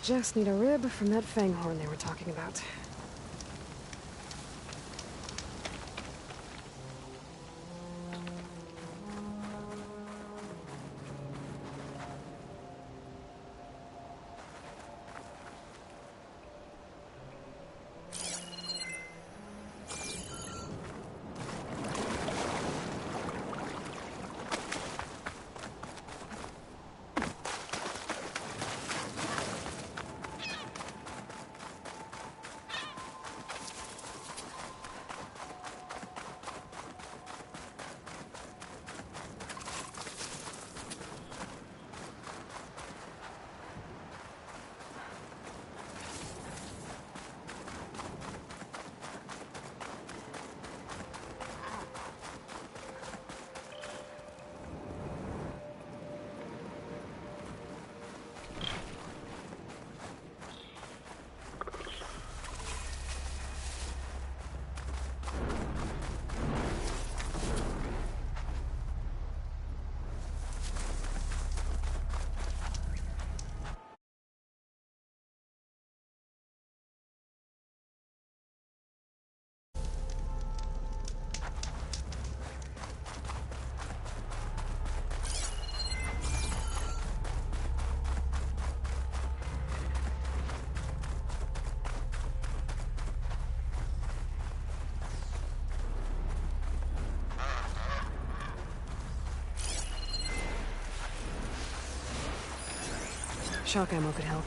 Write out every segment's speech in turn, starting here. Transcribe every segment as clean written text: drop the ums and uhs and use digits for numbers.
Just need a rib from that fanghorn they were talking about. Shock ammo could help.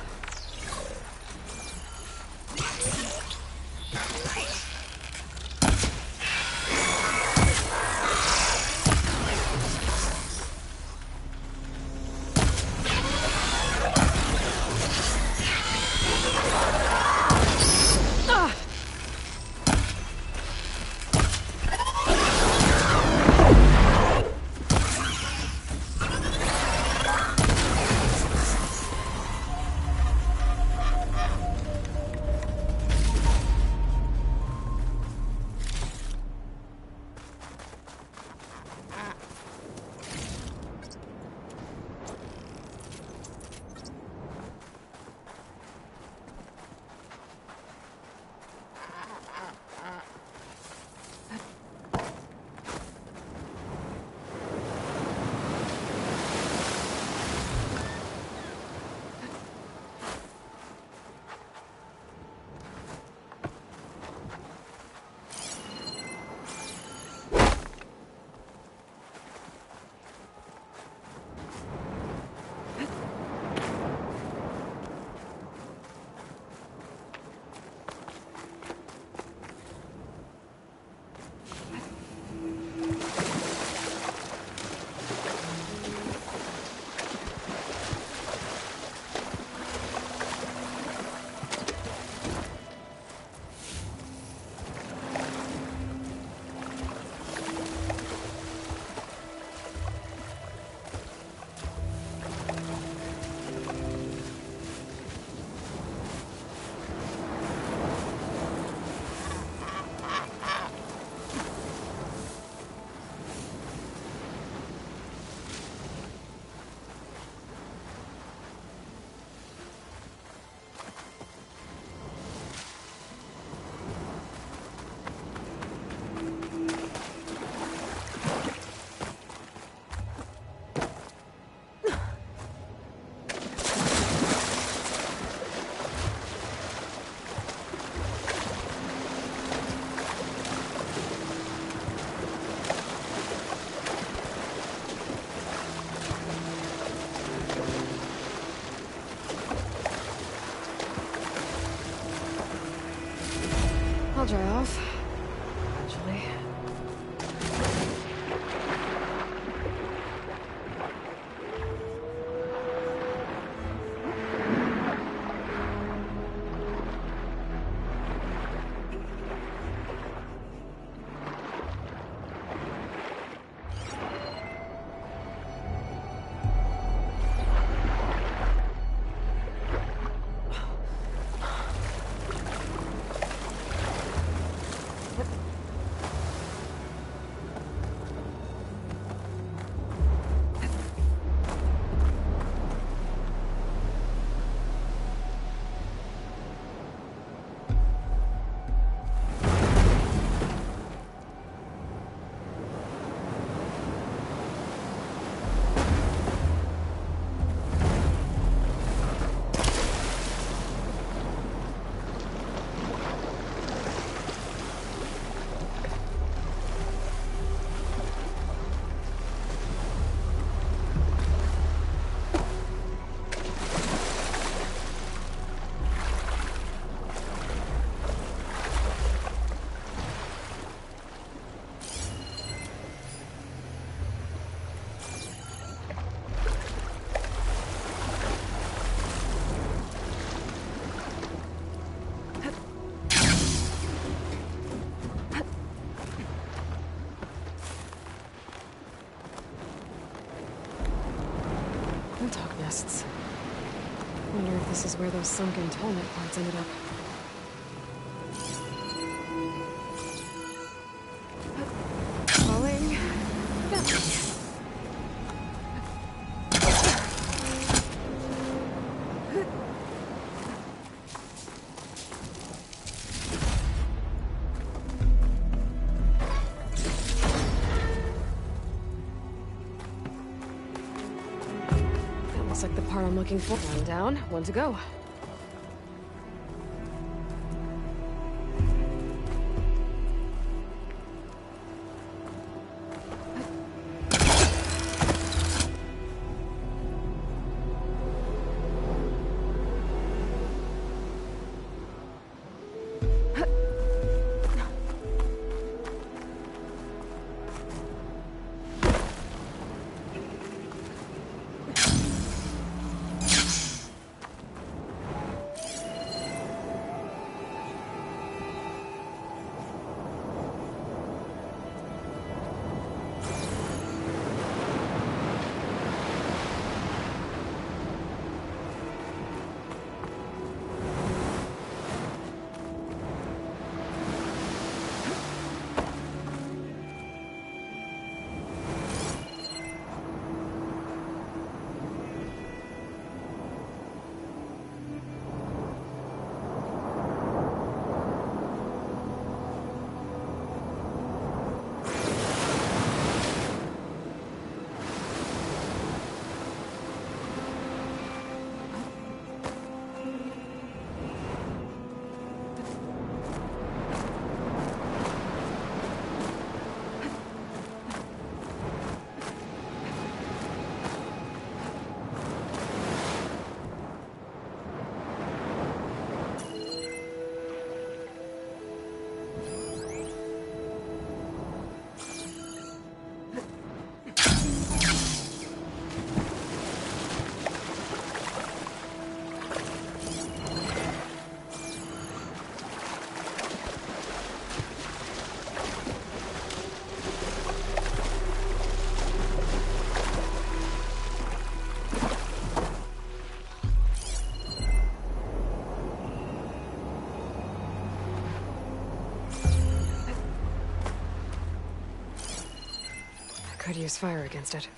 I'll dry off. Eventually. Warthog nests. Wonder if this is where those sunken tallnet parts ended up. Falling. That looks like the part I'm looking for. One down, one to go. Could use fire against it.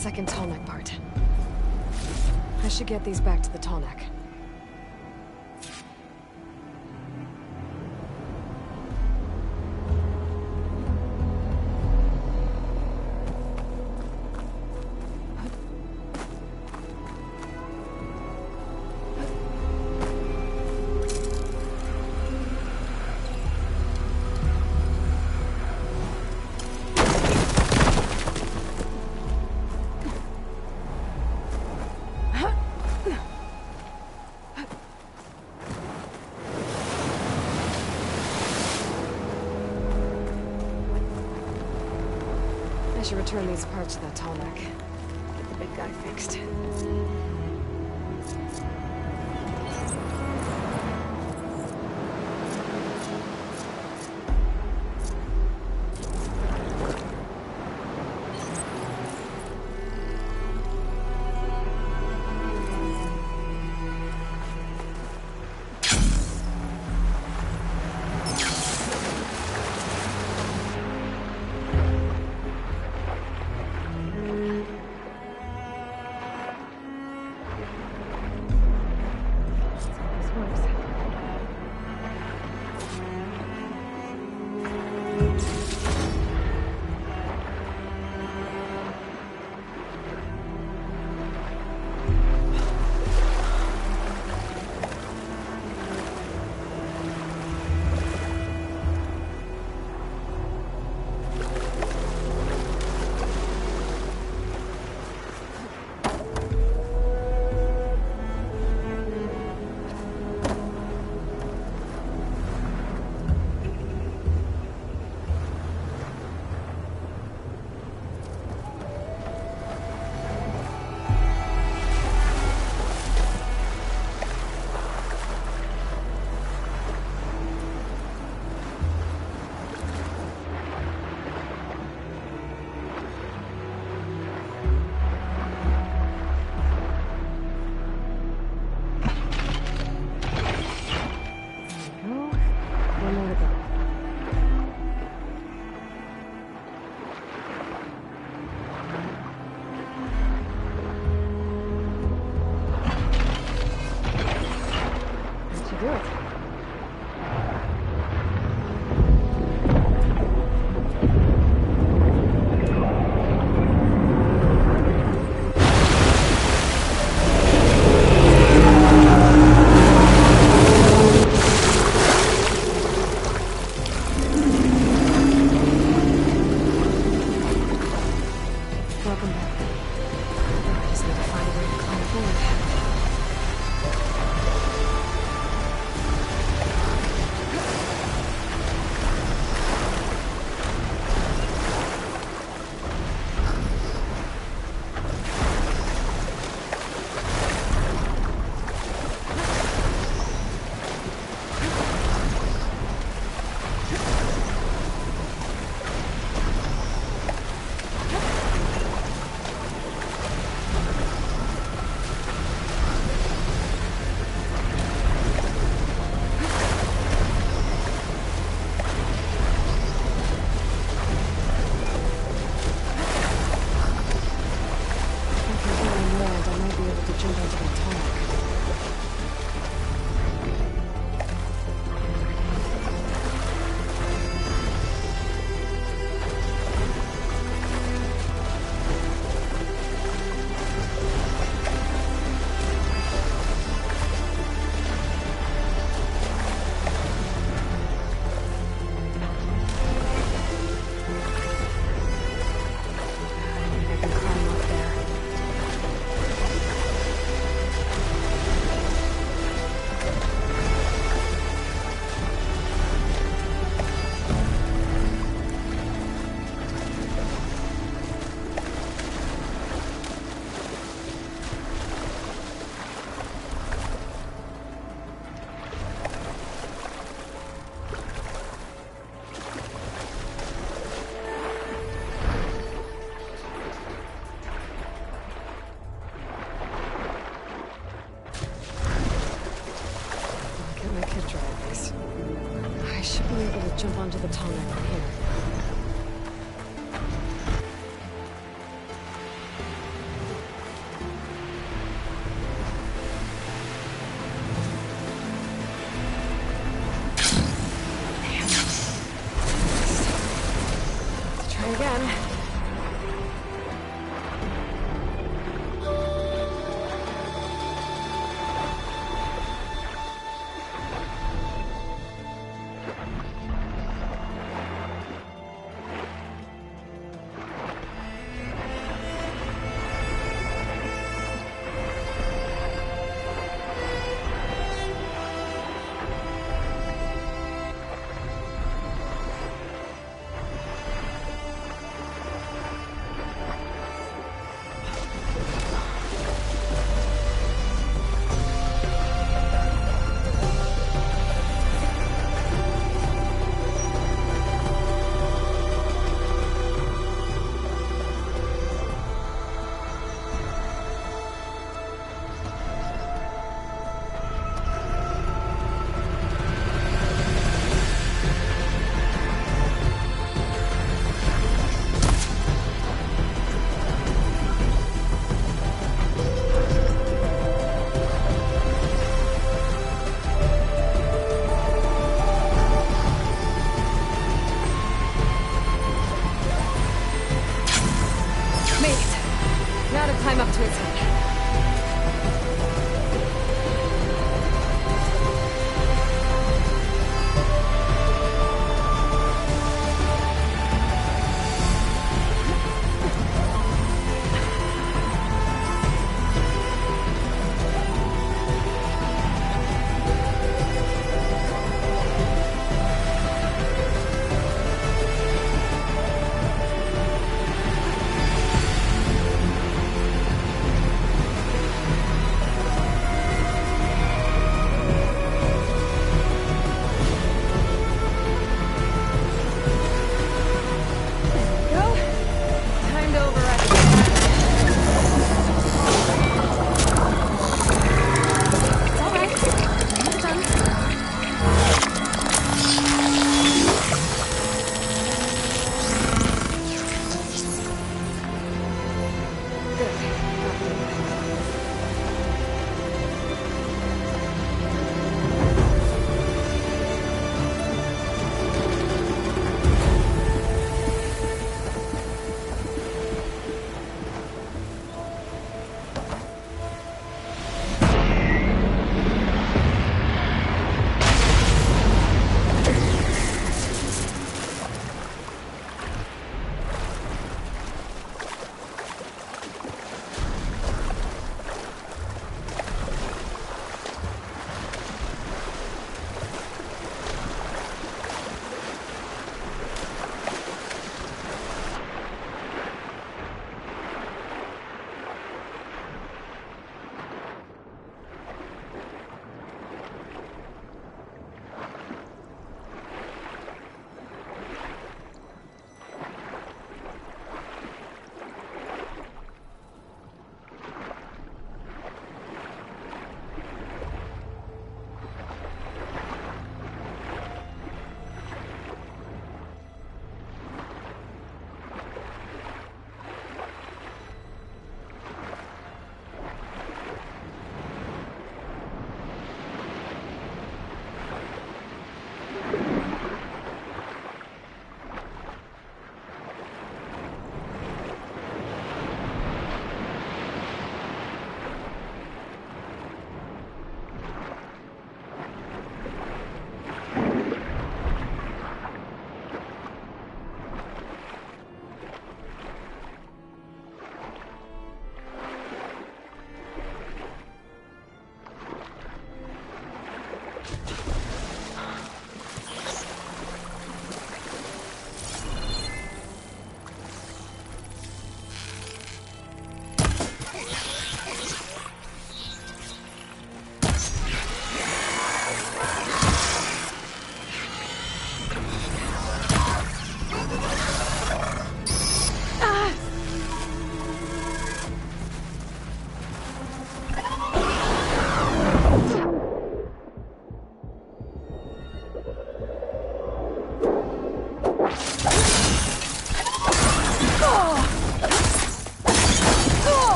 second tall neck part. I should get these back to the tall neck. I should return these parts to that tall neck. Get the big guy fixed. Jump onto the tall neck from here. Made it. Now to climb up to its head.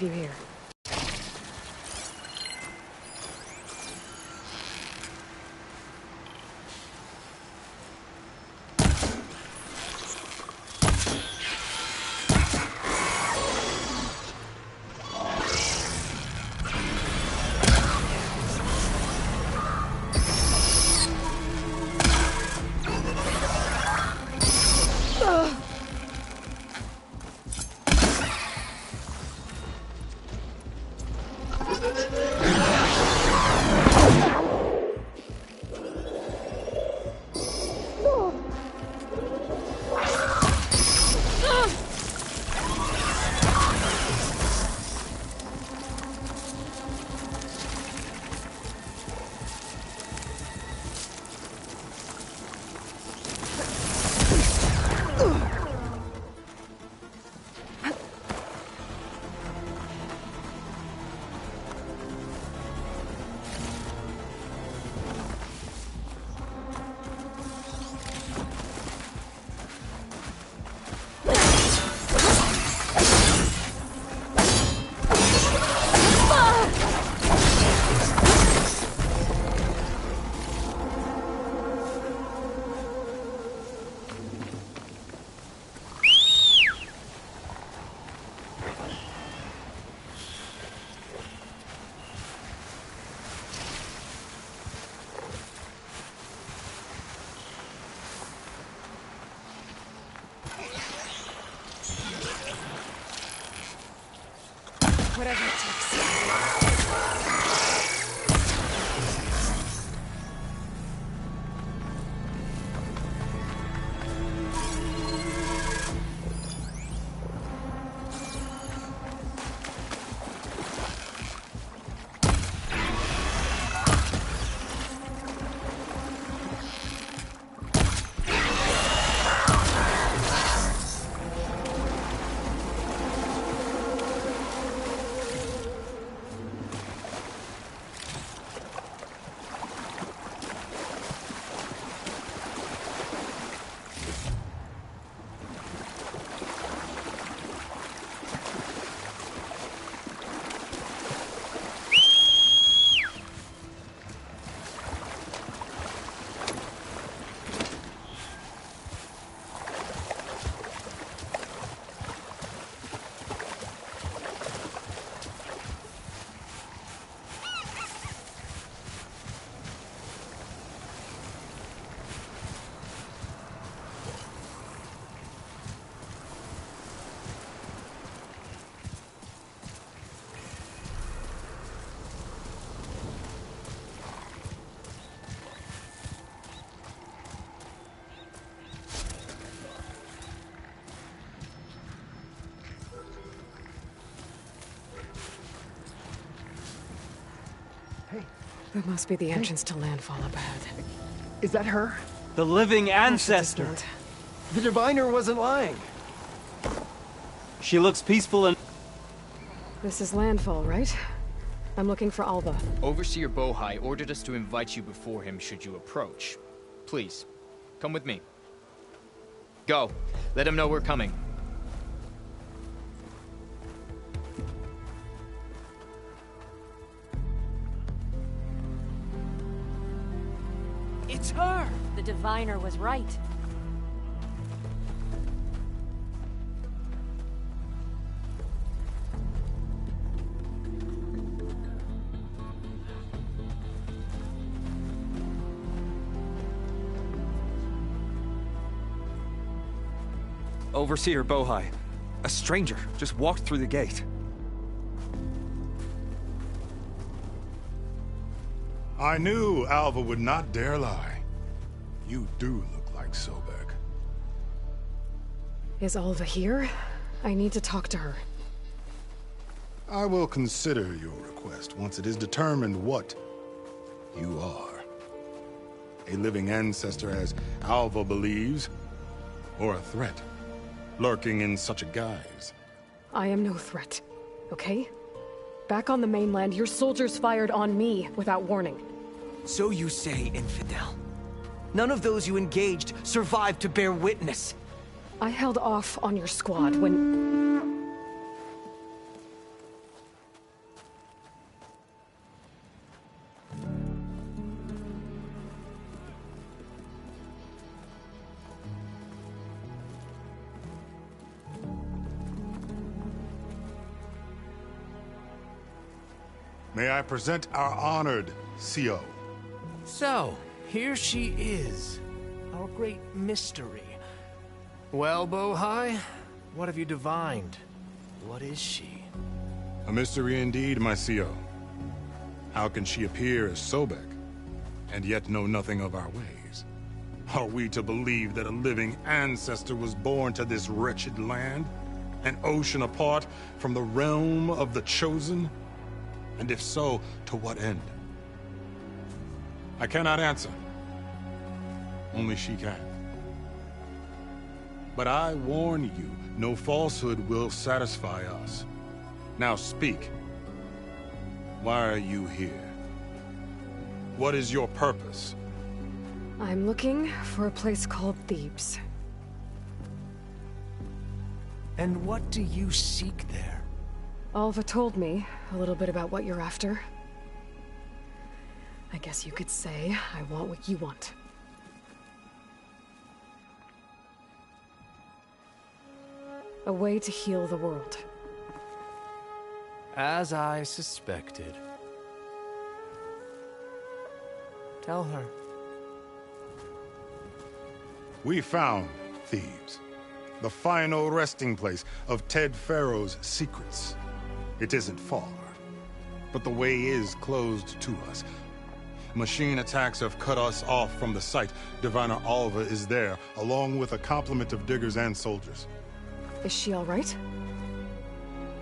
you here. Whatever it takes. That must be the entrance to landfall up ahead. Is that her? The living ancestor! The diviner wasn't lying. She looks peaceful and... This is landfall, right? I'm looking for Alva. Overseer Bohai ordered us to invite you before him should you approach. Please, come with me. Go. Let him know we're coming. It's her! The diviner was right. Overseer Bohai. A stranger just walked through the gate. I knew Alva would not dare lie. You do look like Sobek. Is Alva here? I need to talk to her. I will consider your request once it is determined what you are. A living ancestor, as Alva believes, or a threat, lurking in such a guise. I am no threat, okay? Back on the mainland, your soldiers fired on me without warning. So you say, infidel. None of those you engaged survived to bear witness. I held off on your squad when... May I present our honored CO? So, here she is, our great mystery. Well, Bohai, what have you divined? What is she? A mystery indeed, my CO. How can she appear as Sobek, and yet know nothing of our ways? Are we to believe that a living ancestor was born to this wretched land? An ocean apart from the realm of the Chosen? And if so, to what end? I cannot answer. Only she can. But I warn you, no falsehood will satisfy us. Now speak. Why are you here? What is your purpose? I'm looking for a place called Thebes. And what do you seek there? Alva told me a little bit about what you're after. I guess you could say I want what you want. A way to heal the world. As I suspected. Tell her. We found Thebes, the final resting place of Ted Pharaoh's secrets. It isn't far, but the way is closed to us. Machine attacks have cut us off from the site. Diviner Alva is there, along with a complement of diggers and soldiers. Is she all right?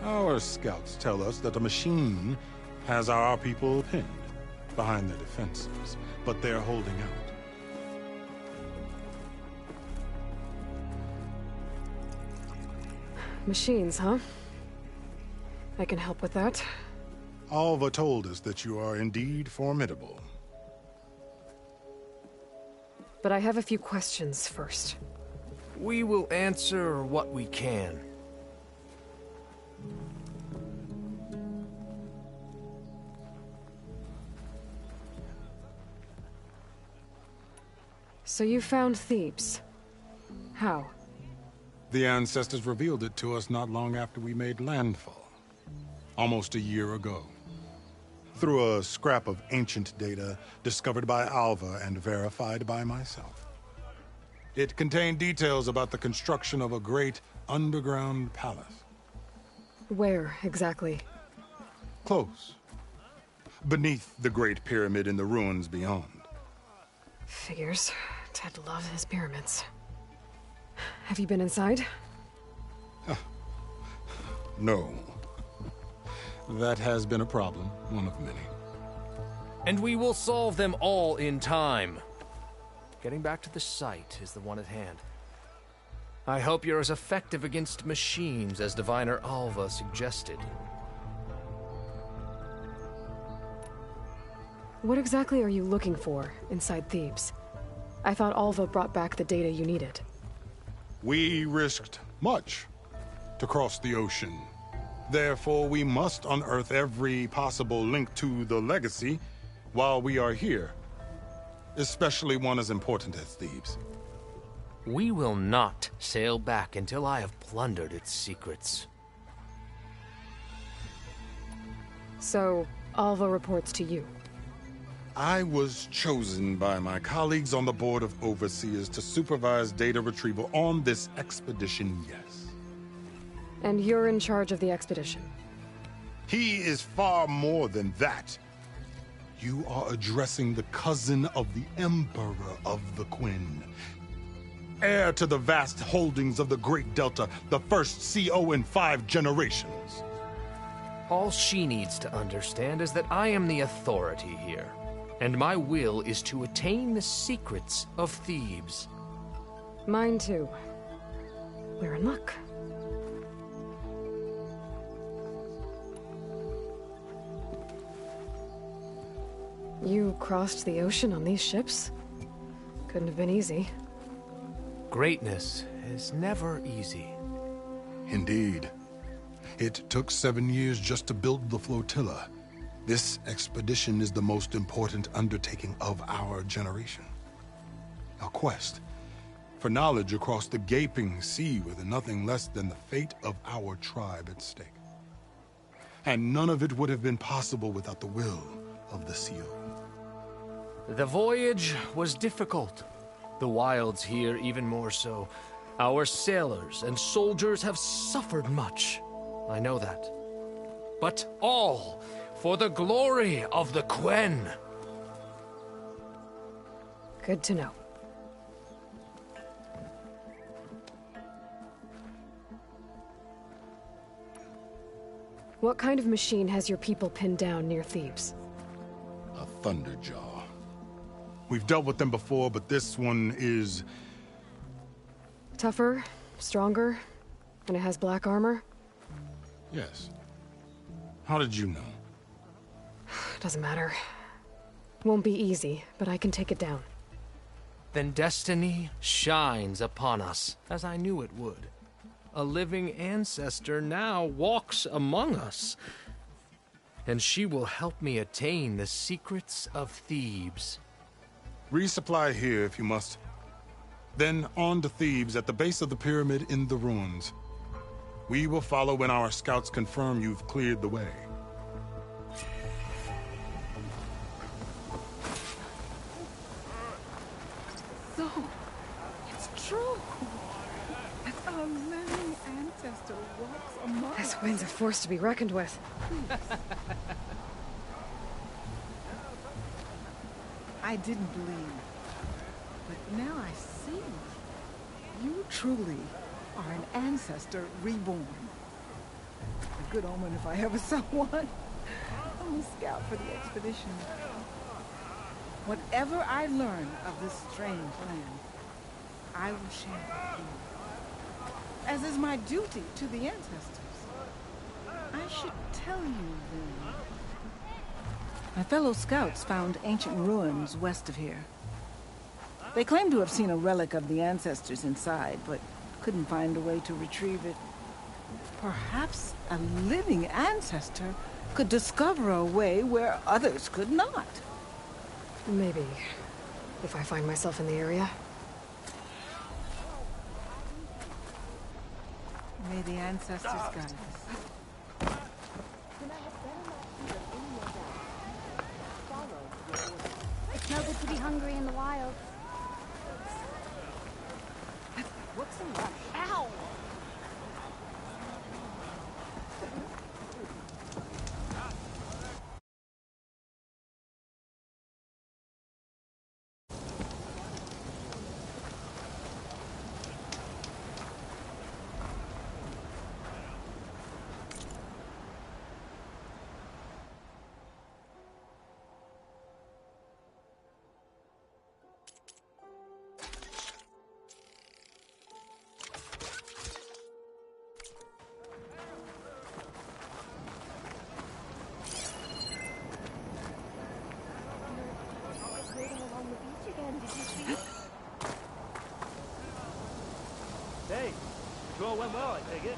Our scouts tell us that a machine has our people pinned behind their defenses, but they're holding out. Machines, huh? I can help with that. Alva told us that you are indeed formidable. But I have a few questions first. We will answer what we can. So you found Thebes. How? The ancestors revealed it to us not long after we made landfall. Almost a year ago. Through a scrap of ancient data discovered by Alva and verified by myself. It contained details about the construction of a great underground palace. Where, exactly? Close. Beneath the Great Pyramid in the ruins beyond. Figures. Ted loves his pyramids. Have you been inside? No. That has been a problem, one of many. And we will solve them all in time. Getting back to the site is the one at hand. I hope you're as effective against machines as Diviner Alva suggested. What exactly are you looking for inside Thebes? I thought Alva brought back the data you needed. We risked much to cross the ocean. Therefore, we must unearth every possible link to the legacy while we are here. Especially one as important as Thebes. We will not sail back until I have plundered its secrets. So, Alva reports to you. I was chosen by my colleagues on the Board of Overseers to supervise data retrieval on this expedition, yes. And you're in charge of the expedition. He is far more than that. You are addressing the cousin of the Emperor of the Quinn. Heir to the vast holdings of the Great Delta, the first CO in 5 generations. All she needs to understand is that I am the authority here, and my will is to attain the secrets of Thebes. Mine too. We're in luck. You crossed the ocean on these ships? Couldn't have been easy. Greatness is never easy. Indeed. It took 7 years just to build the flotilla. This expedition is the most important undertaking of our generation. A quest for knowledge across the gaping sea with nothing less than the fate of our tribe at stake. and none of it would have been possible without the will of the seal. The voyage was difficult. The wilds here even more so. Our sailors and soldiers have suffered much. I know that. But all for the glory of the Quen. Good to know. What kind of machine has your people pinned down near Thebes? A Thunderjaw. We've dealt with them before, but this one is... Tougher, stronger, and it has black armor? Yes. How did you know? Doesn't matter. Won't be easy, but I can take it down. Then destiny shines upon us, as I knew it would. A living ancestor now walks among us, and she will help me attain the secrets of Thebes. Resupply here if you must. Then on to Thebes at the base of the pyramid in the ruins. We will follow when our scouts confirm you've cleared the way. So, it's true. Our living ancestor walks among us. This wind's a force to be reckoned with. I didn't believe, but now I see. You truly are an ancestor reborn. A good omen if I ever saw one. I'm a scout for the expedition. Whatever I learn of this strange land, I will share with you, as is my duty to the ancestors. I should tell you then. My fellow scouts found ancient ruins west of here. They claim to have seen a relic of the ancestors inside, but couldn't find a way to retrieve it. Perhaps a living ancestor could discover a way where others could not. Maybe. If I find myself in the area. May the ancestors guide us. It's no good to be hungry in the wild. What's the rush? Ow! Hey, tour went well, I take it.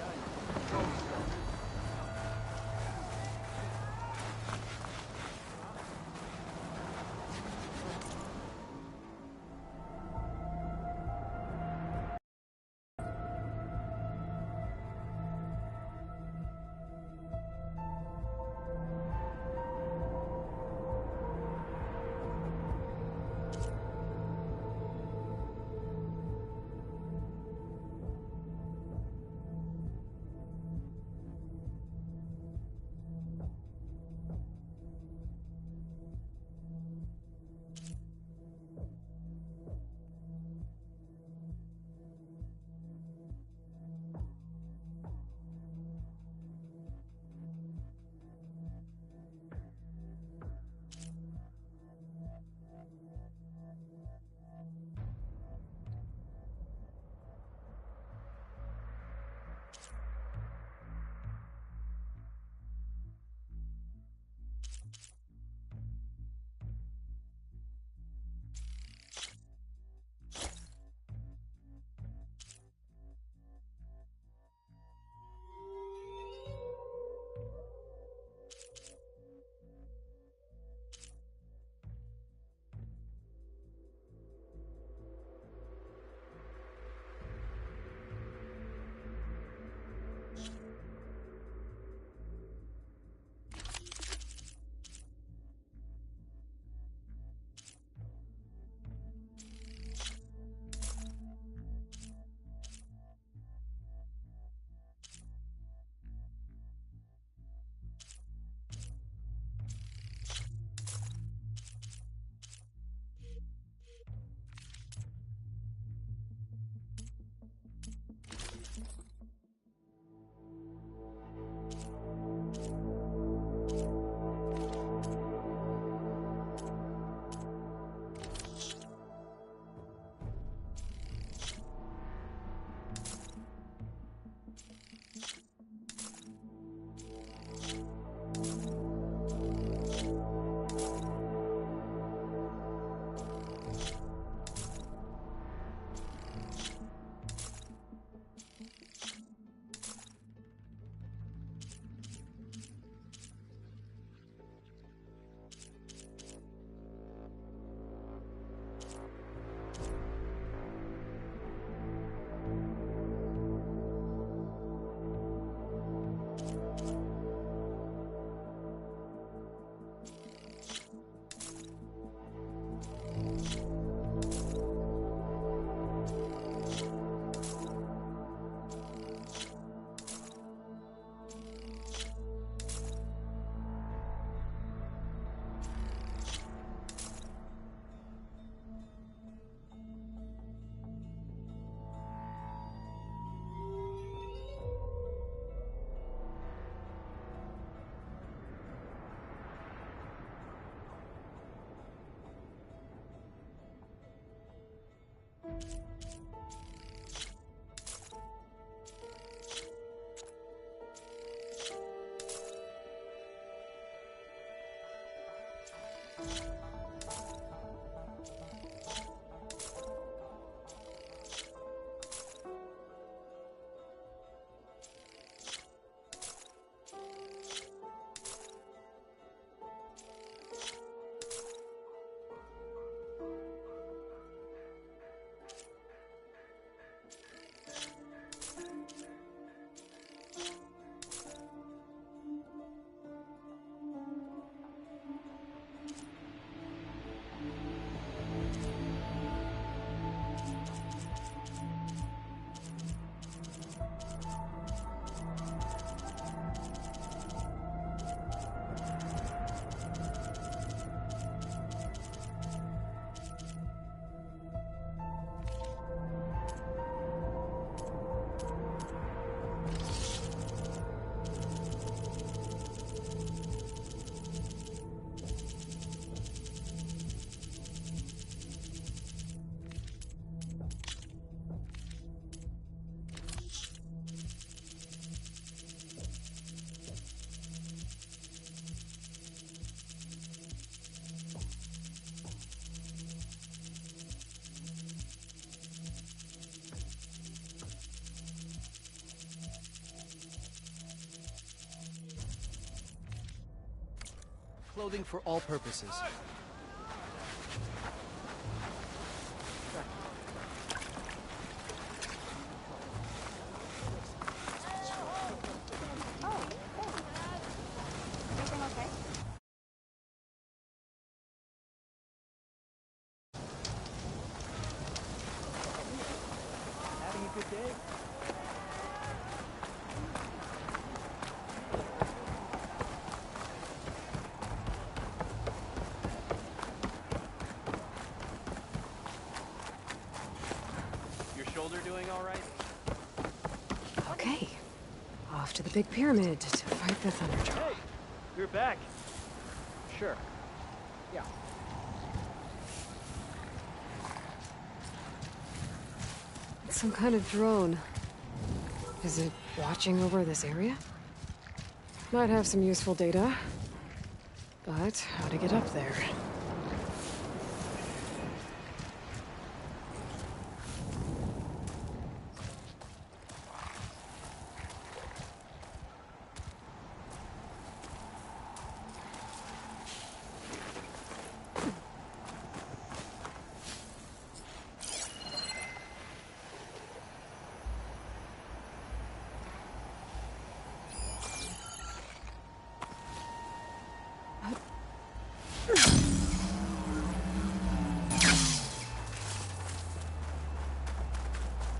Clothing for all purposes. Everything okay? Having a good day? Your shoulder doing all right? Okay. Off to the big pyramid to fight the Thunderjaw. Hey, you're back. Sure. Yeah. It's some kind of drone. Is it watching over this area? Might have some useful data. But how to get up there?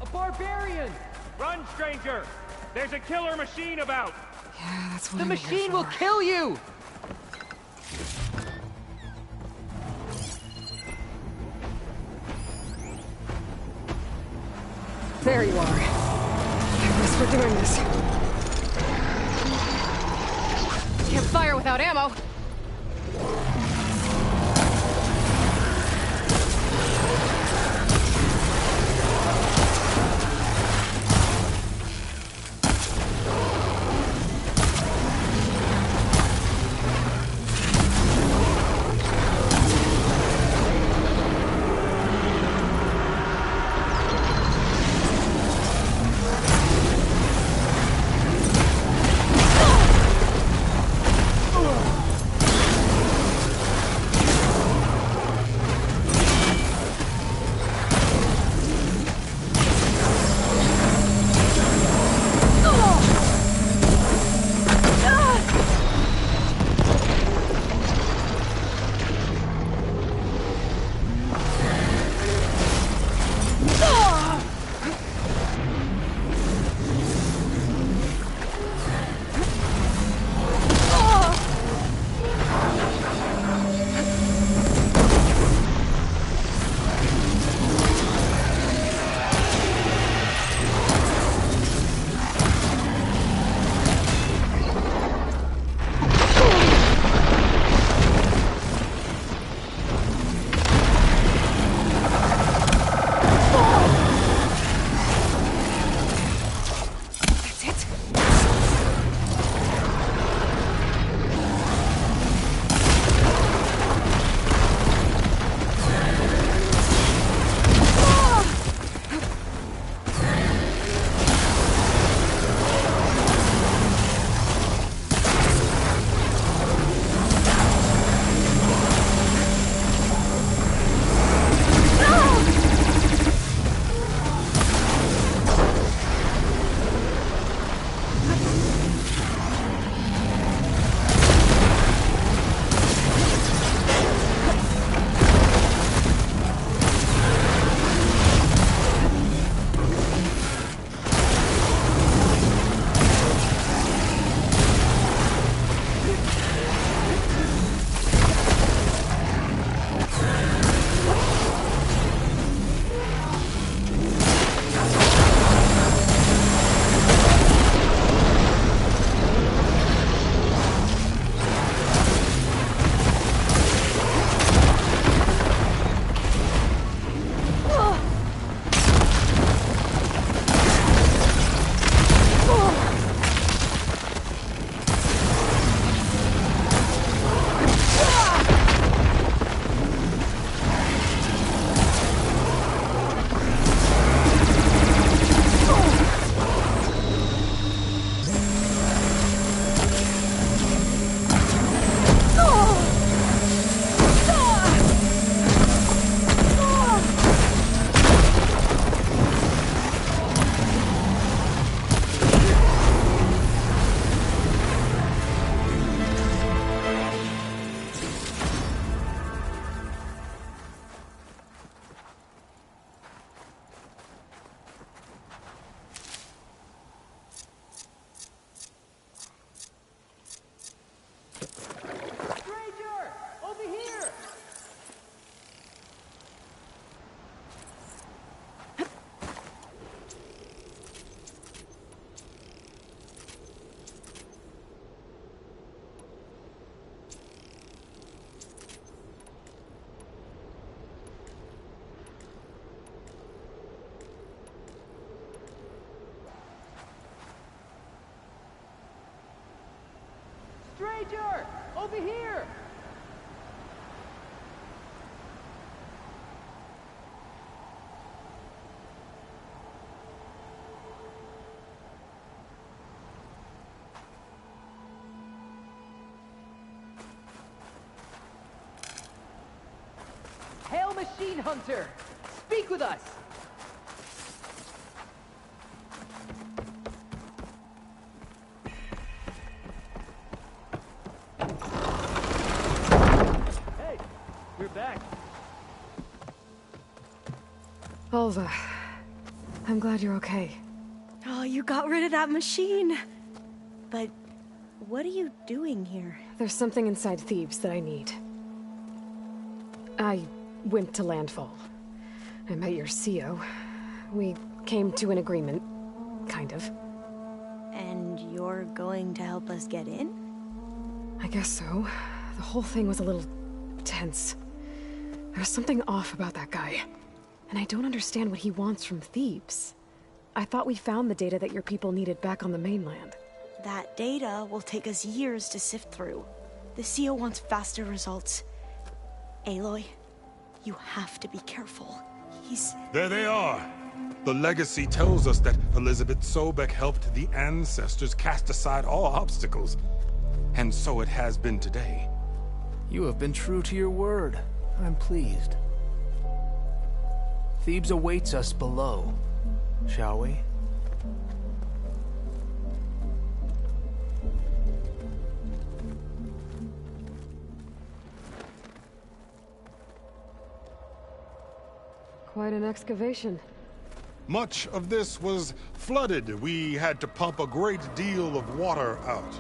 A barbarian! Run, stranger! There's a killer machine about! Yeah, that's what The I'm here machine will for. kill you! There you are. I guess we're doing this. Can't fire without ammo. Over here! Hail, Machine Hunter! Speak with us! Hey, we're back. Alva, I'm glad you're okay. Oh, you got rid of that machine. But what are you doing here? There's something inside Thebes that I need. I went to landfall. I met your CO. We came to an agreement, kind of. And you're going to help us get in? I guess so. The whole thing was a little tense. There was something off about that guy. And I don't understand what he wants from Thebes. I thought we found the data that your people needed back on the mainland. That data will take us years to sift through. The CO wants faster results. Aloy, you have to be careful. There they are! The legacy tells us that Elizabeth Sobek helped the ancestors cast aside all obstacles. And so it has been today. You have been true to your word. I'm pleased. Thebes awaits us below. Shall we? Quite an excavation. Much of this was flooded. We had to pump a great deal of water out.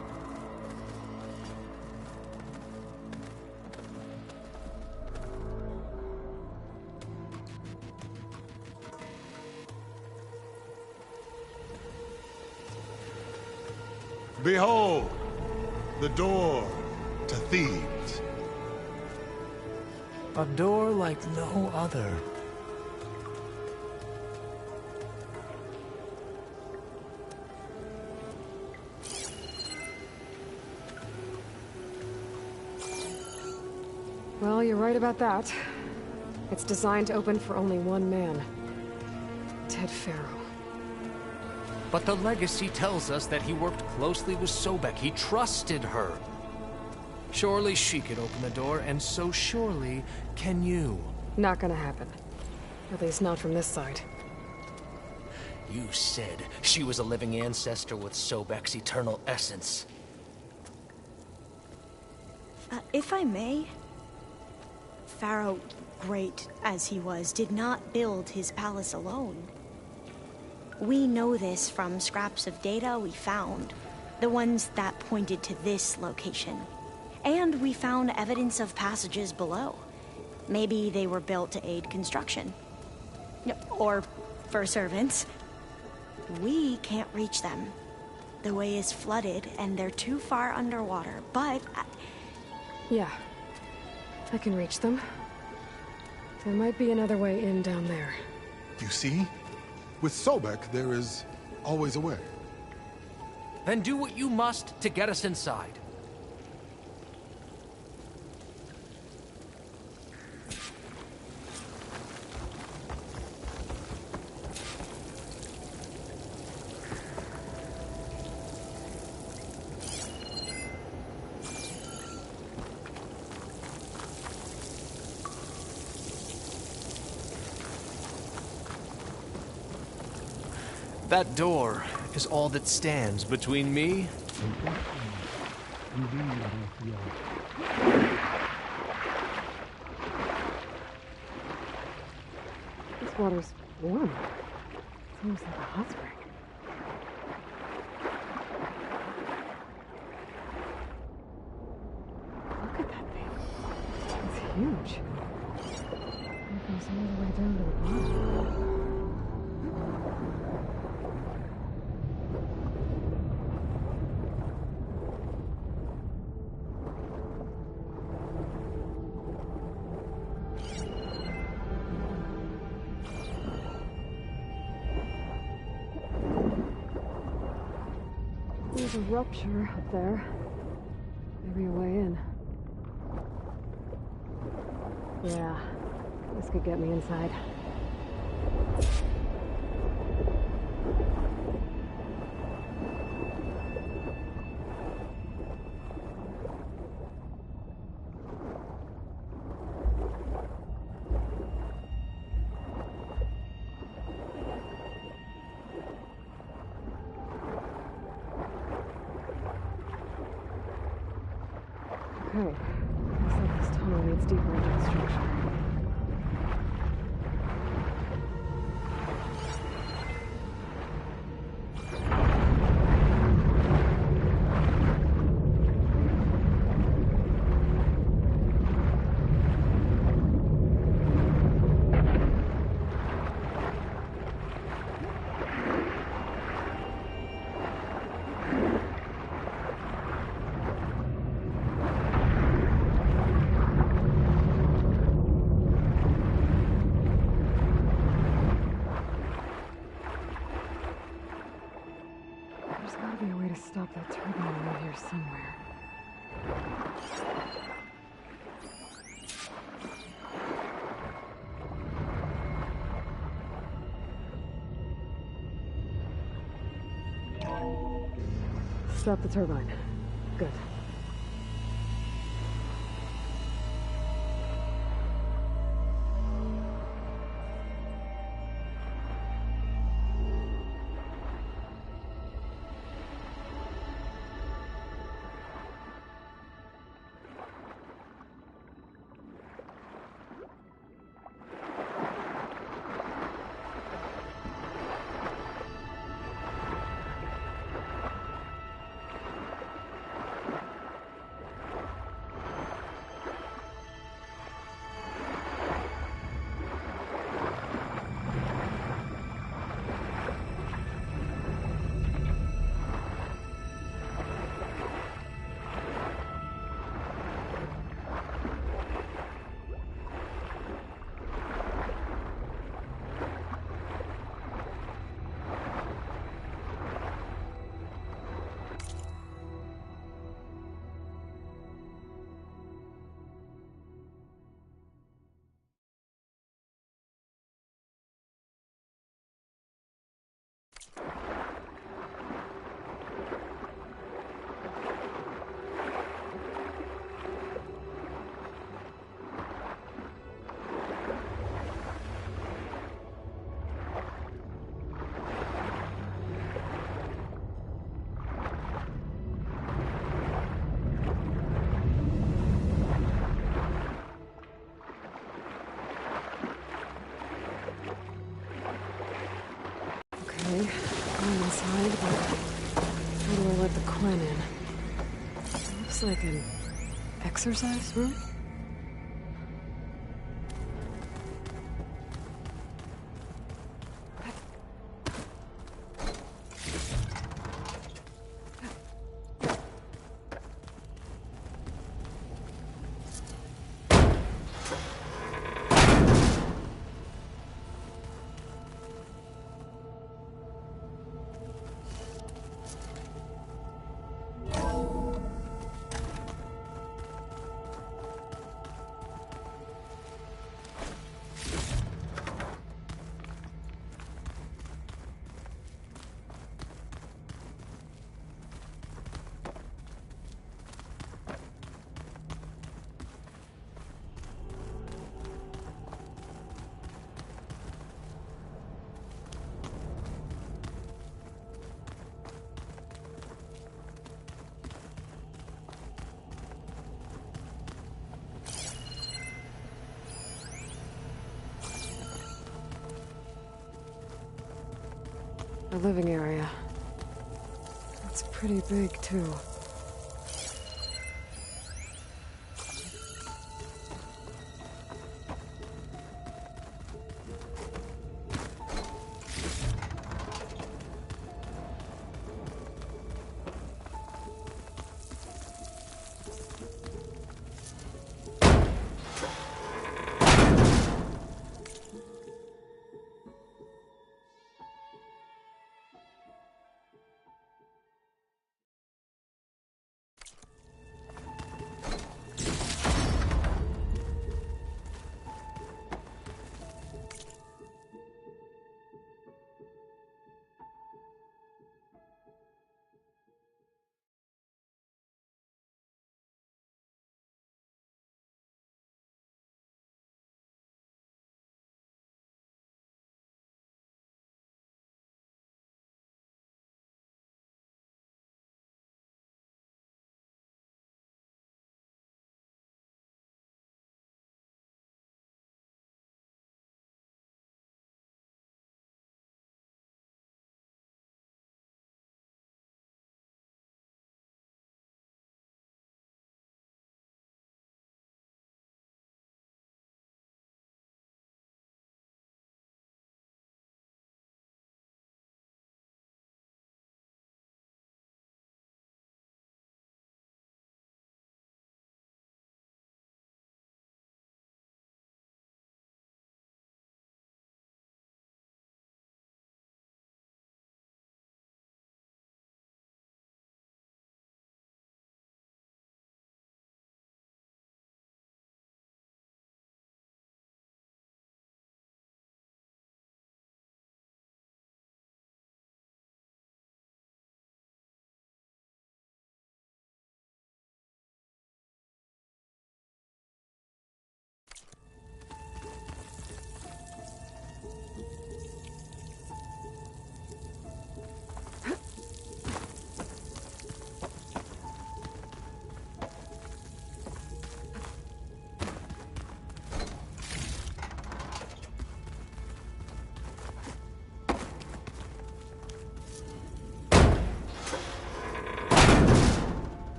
Behold, the door to Thebes. A door like no other. Well, you're right about that. It's designed to open for only one man. Ted Faro. But the legacy tells us that he worked closely with Sobek. He trusted her. Surely she could open the door, and so surely can you. Not gonna happen. At least not from this side. You said she was a living ancestor with Sobek's eternal essence. If I may, Pharaoh, great as he was, did not build his palace alone. We know this from scraps of data we found, the ones that pointed to this location. And we found evidence of passages below. Maybe they were built to aid construction. Or for servants. We can't reach them. The way is flooded and they're too far underwater, but... Yeah. I can reach them. There might be another way in down there. You see? With Sobek, there is always a way. Then do what you must to get us inside. That door is all that stands between me This water's warm. Seems like a hot spring. Look at that thing. It's huge. It goes all the way down to the bottom. There's a rupture up there. Maybe a way in. Yeah, this could get me inside. Okay, looks like this tunnel leads deeper into the structure. There's gotta be a way to stop that turbine around here somewhere. Stop the turbine. Good. Okay, going inside, but how do I let the Quen in? It looks like an exercise room? The living area. It's pretty big, too.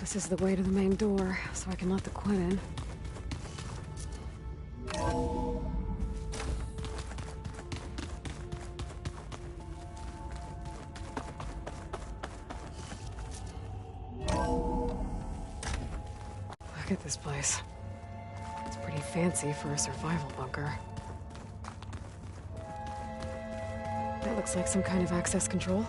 This is the way to the main door, so I can let the Quinn in. Look at this place. It's pretty fancy for a survival bunker. That looks like some kind of access control.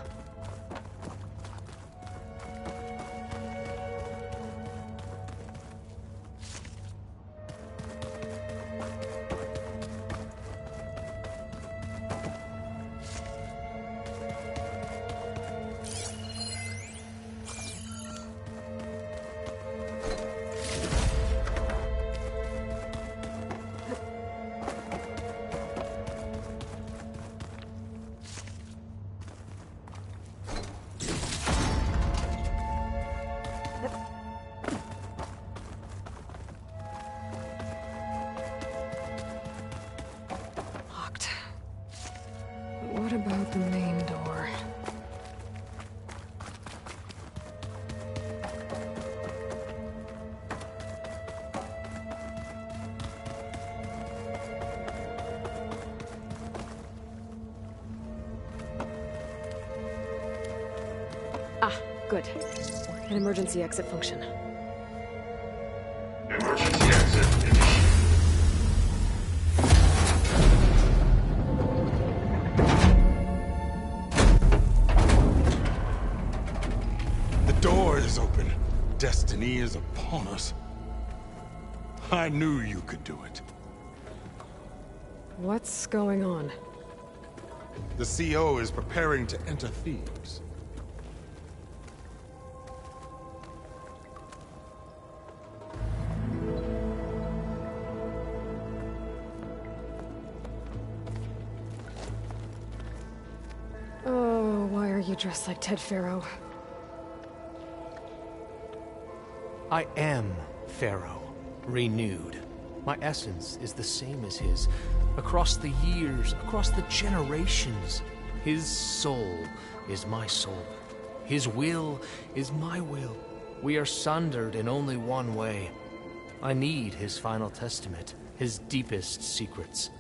Locked. What about the main door? Ah, good. An emergency exit function. Emergency exit initiated. The door is open. Destiny is upon us. I knew you could do it. What's going on? The CO is preparing to enter Thebes. Oh, why are you dressed like Ted Pharaoh? I am Pharaoh, renewed. My essence is the same as his. Across the years, across the generations, his soul is my soul. His will is my will. We are sundered in only one way. I need his final testament, his deepest secrets.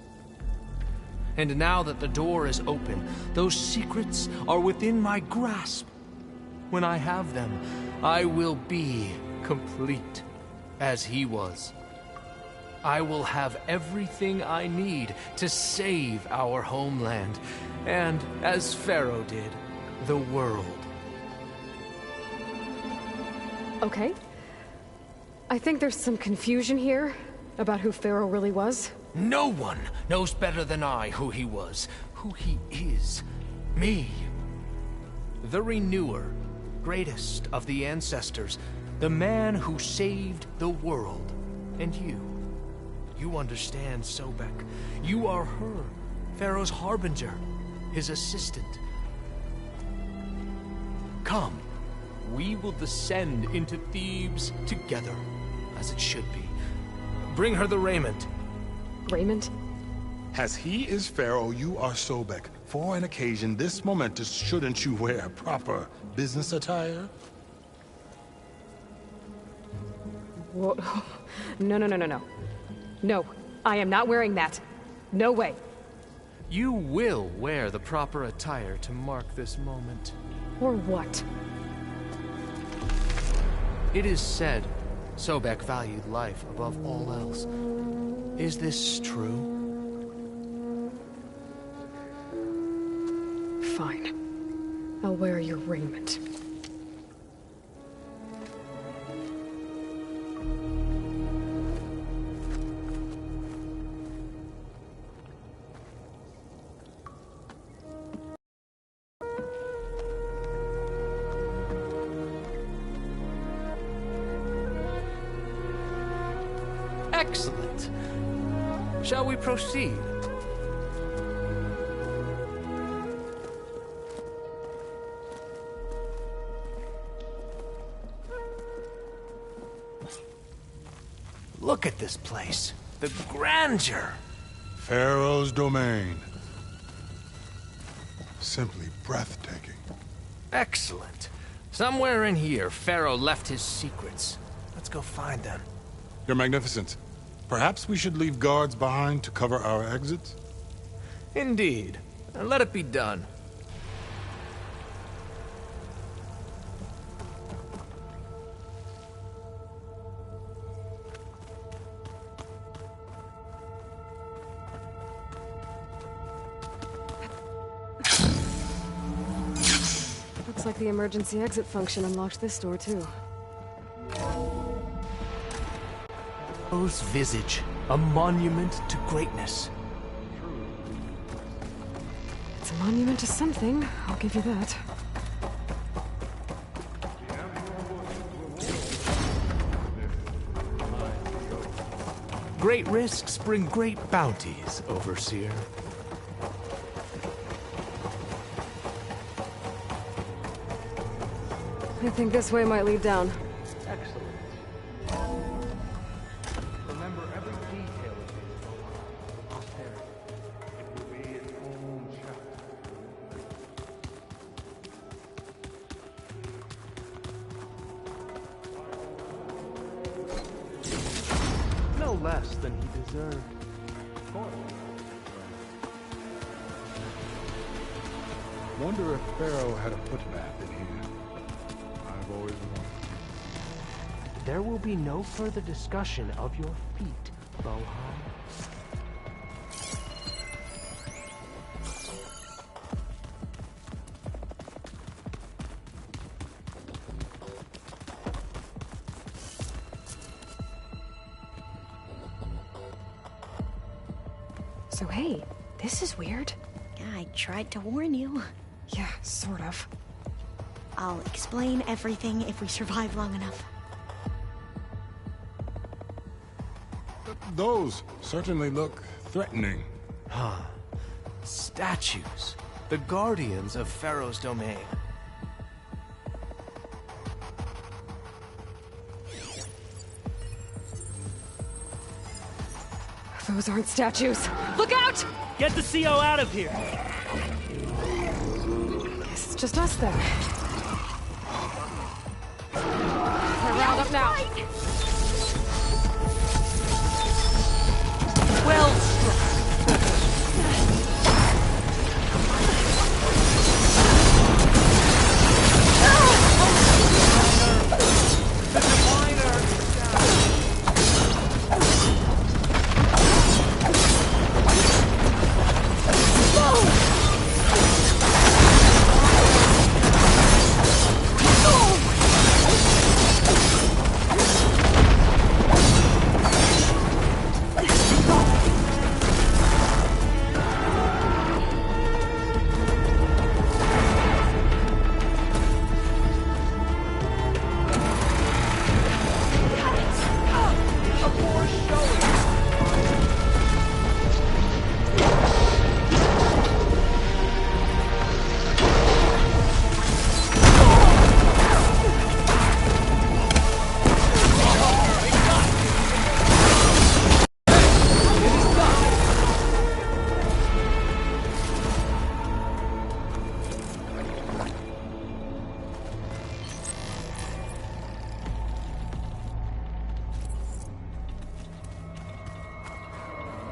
And now that the door is open, those secrets are within my grasp. When I have them, I will be complete, as he was. I will have everything I need to save our homeland, and, as Pharaoh did, the world. Okay. I think there's some confusion here about who Pharaoh really was. No one knows better than I who he was, who he is. Me. The Renewer, greatest of the ancestors, the man who saved the world. And you. You understand, Sobek. You are her, Pharaoh's harbinger, his assistant. Come, we will descend into Thebes together, as it should be. Bring her the raiment. Raiment? As he is Pharaoh, you are Sobek. For an occasion this momentous, shouldn't you wear proper business attire? Whoa. No, no, no, no, no. No, I am not wearing that. No way. You will wear the proper attire to mark this moment. Or what? It is said Sobek valued life above all else. Is this true? Fine. I'll wear your raiment. Excellent. Shall we proceed? Look at this place. The grandeur. Pharaoh's domain. Simply breathtaking. Excellent. Somewhere in here, Pharaoh left his secrets. Let's go find them. Your Magnificence, perhaps we should leave guards behind to cover our exits? Indeed. Let it be done. Looks like the emergency exit function unlocked this door, too. Pharaoh's visage, a monument to greatness. It's a monument to something, I'll give you that. Great risks bring great bounties, Overseer. I think this way might lead down. Excellent. Remember every detail of his for posterity. It will be its own chapter. No less than he deserved. Of course. Wonder if Pharaoh had a footpath in here. I've always wondered. There will be no further discussion of your feet, Bohan. So hey, this is weird. Yeah, I tried to warn you. Yeah, sort of. I'll explain everything if we survive long enough. Those certainly look threatening. Huh. Statues. The guardians of Pharaoh's domain. Those aren't statues. Look out! Get the CO out of here! Guess it's just us then. We're round up now. Well struck!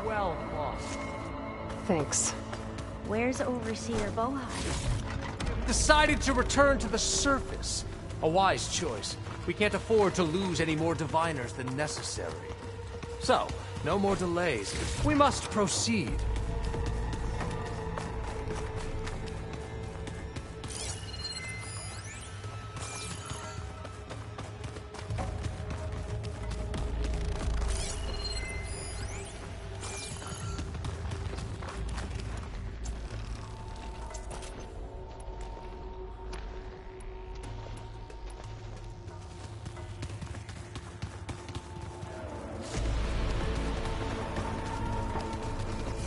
Well lost. Thanks. Where's Overseer Bohan? Decided to return to the surface. A wise choice. We can't afford to lose any more diviners than necessary. So, no more delays. We must proceed.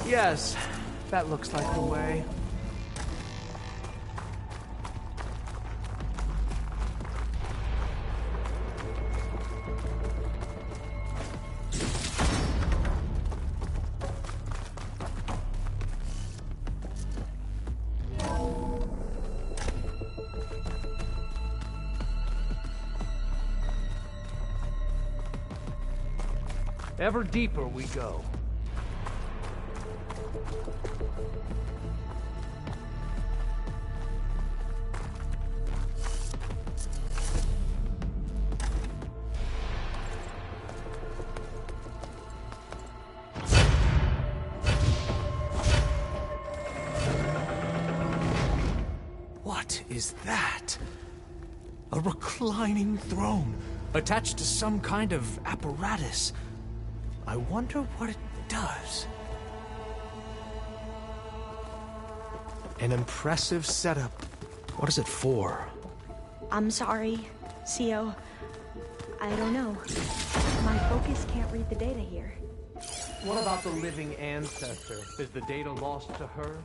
Yes, that looks like the way. Ever deeper we go. What is that? A reclining throne, attached to some kind of apparatus. I wonder what it does. An impressive setup. What is it for? I'm sorry, Co. I don't know. My focus can't read the data here. What about the living ancestor? Is the data lost to her?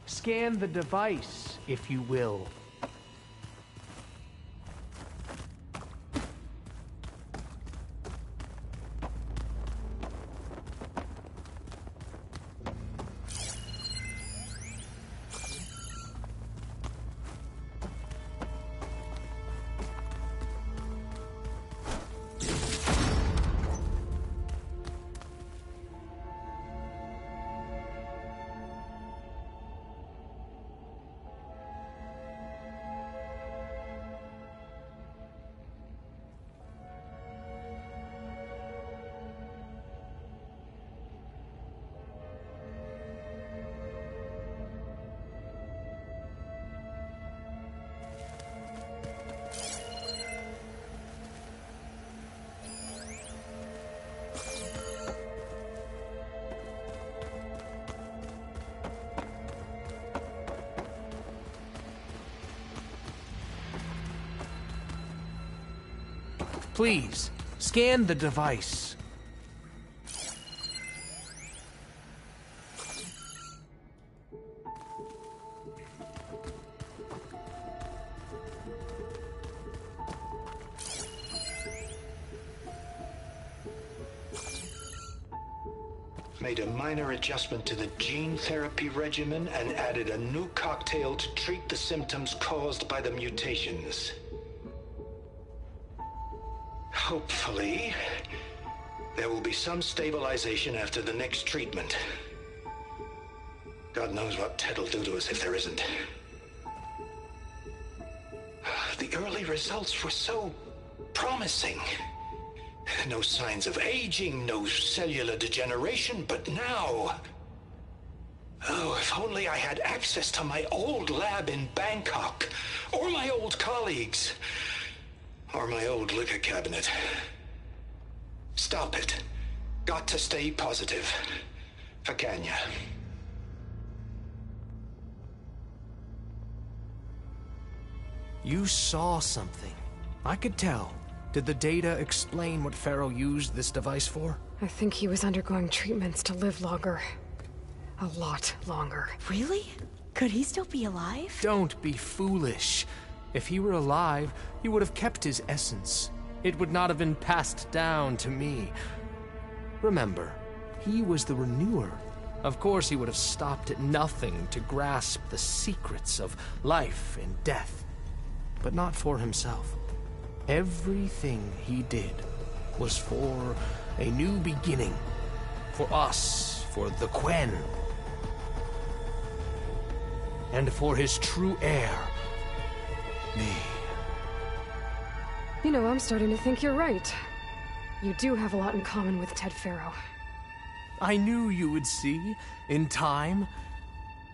Scan the device, if you will. Please, scan the device. Made a minor adjustment to the gene therapy regimen and added a new cocktail to treat the symptoms caused by the mutations. Hopefully, there will be some stabilization after the next treatment. God knows what Ted will do to us if there isn't. The early results were so promising. No signs of aging, no cellular degeneration, but now... Oh, if only I had access to my old lab in Bangkok, or my old colleagues. Or my old liquor cabinet. Stop it. Got to stay positive. For Kenya. You saw something. I could tell. Did the data explain what Pharaoh used this device for? I think he was undergoing treatments to live longer. A lot longer. Really? Could he still be alive? Don't be foolish. If he were alive, he would have kept his essence. It would not have been passed down to me. Remember, he was the renewer. Of course he would have stopped at nothing to grasp the secrets of life and death. But not for himself. Everything he did was for a new beginning. For us, for the Quen. And for his true heir, me. You know, I'm starting to think you're right. You do have a lot in common with Ted Pharaoh. I knew you would see, in time.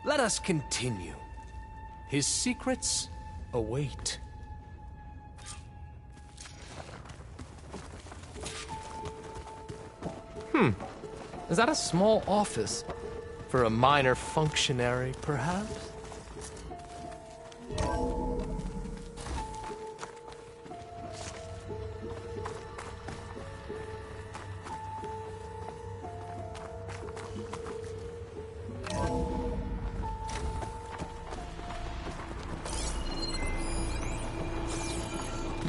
Let us continue. His secrets await. Is that a small office? For a minor functionary, perhaps?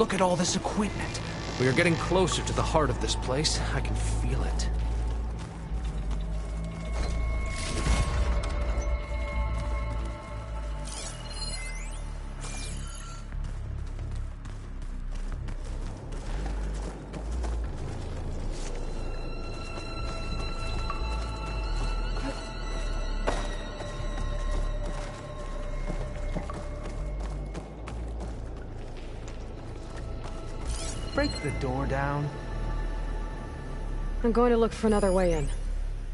Look at all this equipment. We are getting closer to the heart of this place. I can feel it. Break the door down. I'm going to look for another way in.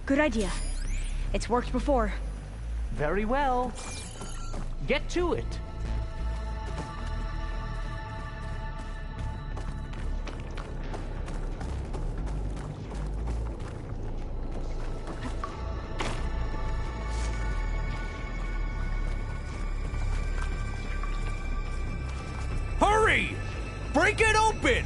Good idea. It's worked before. Very well. Get to it. Hurry! Break it open!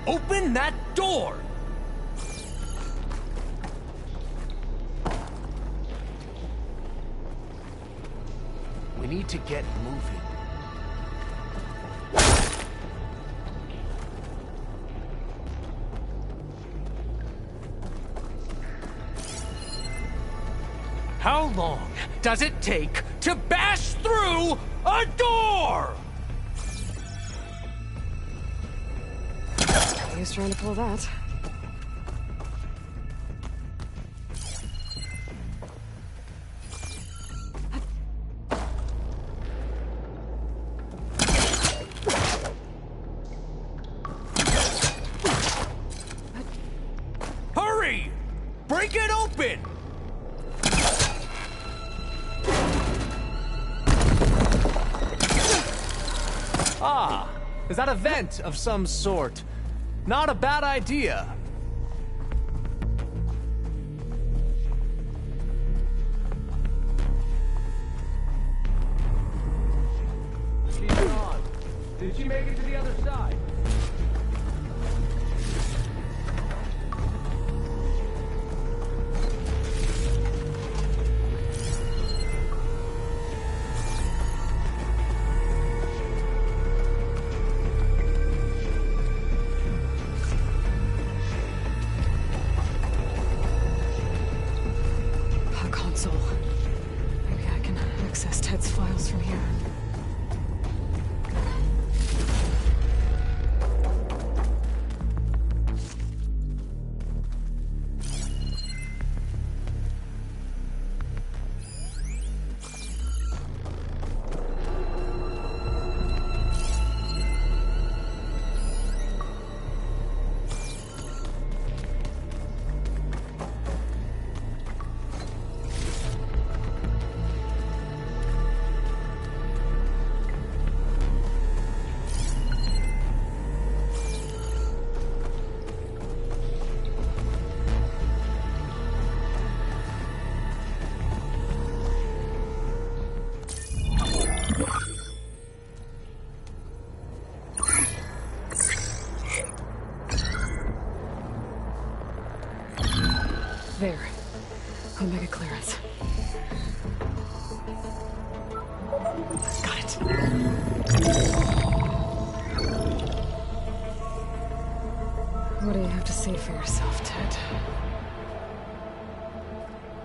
Open that door! We need to get moving. How long does it take to bash through a door? Who's trying to pull that? Hurry! Break it open! Ah, is that a vent of some sort? Not a bad idea. She's gone. Did she make it to the other side? Ted's files from here. There. Omega clearance. Got it. What do you have to say for yourself, Ted?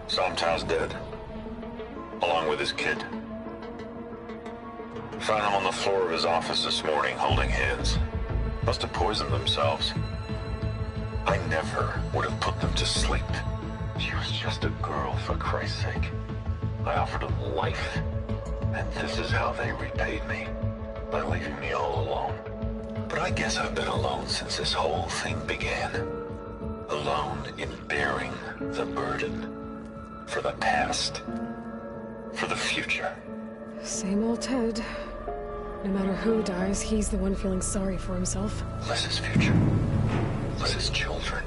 Somto's dead. Along with his kid. Found him on the floor of his office this morning, holding hands. Must have poisoned themselves. I never would have put them to sleep. She was just a girl, for Christ's sake. I offered them life, and this is how they repaid me, by leaving me all alone. But I guess I've been alone since this whole thing began. Alone in bearing the burden. For the past. For the future. Same old Ted. No matter who dies, he's the one feeling sorry for himself. Liz's future. Liz's children.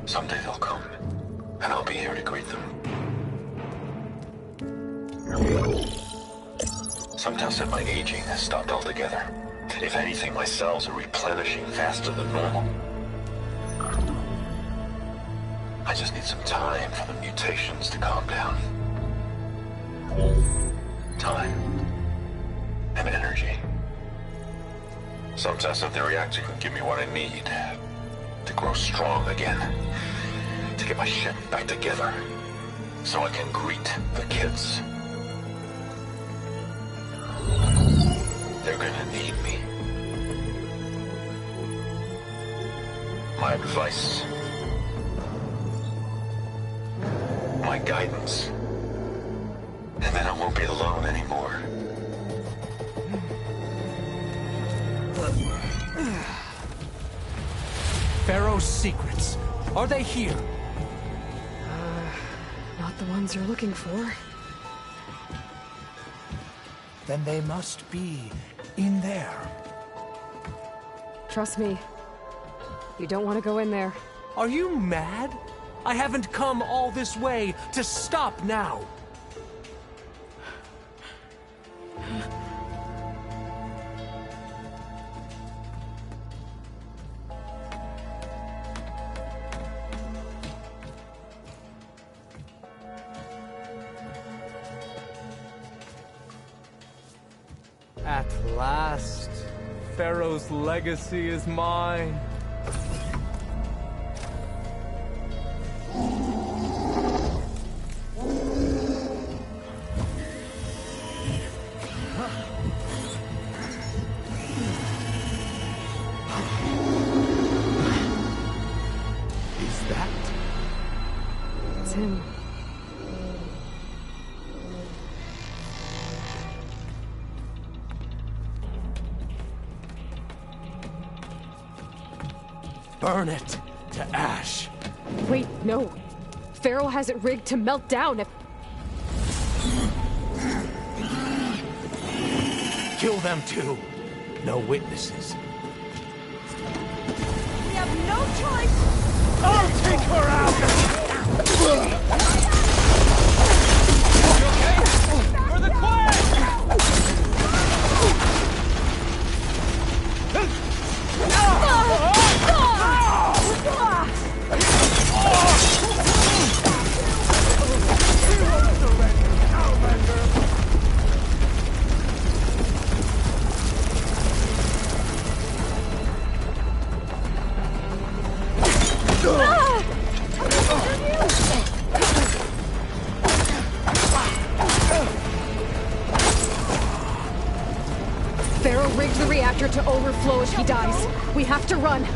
Someday they'll come. And I'll be here to greet them. Sometimes said my aging has stopped altogether. If anything, my cells are replenishing faster than normal. I just need some time for the mutations to calm down. Time. And energy. Sometimes said the reactor can give me what I need to grow strong again. To get my shit back together, so I can greet the kids. They're gonna need me. My advice. My guidance. And then I won't be alone anymore. Pharaoh's secrets. Are they here? Not the ones you're looking for. Then they must be in there. Trust me. You don't want to go in there. Are you mad? I haven't come all this way to stop now. At last, Pharaoh's legacy is mine. Is that? It's him. Burn it to ash. Wait, no. Pharaoh has it rigged to melt down if... Kill them too. No witnesses. We have no choice! I'll take her out! You okay? For the quest! rigged the reactor to overflow if he dies. We have to run.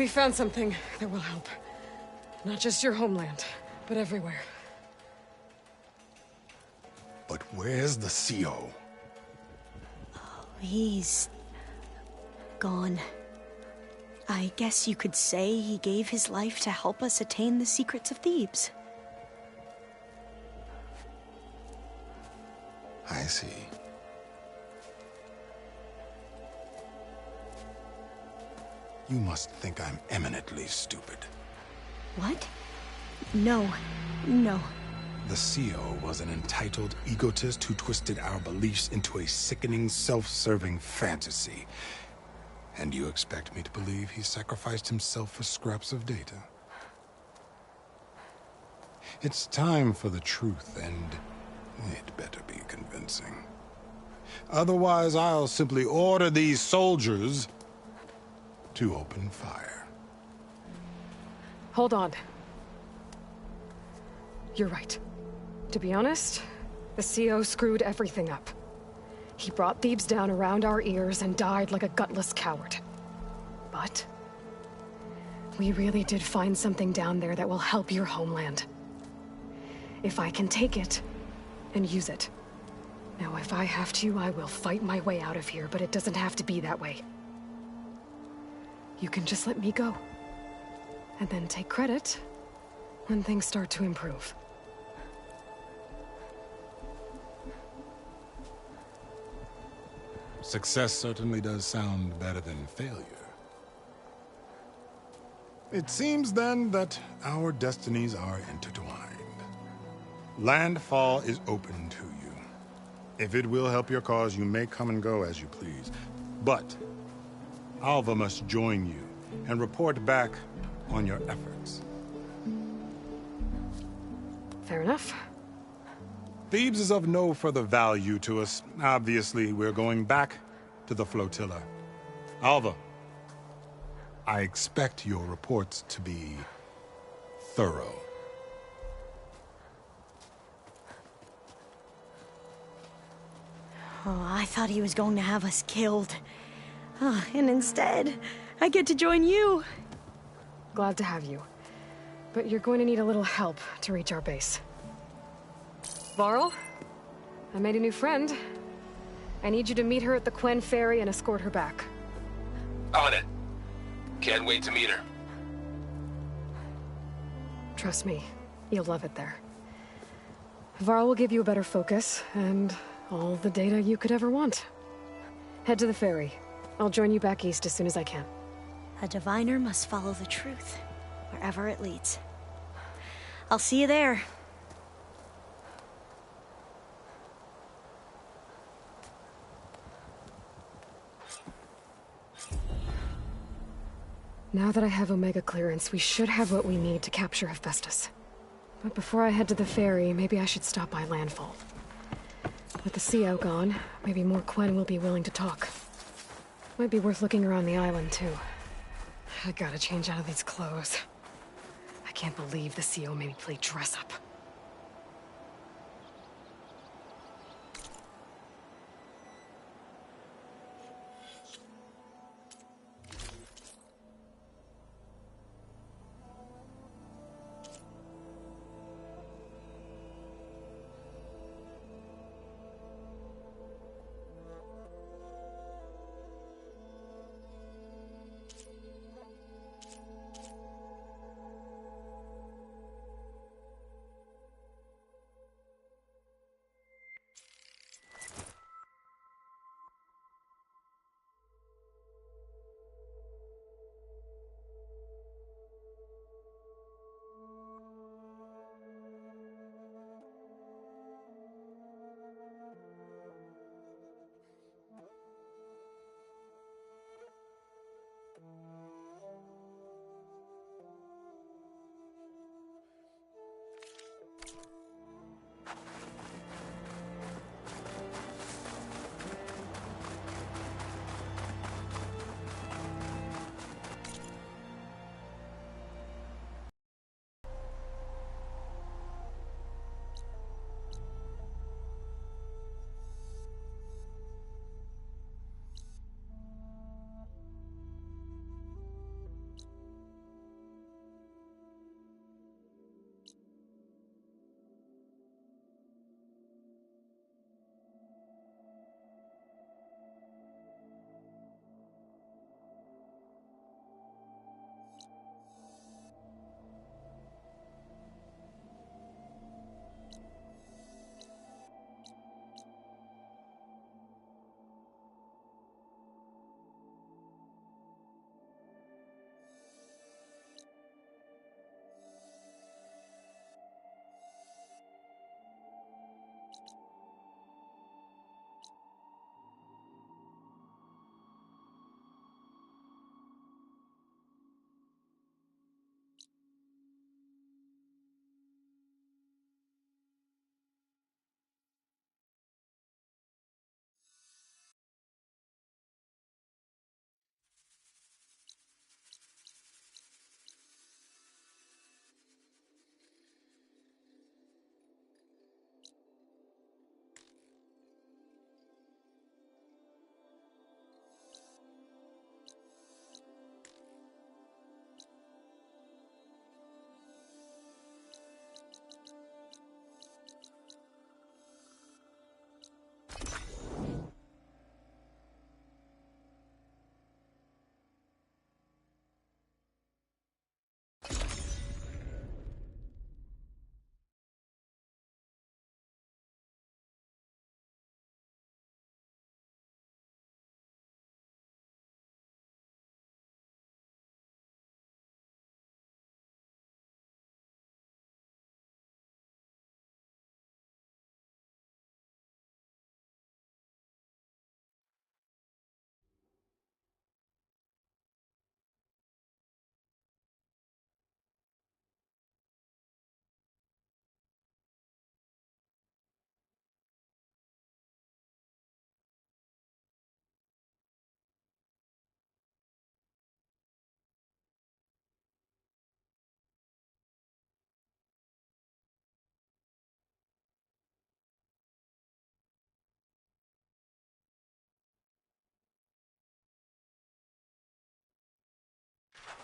We found something that will help. Not just your homeland, but everywhere. But where's the CO? He's gone. I guess you could say he gave his life to help us attain the secrets of Thebes. I see. You must think I'm eminently stupid. What? No. No. The CO was an entitled egotist who twisted our beliefs into a sickening, self-serving fantasy. And you expect me to believe he sacrificed himself for scraps of data? It's time for the truth, and it better be convincing. Otherwise, I'll simply order these soldiers to open fire. Hold on. You're right. To be honest, the CO screwed everything up. He brought Thebes down around our ears and died like a gutless coward. But we really did find something down there that will help your homeland. If I can take it and use it. Now, if I have to, I will fight my way out of here, but it doesn't have to be that way. You can just let me go. And then take credit when things start to improve. Success certainly does sound better than failure. It seems then that our destinies are intertwined. Landfall is open to you. If it will help your cause, you may come and go as you please. But Alva must join you and report back on your efforts. Fair enough. Thebes is of no further value to us. Obviously, we're going back to the flotilla. Alva, I expect your reports to be thorough. Oh, I thought he was going to have us killed. Oh, and instead, I get to join you. Glad to have you. But you're going to need a little help to reach our base. Varl, I made a new friend. I need you to meet her at the Quen Ferry and escort her back. On it. Can't wait to meet her. Trust me, you'll love it there. Varl will give you a better focus, and all the data you could ever want. Head to the ferry. I'll join you back east as soon as I can. A diviner must follow the truth, wherever it leads. I'll see you there. Now that I have Omega clearance, we should have what we need to capture Hephaestus. But before I head to the ferry, maybe I should stop by Landfall. With the CO gone, maybe more Quen will be willing to talk. Might be worth looking around the island, too. I gotta change out of these clothes. I can't believe the CO made me play dress up.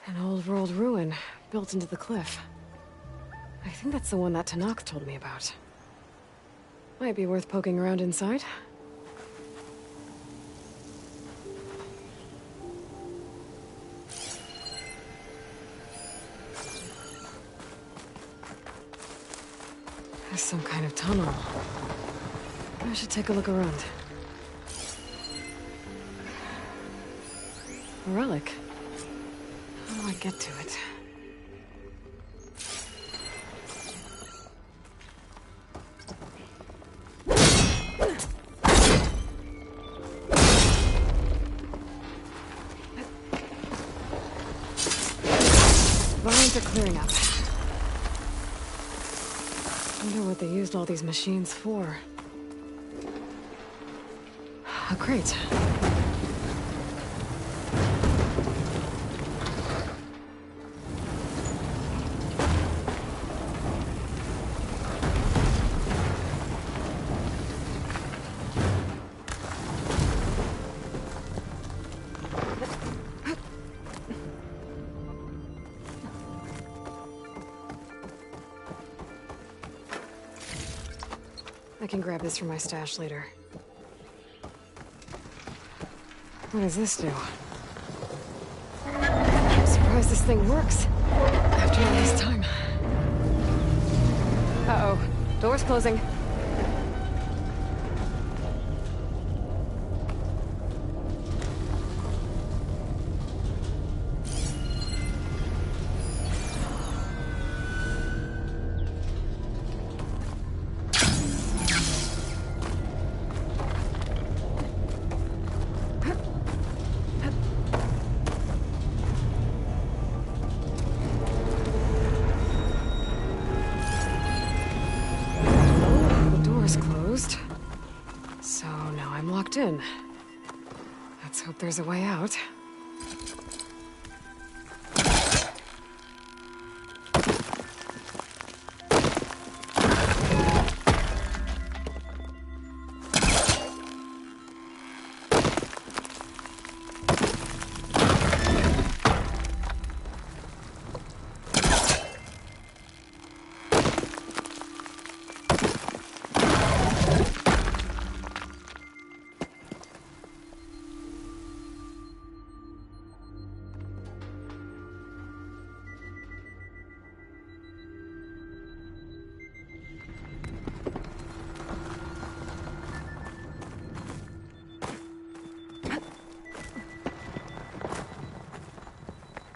An old world ruin built into the cliff. I think that's the one that Tanakh told me about. Might be worth poking around inside. There's some kind of tunnel. I should take a look around. A relic. How do I get to it? Vines are clearing up. Wonder what they used all these machines for. A crate. I can grab this from my stash later. What does this do? I'm surprised this thing works. After all this time. Uh-oh. Door's closing. So now I'm locked in. Let's hope there's a way out.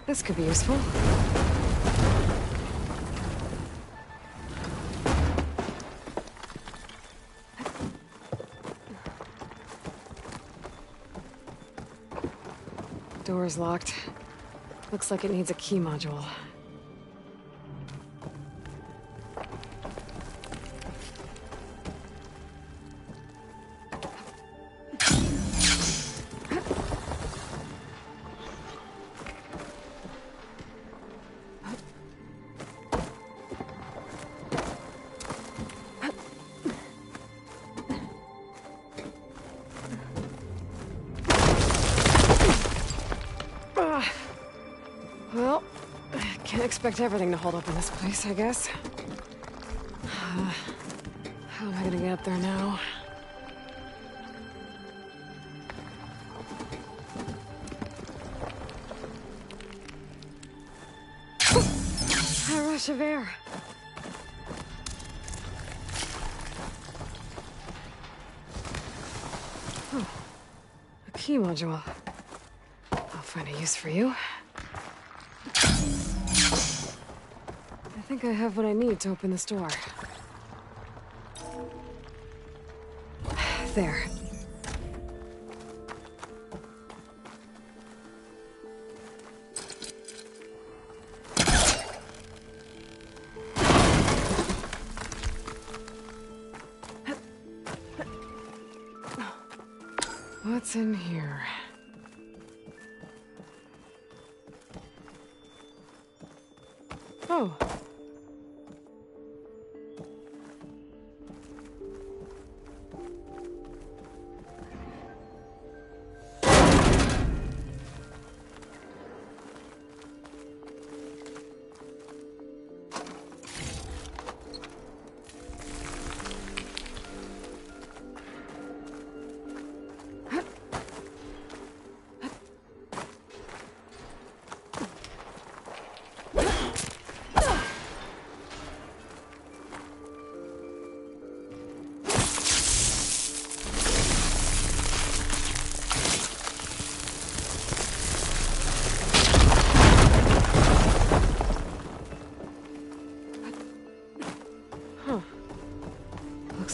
This could be useful. Door's locked. Looks like it needs a key module. Well, can't expect everything to hold up in this place, I guess. How am I gonna get up there now? A rush of air. Oh, a key module. I'll find a use for you. I think I have what I need to open this door. There. What's in here? Oh.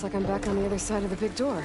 Looks like I'm back on the other side of the big door.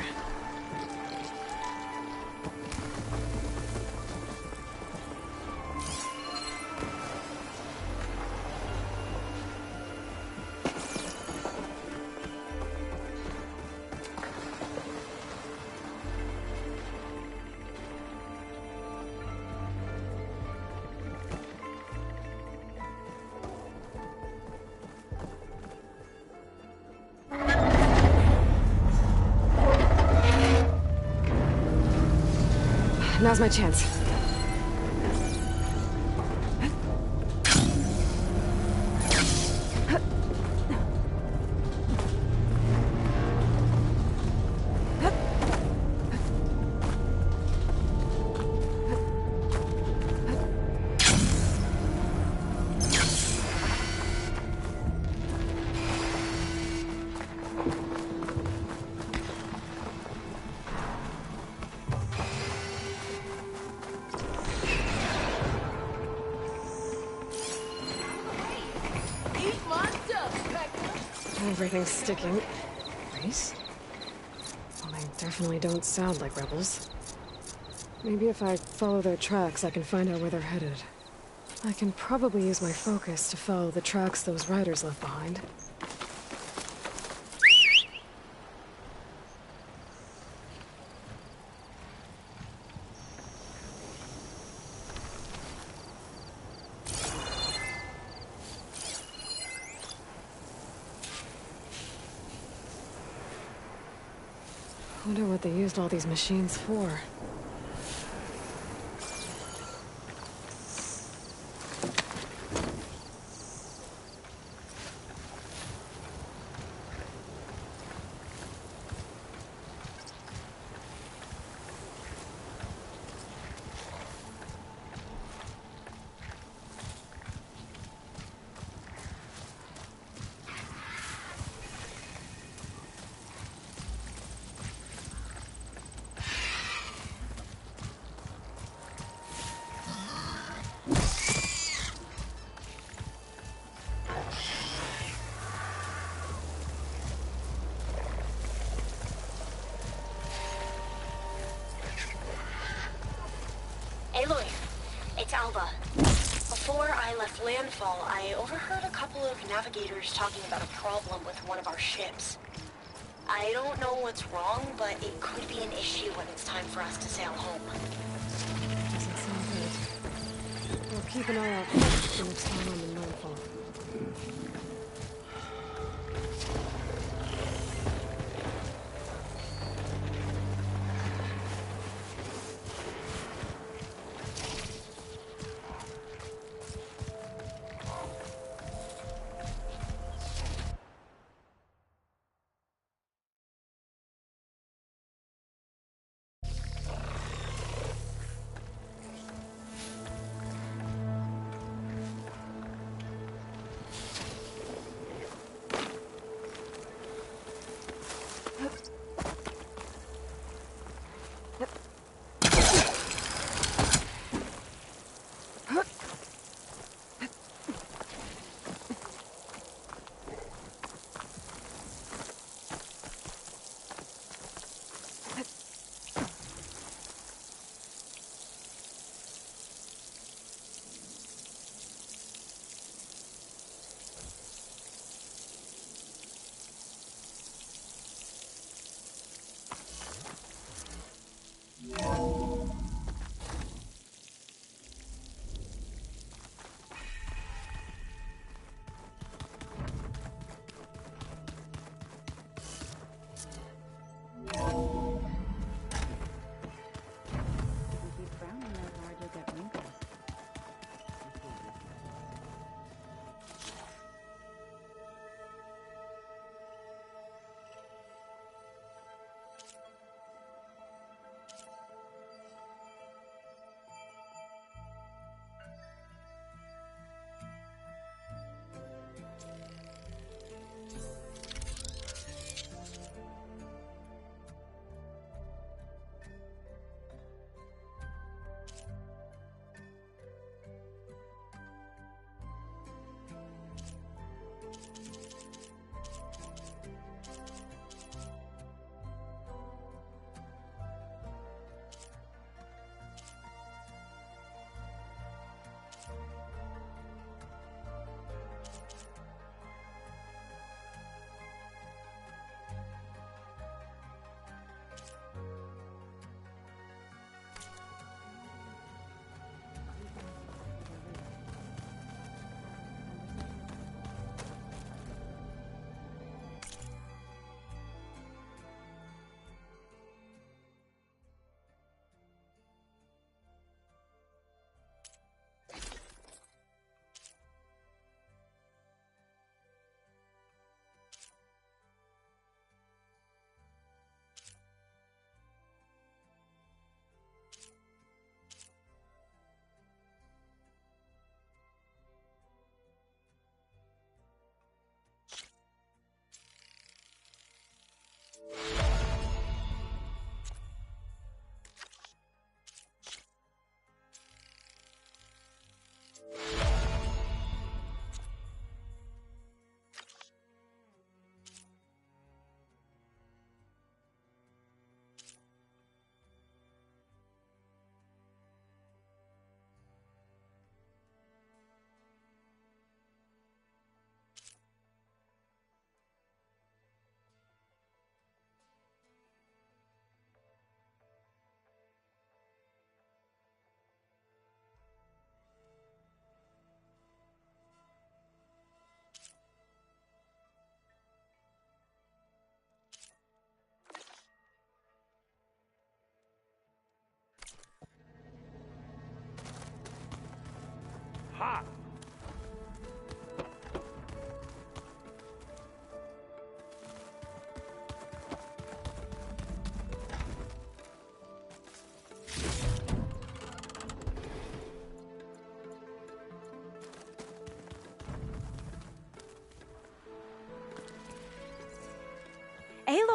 Now's my chance. Everything's sticking. Race? Well, they definitely don't sound like rebels. Maybe if I follow their tracks, I can find out where they're headed. I can probably use my focus to follow the tracks those riders left behind. I wonder what they used all these machines for. Aloy, it's Alba. Before I left landfall, I overheard a couple of navigators talking about a problem with one of our ships. I don't know what's wrong, but it could be an issue when it's time for us to sail home. Doesn't sound good. We'll keep an eye out for the next time I'm in landfall.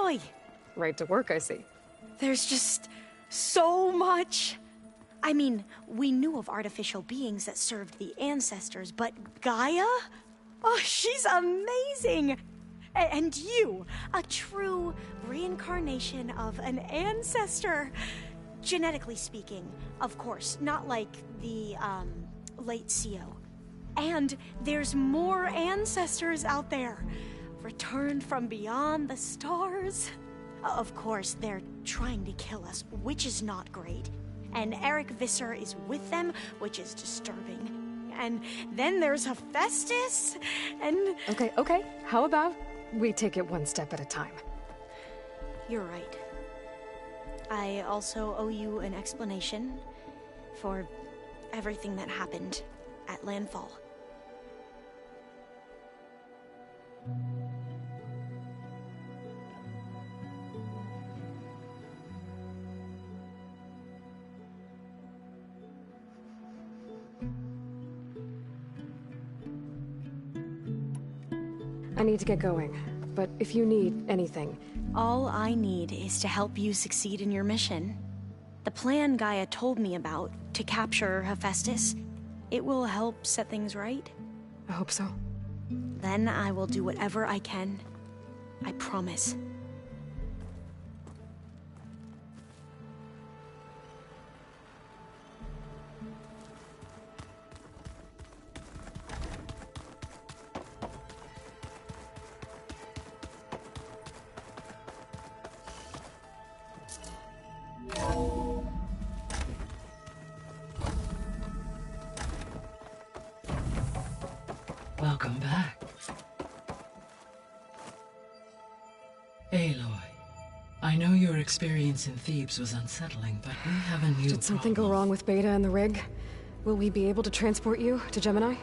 Aloy! Right to work, I see. There's just so much. I mean, we knew of artificial beings that served the ancestors, but Gaia? Oh, she's amazing! And you, a true reincarnation of an ancestor. Genetically speaking, of course, not like the, late CO. And there's more ancestors out there, returned from beyond the stars. Of course, they're trying to kill us, which is not great. And Eric Visser is with them, which is disturbing. And then there's Hephaestus, and... Okay. How about we take it one step at a time? You're right. I also owe you an explanation for everything that happened at Landfall. I need to get going, but if you need anything... All I need is to help you succeed in your mission. The plan Gaia told me about, to capture Hephaestus, it will help set things right. I hope so. Then I will do whatever I can. I promise. Welcome back. Aloy, I know your experience in Thebes was unsettling, but we have a new Did something go wrong with Beta and the rig? Will we be able to transport you to Gemini?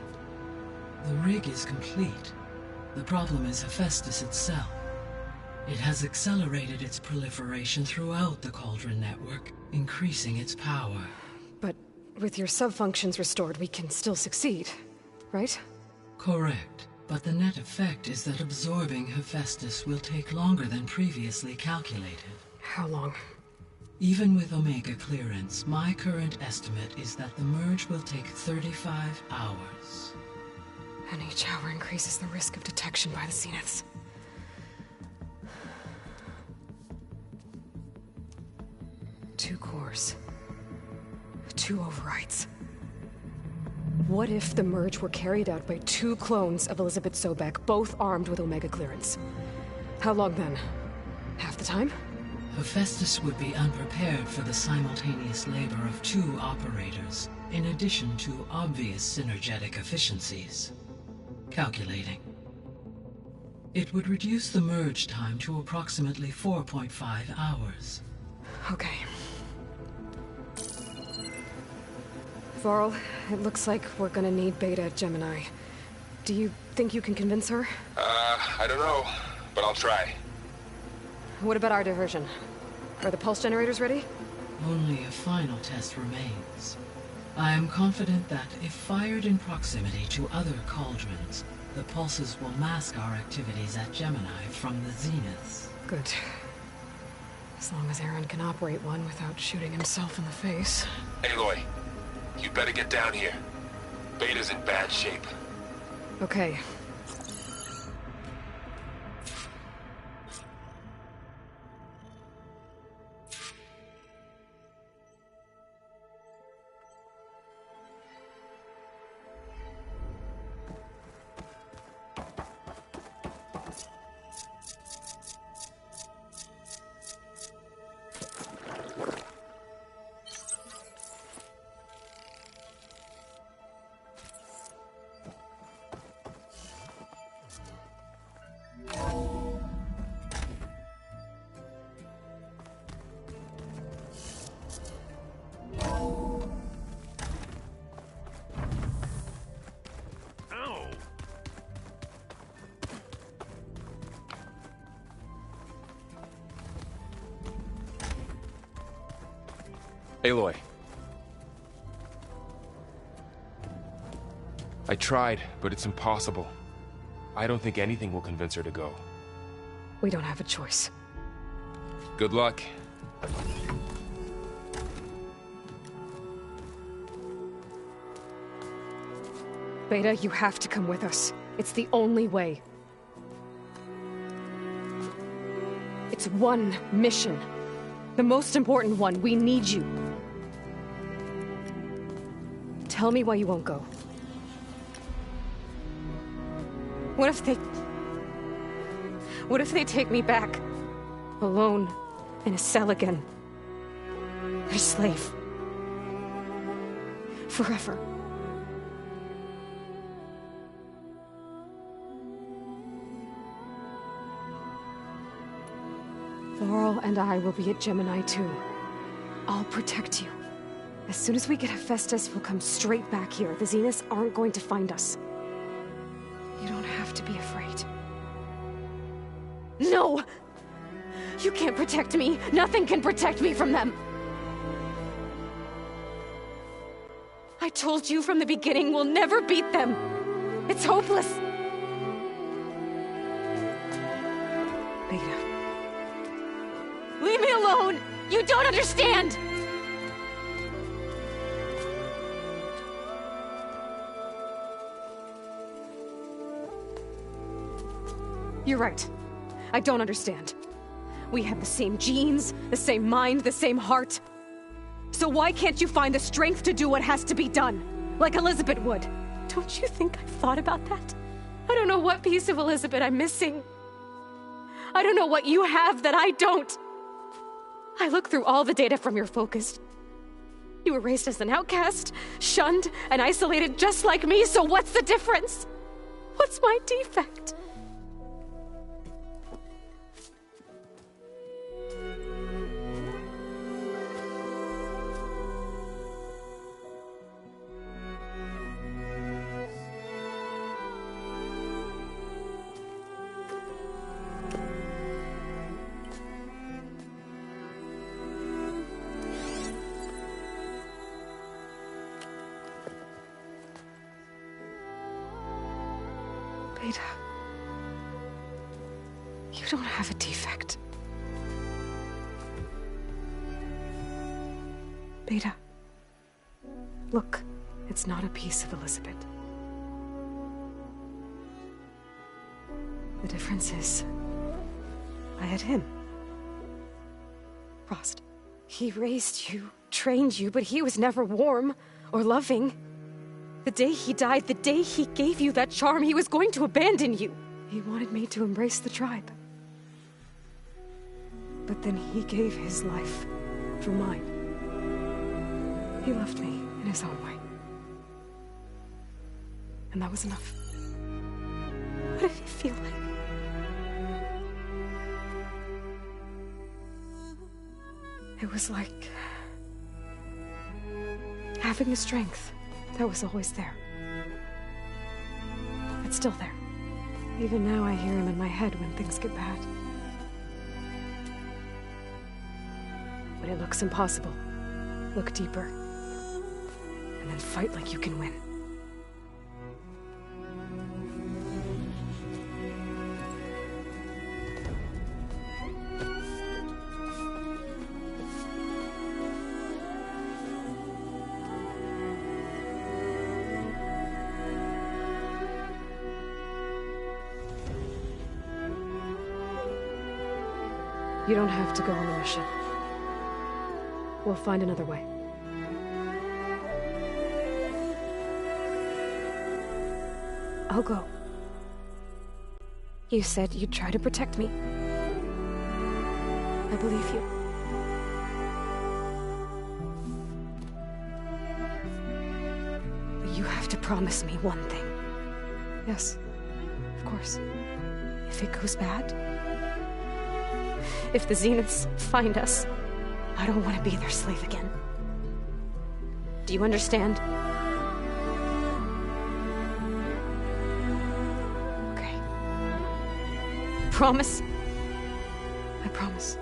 The rig is complete. The problem is Hephaestus itself. It has accelerated its proliferation throughout the Cauldron network, increasing its power. But with your sub-functions restored, we can still succeed, right? Correct, but the net effect is that absorbing Hephaestus will take longer than previously calculated. How long? Even with Omega clearance, my current estimate is that the merge will take 35 hours. And each hour increases the risk of detection by the Zeniths. Two cores. 2 overrides. What if the merge were carried out by 2 clones of Elizabeth Sobek, both armed with Omega clearance? How long then? Half the time? Hephaestus would be unprepared for the simultaneous labor of 2 operators, in addition to obvious synergetic efficiencies. Calculating. It would reduce the merge time to approximately 4.5 hours. Okay. Varl, it looks like we're gonna need Beta at Gemini. Do you think you can convince her? I don't know, but I'll try. What about our diversion? Are the pulse generators ready? Only a final test remains. I am confident that if fired in proximity to other cauldrons, the pulses will mask our activities at Gemini from the Zeniths. Good. As long as Aaron can operate one without shooting himself in the face. Aloy, you better get down here. Beta's in bad shape. Okay. Aloy. I tried, but it's impossible. I don't think anything will convince her to go. We don't have a choice. Good luck. Beta, you have to come with us. It's the only way. It's one mission. The most important one. We need you. Tell me why you won't go. What if they take me back? Alone, in a cell again. A slave. Forever. Laurel and I will be at Gemini too. I'll protect you. As soon as we get Hephaestus, we'll come straight back here. The Zeniths aren't going to find us. You don't have to be afraid. No! You can't protect me. Nothing can protect me from them. I told you from the beginning, we'll never beat them. It's hopeless. Beta. Leave me alone! You don't understand! You're right. I don't understand. We have the same genes, the same mind, the same heart. So why can't you find the strength to do what has to be done? Like Elizabeth would. Don't you think I've thought about that? I don't know what piece of Elizabeth I'm missing. I don't know what you have that I don't. I look through all the data from your focus. You were raised as an outcast, shunned, and isolated just like me, so what's the difference? What's my defect? Beta, you don't have a defect. Beta, look, it's not a piece of Elizabeth. The difference is, I had him. Frost. He raised you, trained you, but he was never warm or loving. The day he died, the day he gave you that charm, he was going to abandon you. He wanted me to embrace the tribe. But then he gave his life for mine. He loved me in his own way. And that was enough. What did he feel like? It was like having the strength that was always there. It's still there. Even now I hear him in my head when things get bad. When it looks impossible, look deeper. And then fight like you can win. You don't have to go on the mission. We'll find another way. I'll go. You said you'd try to protect me. I believe you. But you have to promise me one thing. Yes, of course. If it goes bad, if the Zeniths find us, I don't want to be their slave again. Do you understand? Okay. Promise? I promise.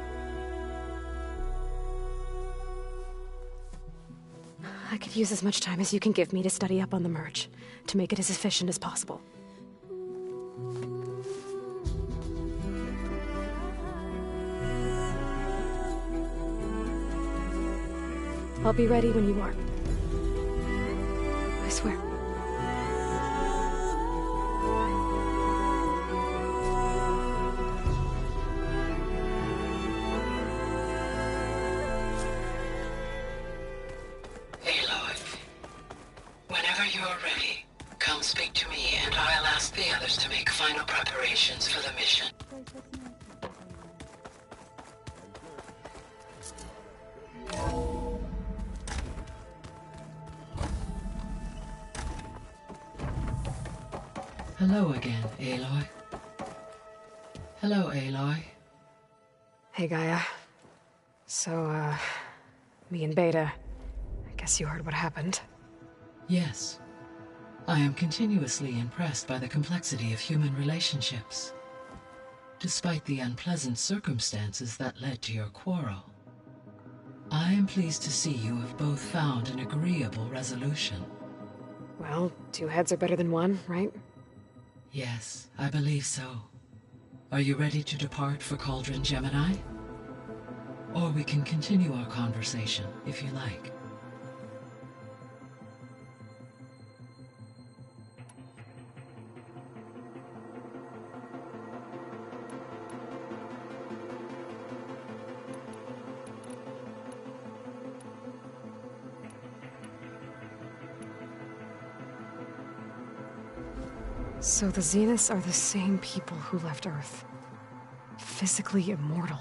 I could use as much time as you can give me to study up on the merge, to make it as efficient as possible. I'll be ready when you are. I swear. Aloy, whenever you're ready, come speak to me and I'll ask the others to make final preparations for the mission. Hello again, Aloy. Hello, Aloy. Hey, Gaia. So, me and Beta, I guess you heard what happened. Yes. I am continuously impressed by the complexity of human relationships. Despite the unpleasant circumstances that led to your quarrel, I am pleased to see you have both found an agreeable resolution. Well, two heads are better than one, right? Yes, I believe so. Are you ready to depart for Cauldron Gemini? Or we can continue our conversation, if you like. So the Zeniths are the same people who left Earth. Physically immortal.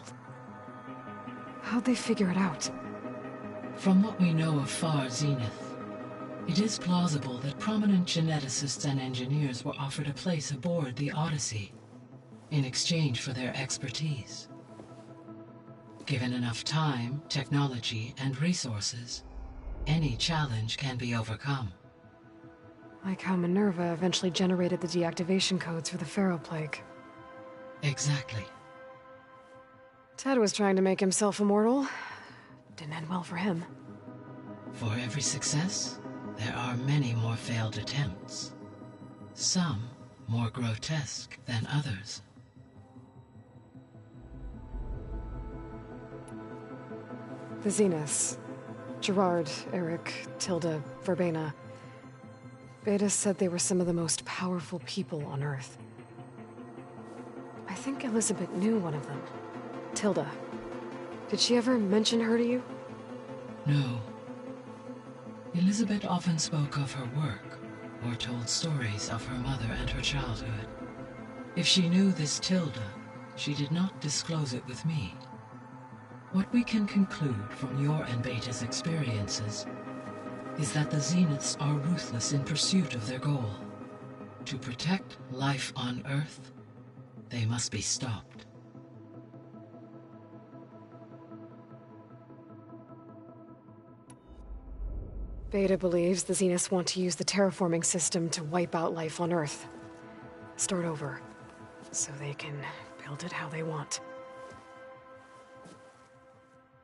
How'd they figure it out? From what we know of Far Zenith, it is plausible that prominent geneticists and engineers were offered a place aboard the Odyssey in exchange for their expertise. Given enough time, technology, and resources, any challenge can be overcome. Like how Minerva eventually generated the deactivation codes for the Pharaoh Plague. Exactly. Ted was trying to make himself immortal. Didn't end well for him. For every success, there are many more failed attempts. Some more grotesque than others. The Zeniths. Gerard, Eric, Tilda, Verbena. Beta said they were some of the most powerful people on Earth. I think Elizabeth knew one of them. Tilda. Did she ever mention her to you? No. Elizabeth often spoke of her work, or told stories of her mother and her childhood. If she knew this Tilda, she did not disclose it with me. What we can conclude from your and Beta's experiences is that the Zeniths are ruthless in pursuit of their goal. To protect life on Earth, they must be stopped. Beta believes the Zeniths want to use the terraforming system to wipe out life on Earth. Start over, so they can build it how they want.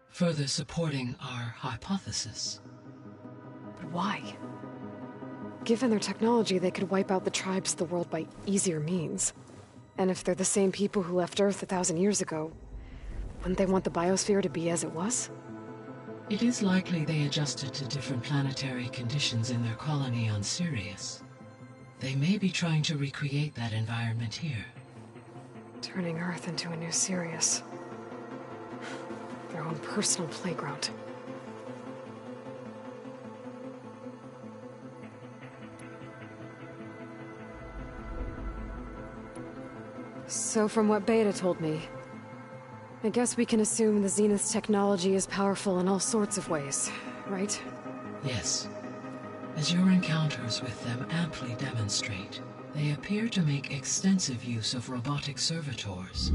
Further supporting our hypothesis. But why? Given their technology, they could wipe out the tribes of the world by easier means. And if they're the same people who left Earth 1,000 years ago, wouldn't they want the biosphere to be as it was? It is likely they adjusted to different planetary conditions in their colony on Sirius. They may be trying to recreate that environment here. Turning Earth into a new Sirius. Their own personal playground. So from what Beta told me, I guess we can assume the Zenith's technology is powerful in all sorts of ways, right? Yes. As your encounters with them amply demonstrate, they appear to make extensive use of robotic servitors.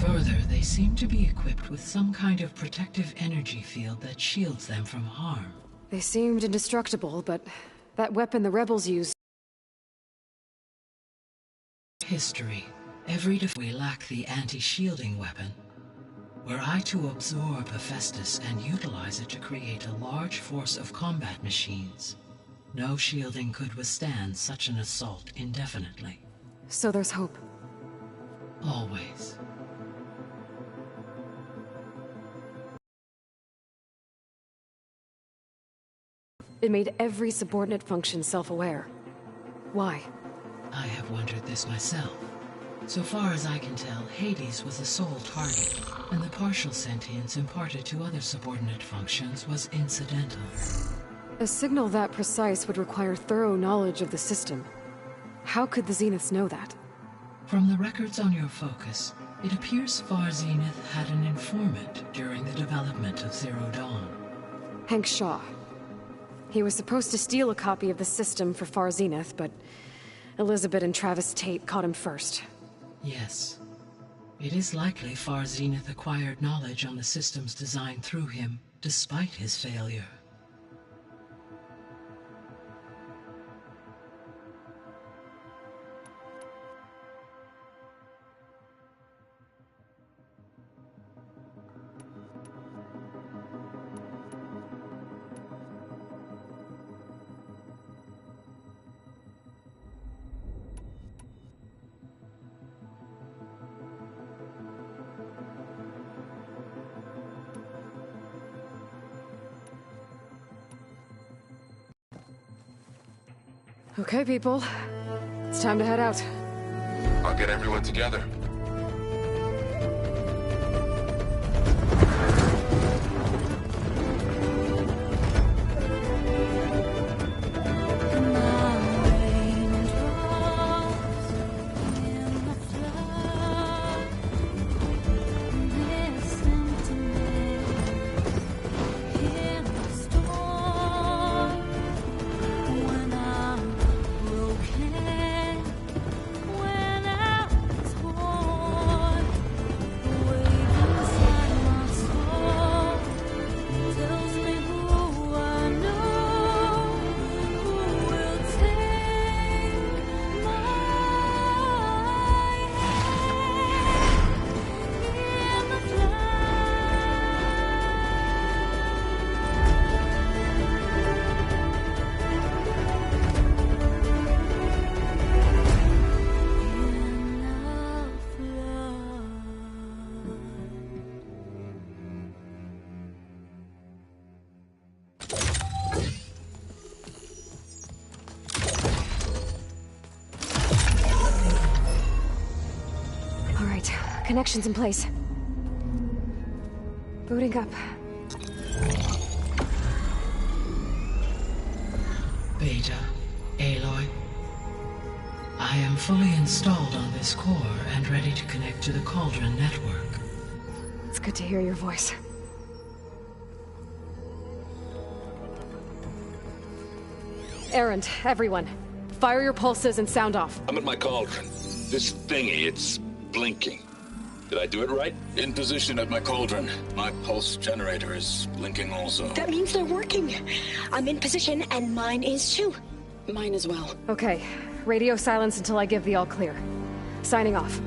Further, they seem to be equipped with some kind of protective energy field that shields them from harm. They seemed indestructible, but that weapon the rebels used... History. We lack the anti-shielding weapon. Were I to absorb Hephaestus and utilize it to create a large force of combat machines, no shielding could withstand such an assault indefinitely. So there's hope. Always. It made every subordinate function self-aware. Why? I have wondered this myself. So far as I can tell, Hades was the sole target, and the partial sentience imparted to other subordinate functions was incidental. A signal that precise would require thorough knowledge of the system. How could the Zeniths know that? From the records on your focus, it appears Far Zenith had an informant during the development of Zero Dawn. Hank Shaw. He was supposed to steal a copy of the system for Far Zenith, but Elizabeth and Travis Tate caught him first. Yes. It is likely Far Zenith acquired knowledge on the system's design through him, despite his failure. Okay, people. It's time to head out. I'll get everyone together. Connections in place. Booting up. Beta, Aloy. I am fully installed on this core and ready to connect to the Cauldron network. It's good to hear your voice. Errand, everyone. Fire your pulses and sound off. I'm at my Cauldron. This thingy, it's blinking. Did I do it right? In position at my Cauldron. My pulse generator is blinking also. That means they're working. I'm in position, and mine is too. Mine as well. Okay. Radio silence until I give the all clear. Signing off.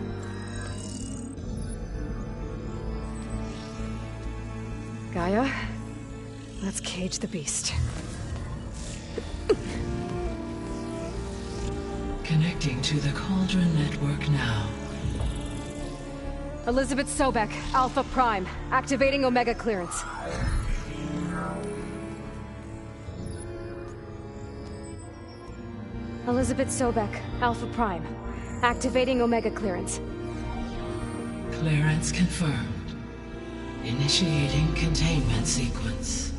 Gaia, let's cage the beast. Connecting to the Cauldron network now. Elizabeth Sobek, Alpha Prime, activating Omega clearance. Elizabeth Sobek, Alpha Prime, activating Omega clearance. Clearance confirmed. Initiating containment sequence.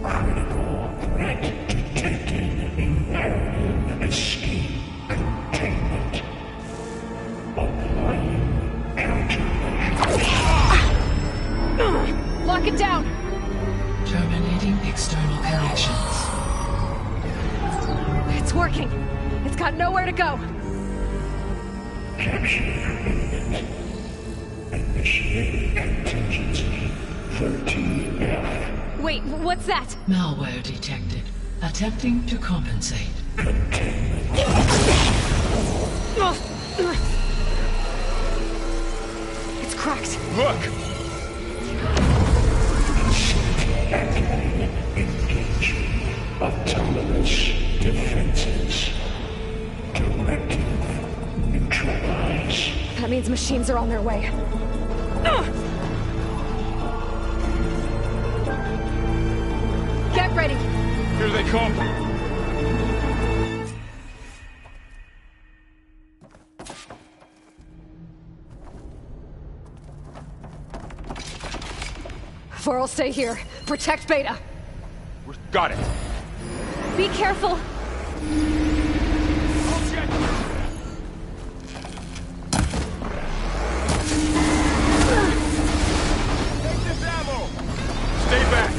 Critical threat detected. Imperative escape containment. Applying Lock it down! Terminating external connections. It's working! It's got nowhere to go! Capture imminent. Initiate contingency 13F. Wait, what's that? Malware detected. Attempting to compensate. Containment. It's cracked. Look! Engaging autonomous defenses. Directive neutralize. That means machines are on their way. Get ready! Here they come! Varl, stay here. Protect Beta. Got it! Be careful! Take this ammo! Stay back!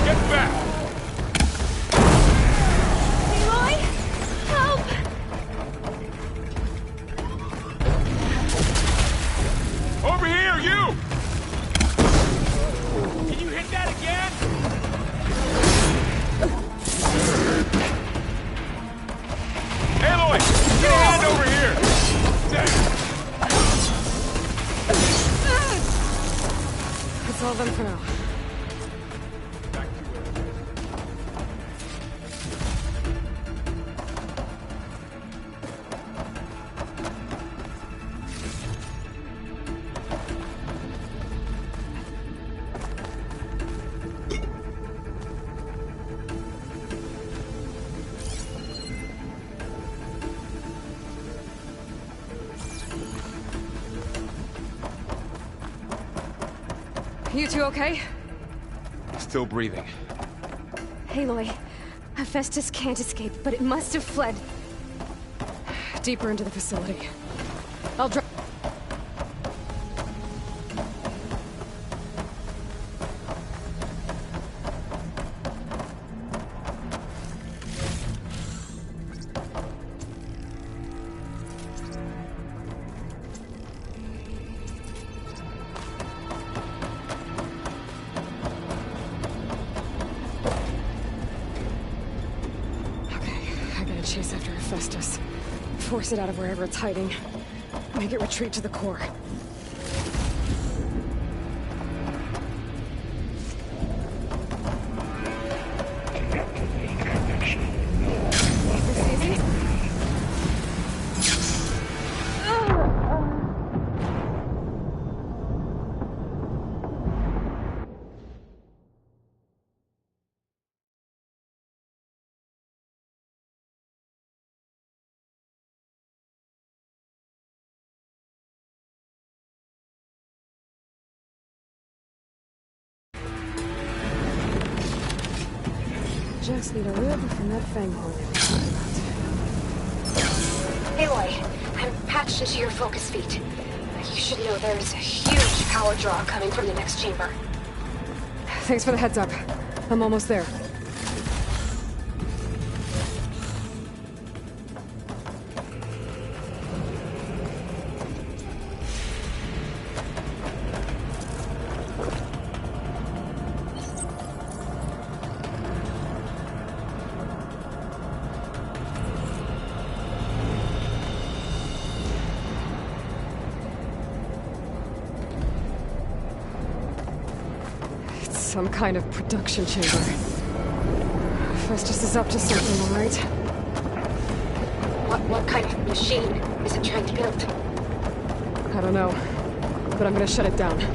Get back! Aloy! Help! Over here, you! Can you hit that again? Aloy! Get a hand over here! That's all of them for now. You two okay? Still breathing. Aloy, Hephaestus can't escape, but it must have fled. Deeper into the facility. I'll drop. Chase after Hephaestus. Force it out of wherever it's hiding. Make it retreat to the core. Is this easy? Just need a rib from that fanghorn. Aloy, I'm patched into your focus feet. You should know there's a huge power draw coming from the next chamber. Thanks for the heads up. I'm almost there. Some kind of production chamber. Festus is up to something, all right? What kind of machine is it trying to build? I don't know, but I'm gonna shut it down. I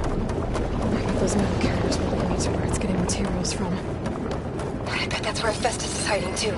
bet those metal carriers will lead me to where it's getting materials from. I bet that's where Festus is hiding too.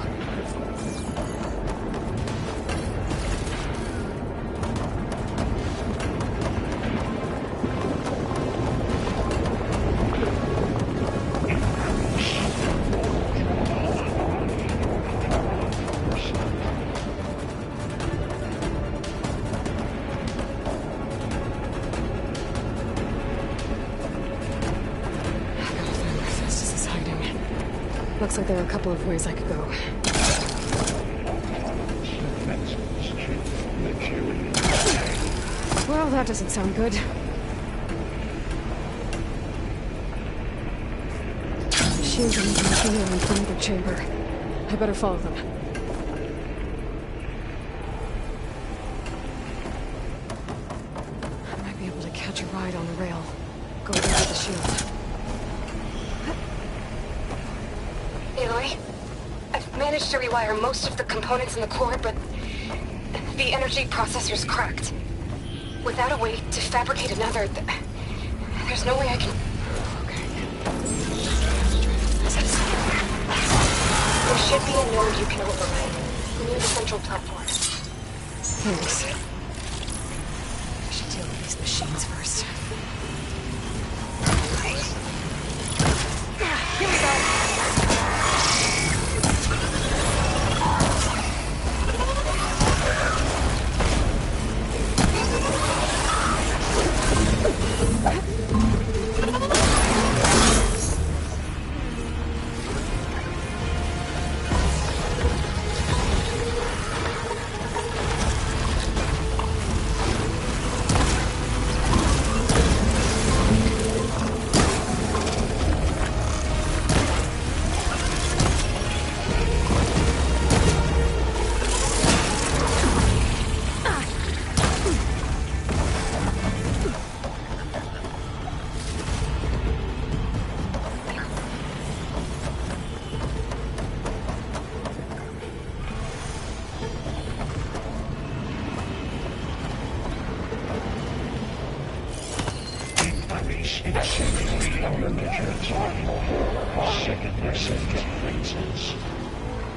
Looks like there are a couple of ways I could go. Well, that doesn't sound good. Machines are moving material into another chamber. I better follow them. I might be able to catch a ride on the rail. Go over the shield. Aloy, I've managed to rewire most of the components in the core, but The energy processor's cracked. Without a way to fabricate another, there's no way I can... There should be a node you can override, near the central platform. Thanks. I should deal with these machines first.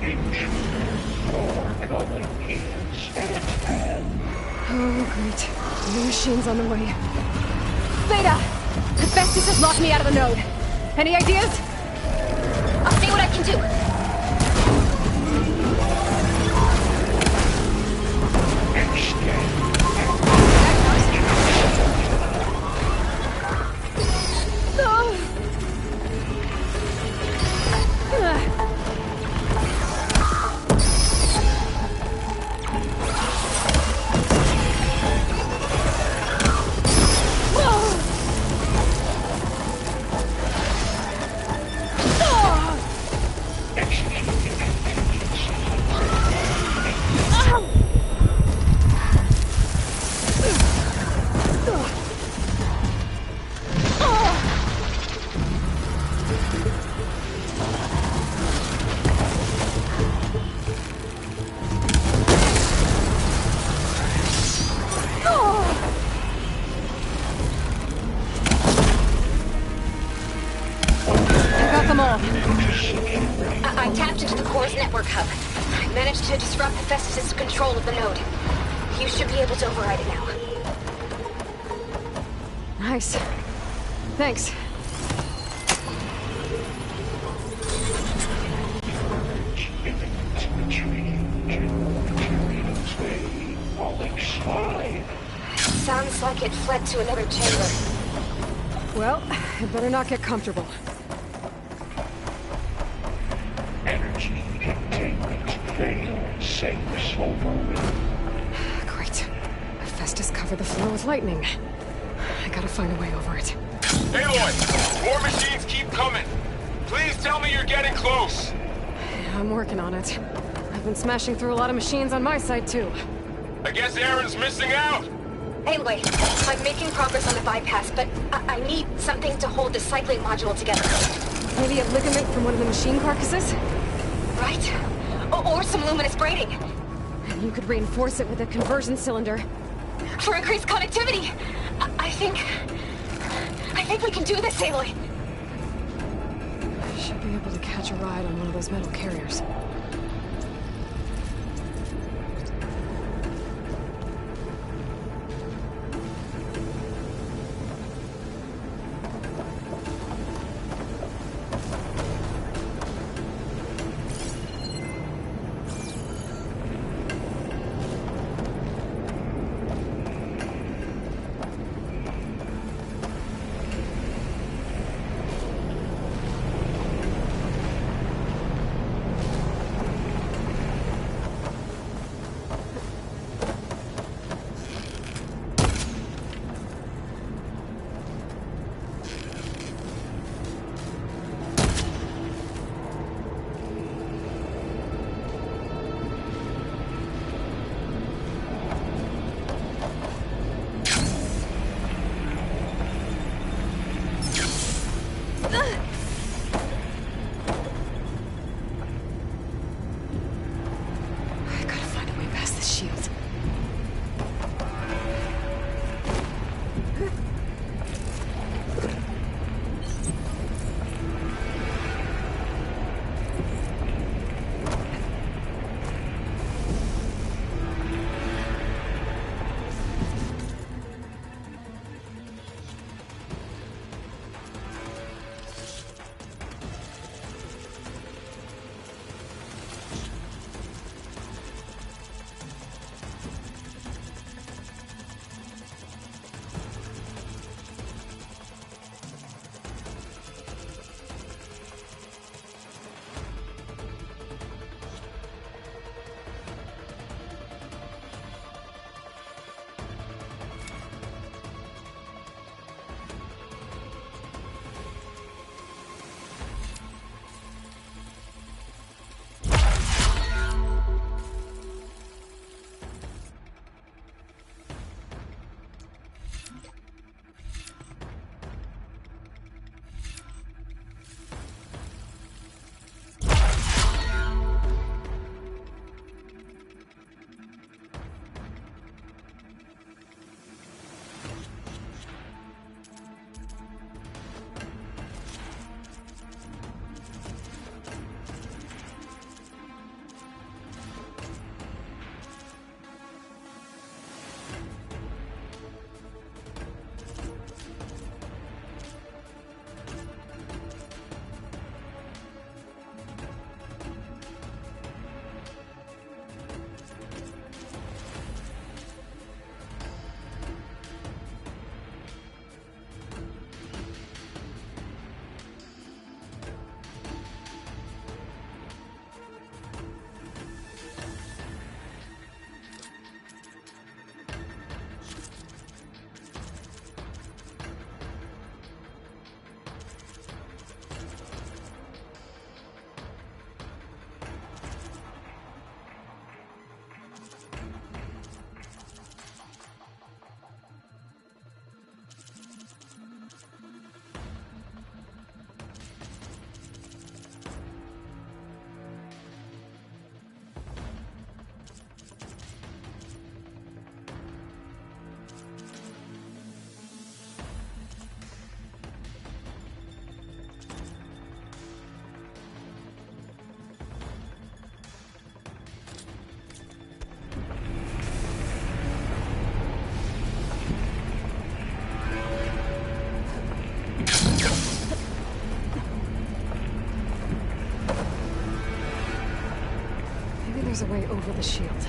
Here we go. Oh, great. New machines on the way. Beta! Hephaestus has locked me out of the node. Any ideas? I'll see what I can do. I tapped into the core's network hub. I managed to disrupt Hephaestus' control of the node. You should be able to override it now. Nice. Thanks. Sounds like it fled to another chamber. Well, it better not get comfortable. Energy containment failed. Safe over. Great. Hephaestus covered the floor with lightning. I gotta find a way over it. Aloy! More machines keep coming! Please tell me you're getting close! Yeah, I'm working on it. I've been smashing through a lot of machines on my side, too. I guess Aaron's missing out! Anyway, I'm making progress on the bypass, but I need something to hold the cycling module together. Maybe a ligament from one of the machine carcasses? Right. Or some luminous braiding. And you could reinforce it with a conversion cylinder. For increased connectivity! I think we can do this, Aloy! I should be able to catch a ride on one of those metal carriers. there's a way over the shield.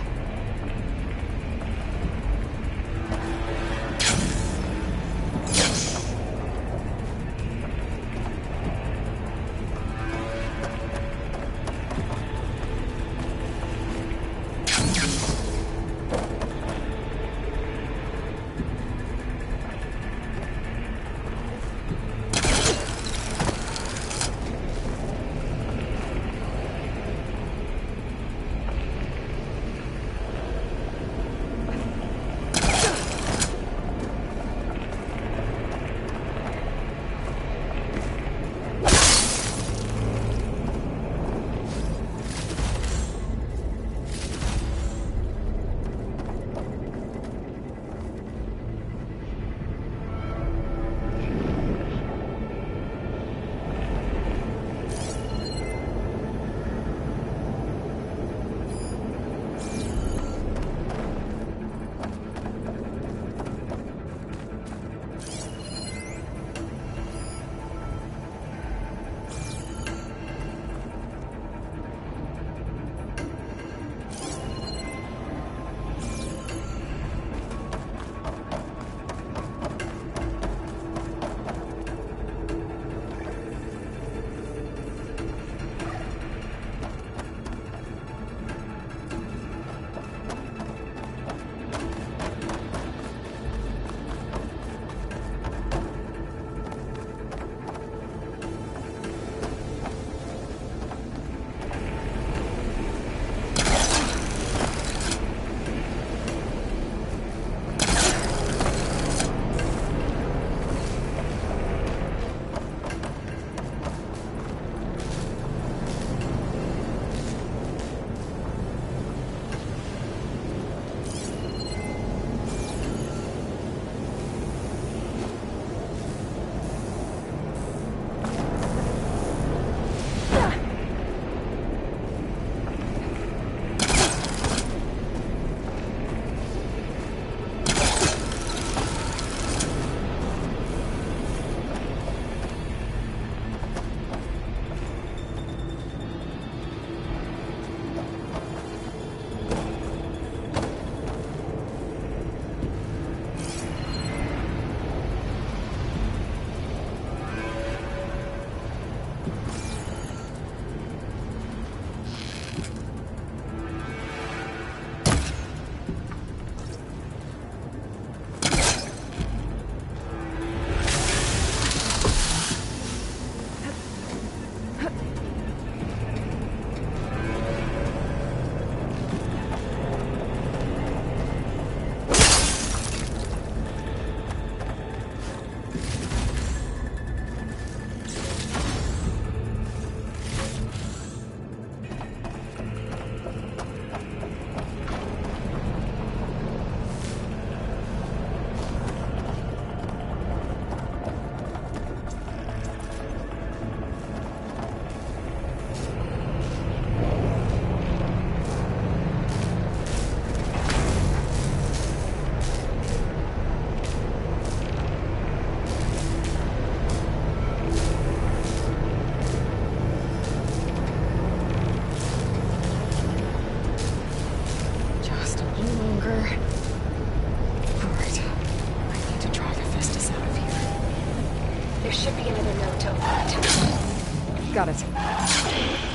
Got it.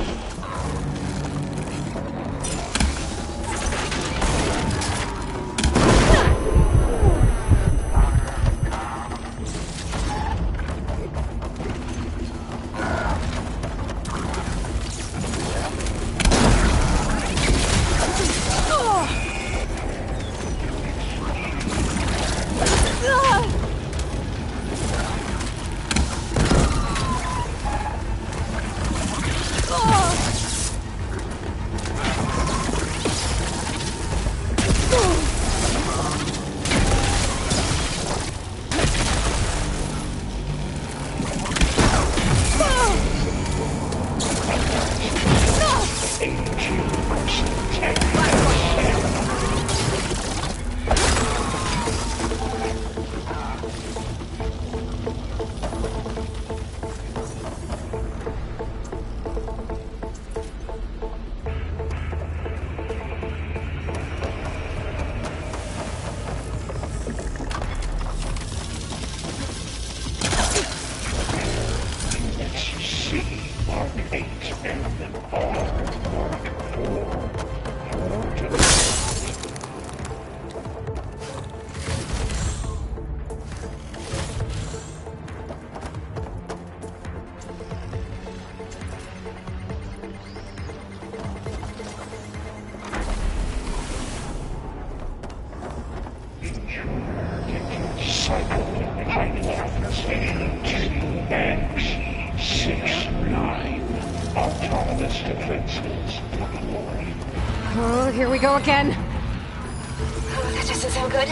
Oh, here we go again. Oh, that doesn't sound good.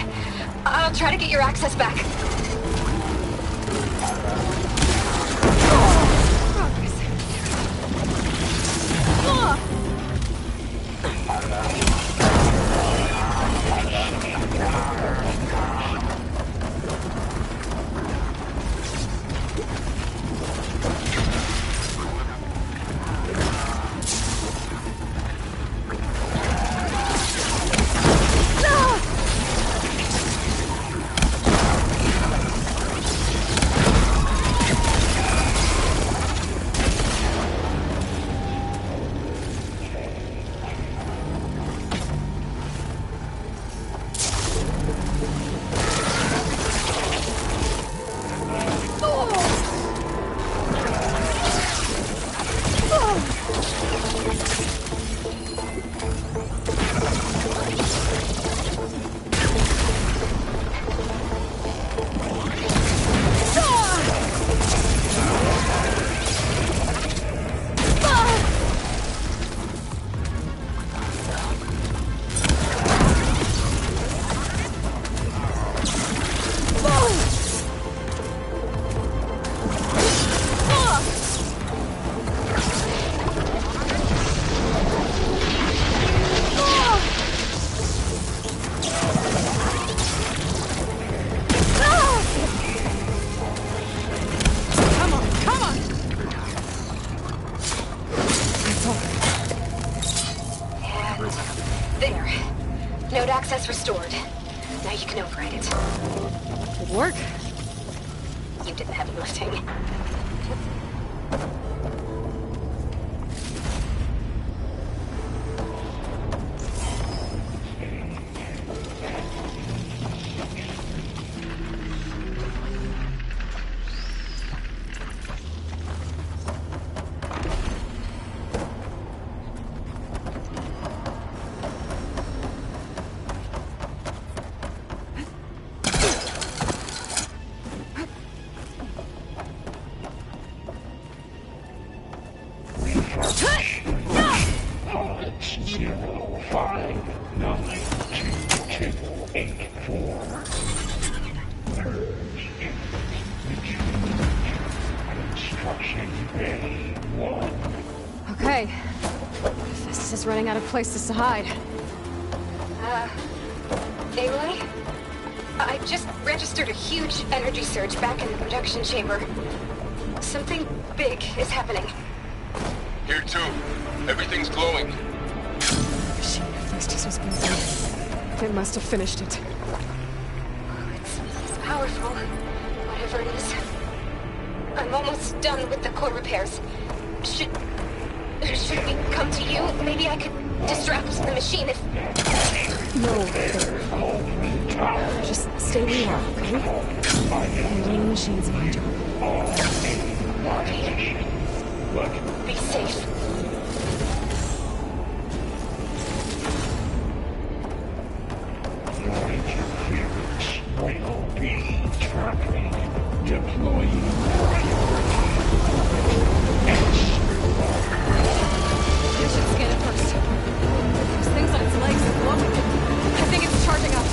I'll try to get your access back. Node access restored. Now you can override it. Good work. You did the heavy lifting. Okay. This is running out of places to hide. Aloy? I just registered a huge energy surge back in the production chamber. Something big is happening. Here too. Everything's glowing. The machine Hephaestus was building. They must have finished it. It's powerful, whatever it is. I'm almost done with the core repairs. Should we come to you? Maybe I could distract the machine if... No, just stay where you are, okay? Handling the machine's my job. Okay. Be safe. Your interference will be tracking, deploying. I should scan it first. There's things on its legs and glowing. I think it's charging up.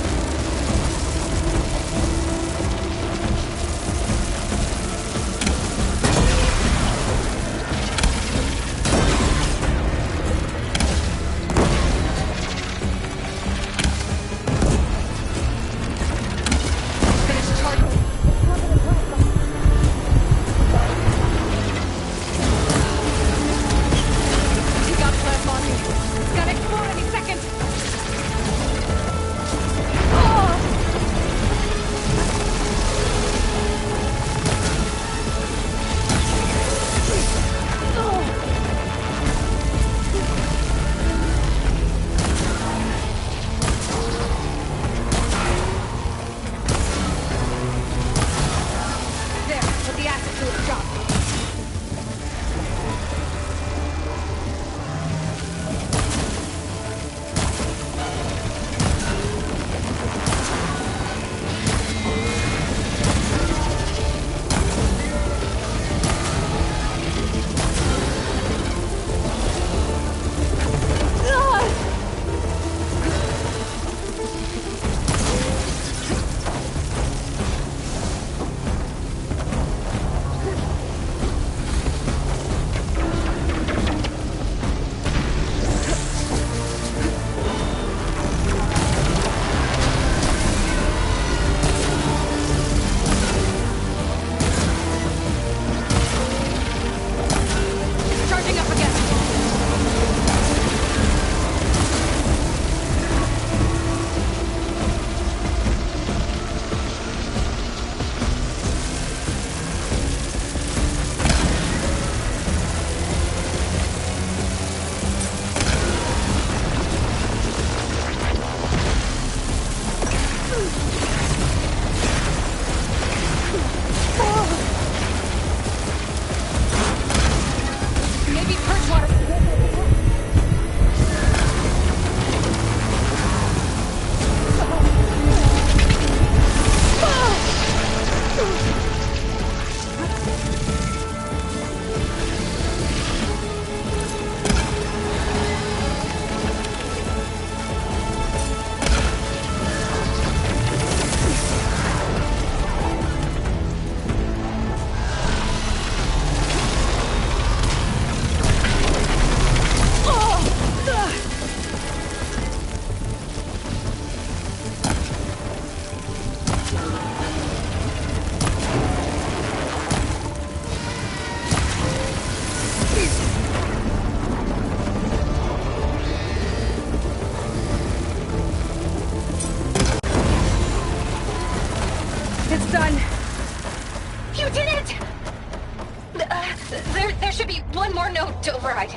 There should be one more note to override.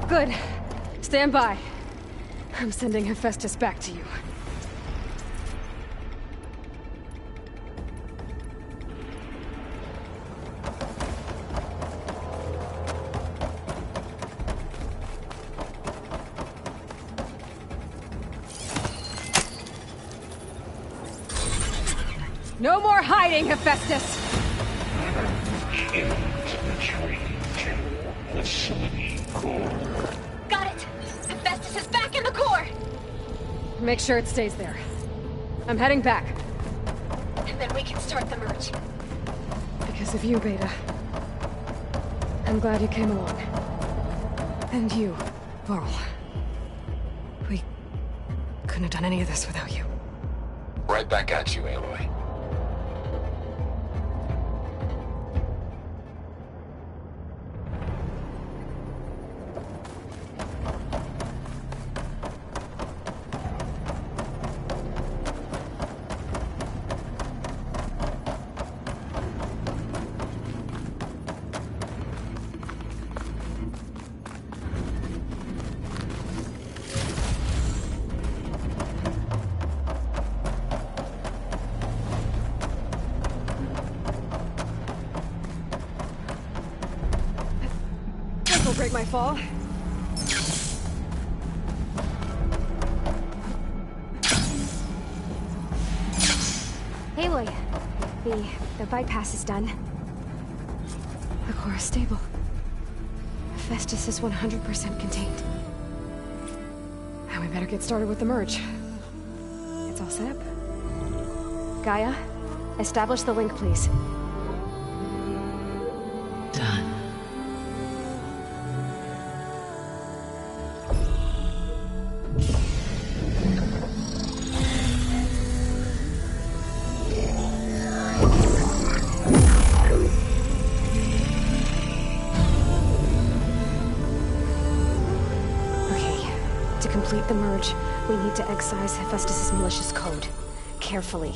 Good. Stand by. I'm sending Hephaestus back to you. No more hiding, Hephaestus! Got it! Hephaestus is back in the core! Make sure it stays there. I'm heading back. And then we can start the merge. Because of you, Beta. I'm glad you came along. And you, Varl. We couldn't have done any of this without you. Right back at you, Aloy. This'll break my fall. Aloy, the bypass is done. The core is stable. Hephaestus is 100% contained. And we better get started with the merge. It's all set up. Gaia, establish the link, please. Done. To complete the merge, we need to excise Hephaestus' malicious code. Carefully.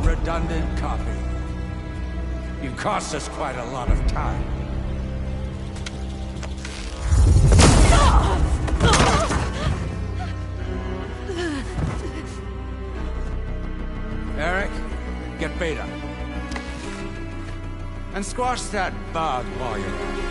Redundant copy. You cost us quite a lot of time. Eric, get Beta. And squash that bug while you're at it.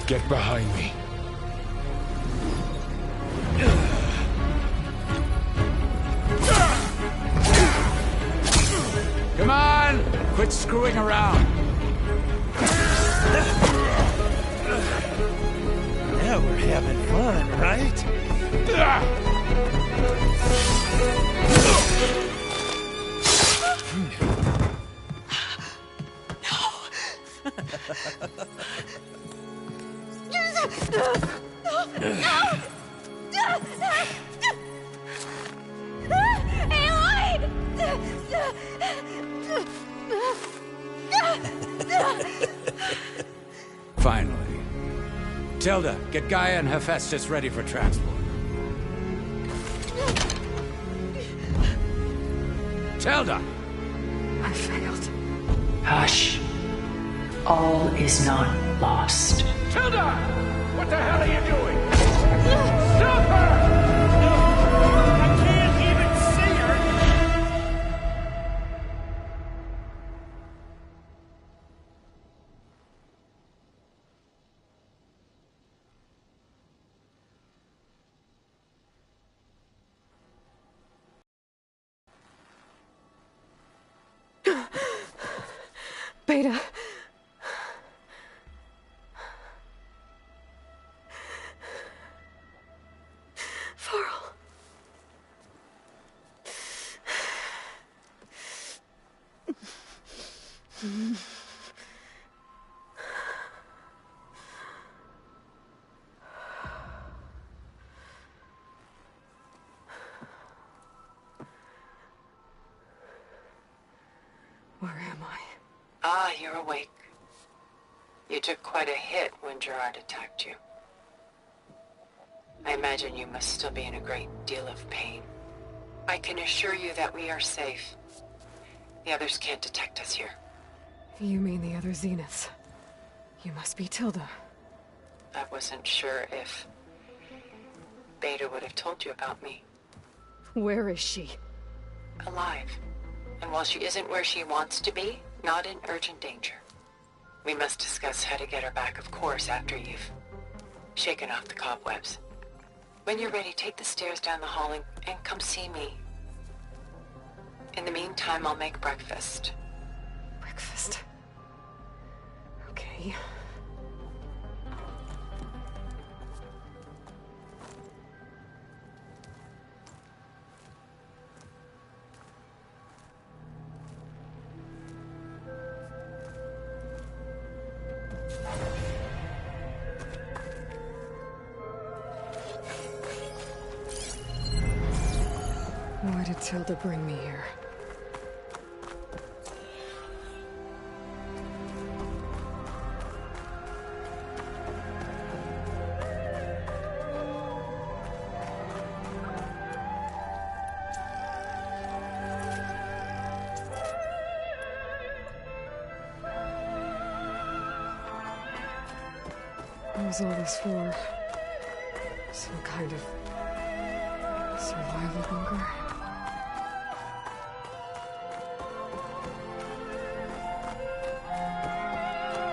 Get behind me. Come on! Quit screwing around. Now we're having fun, right? Finally. Tilda, get Gaia and Hephaestus ready for transport. Tilda! I failed. Hush. All is not lost. Tilda! What the hell are you doing? Stop her! I can't even see her! Beta. Farrell. Where am I? Ah, you're awake. You took quite a hit when Gerard attacked you. I imagine you must still be in a great deal of pain. I can assure you that we are safe. The others can't detect us here. You mean the other Zeniths? You must be Tilda. I wasn't sure if Beta would have told you about me. Where is she? Alive. And while she isn't where she wants to be, not in urgent danger. We must discuss how to get her back, of course, after you've shaken off the cobwebs. When you're ready, take the stairs down the hall and come see me. In the meantime, I'll make breakfast. Breakfast? Okay. Why did Tilda bring me here? What was all this for? Some kind of survival bunker?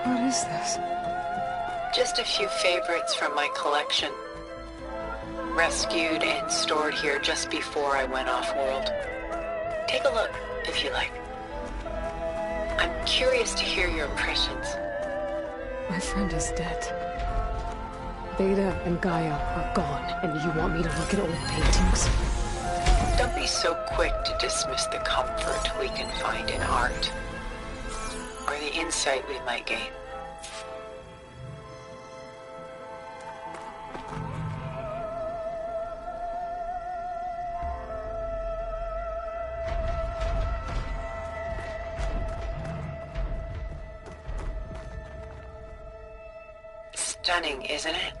What is this? Just a few favorites from my collection. Rescued and stored here just before I went off-world. Take a look, if you like. I'm curious to hear your impressions. My friend is dead. Beta and Gaia are gone, and you want me to look at old paintings? Don't be so quick to dismiss the comfort we can find in art, or the insight we might gain. Stunning, isn't it?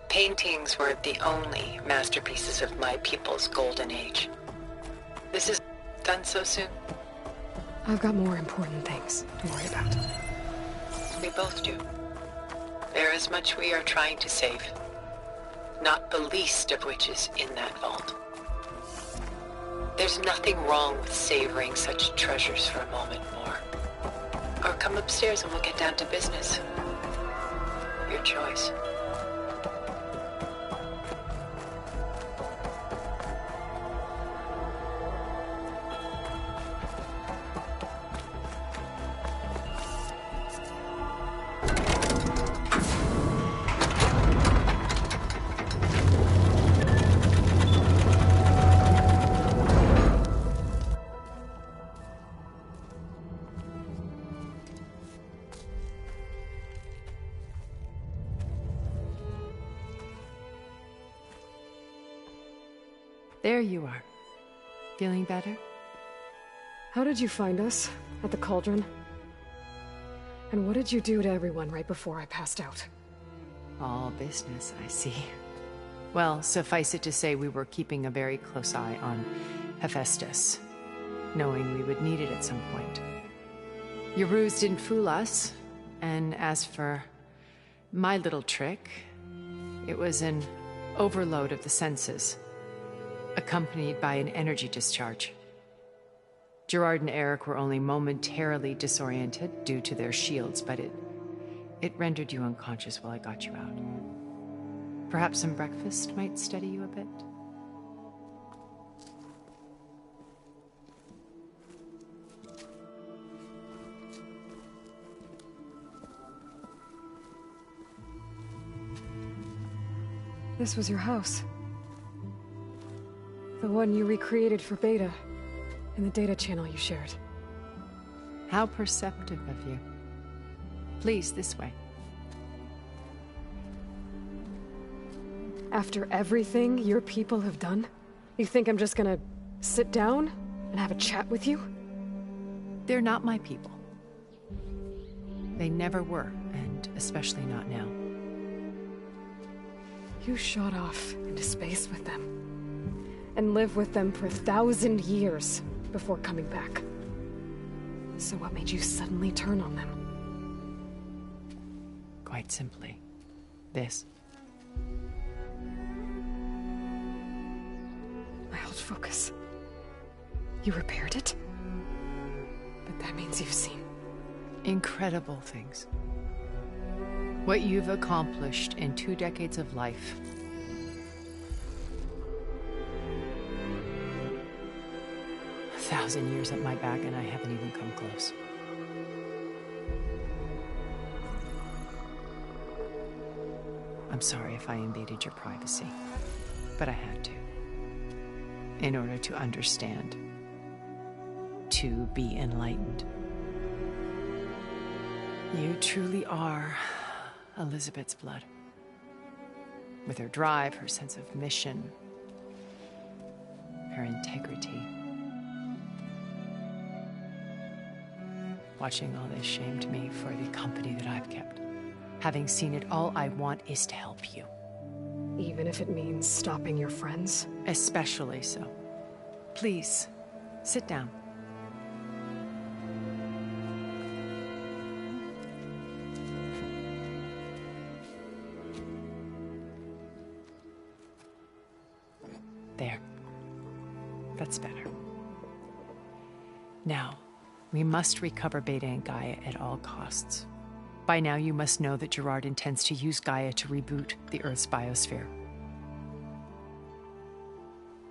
Paintings were the only masterpieces of my people's golden age. This is done so soon? I've got more important things to worry about. We both do. There is much we are trying to save. Not the least of which is in that vault. There's nothing wrong with savoring such treasures for a moment more. Or come upstairs and we'll get down to business. Your choice. There you are. Feeling better? How did you find us? At the cauldron? And what did you do to everyone right before I passed out? All business, I see. Well, suffice it to say we were keeping a very close eye on Hephaestus, knowing we would need it at some point. Your ruse didn't fool us, and as for my little trick, it was an overload of the senses, accompanied by an energy discharge. Gerard and Eric were only momentarily disoriented due to their shields, but it rendered you unconscious while I got you out. Perhaps some breakfast might steady you a bit? This was your house. The one you recreated for Beta, in the data channel you shared. How perceptive of you. Please, this way. After everything your people have done, you think I'm just gonna sit down and have a chat with you? They're not my people. They never were, and especially not now. You shot off into space with them, and lived with them for 1,000 years before coming back. So what made you suddenly turn on them? Quite simply, this. I held focus. You repaired it? But that means you've seen incredible things. What you've accomplished in 2 decades of life. A 1,000 years at my back, and I haven't even come close. I'm sorry if I invaded your privacy, but I had to. In order to understand. To be enlightened. You truly are Elizabeth's blood. With her drive, her sense of mission, her integrity. Watching all this shamed me for the company that I've kept. Having seen it, all I want is to help you. Even if it means stopping your friends? Especially so. Please, sit down. There. That's better. Now, we must recover Beta and Gaia at all costs. By now, you must know that Gerard intends to use Gaia to reboot the Earth's biosphere.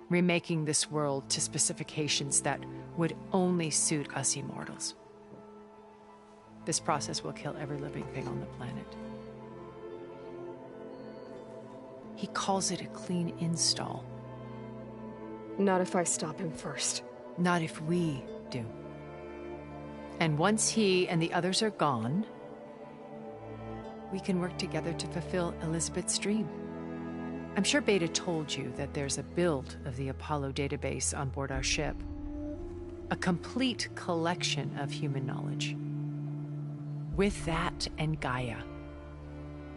Remaking this world to specifications that would only suit us immortals. This process will kill every living thing on the planet. He calls it a clean install. Not if I stop him first. Not if we do. And once he and the others are gone, we can work together to fulfill Elizabeth's dream. I'm sure Beta told you that there's a build of the Apollo database on board our ship. A complete collection of human knowledge. With that and Gaia,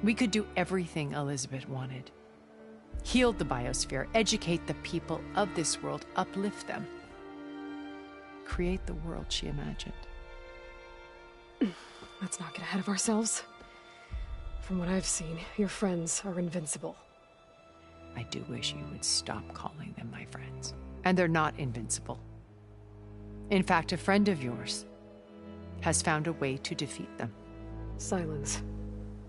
we could do everything Elizabeth wanted. Heal the biosphere, educate the people of this world, uplift them. Create the world she imagined. Let's not get ahead of ourselves. From what I've seen, your friends are invincible. I do wish you would stop calling them my friends. And they're not invincible. In fact, a friend of yours has found a way to defeat them. Silence.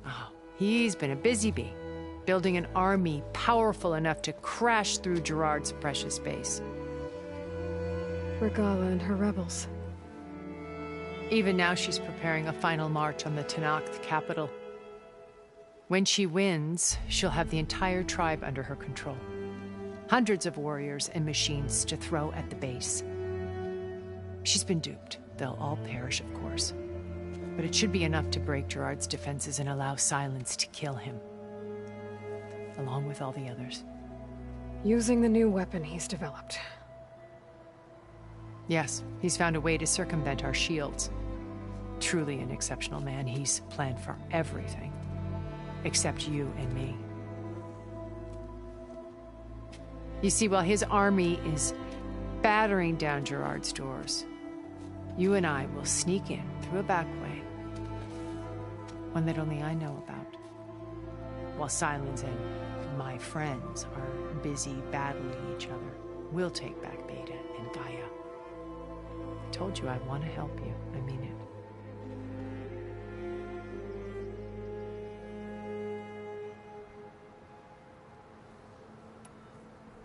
Oh, he's been a busy bee, building an army powerful enough to crash through Gerard's precious base. Regala and her rebels. Even now she's preparing a final march on the Tenakth capital. When she wins, she'll have the entire tribe under her control. Hundreds of warriors and machines to throw at the base. She's been duped. They'll all perish, of course. But it should be enough to break Gerard's defenses and allow Silence to kill him. Along with all the others. Using the new weapon he's developed. Yes, he's found a way to circumvent our shields. truly an exceptional man. He's planned for everything, except you and me. You see, while his army is battering down Gerard's doors, you and I will sneak in through a back way, one that only I know about, while Silence and my friends are busy battling each other. We'll take back Beta and Gaia. I told you I want to help you. I mean it.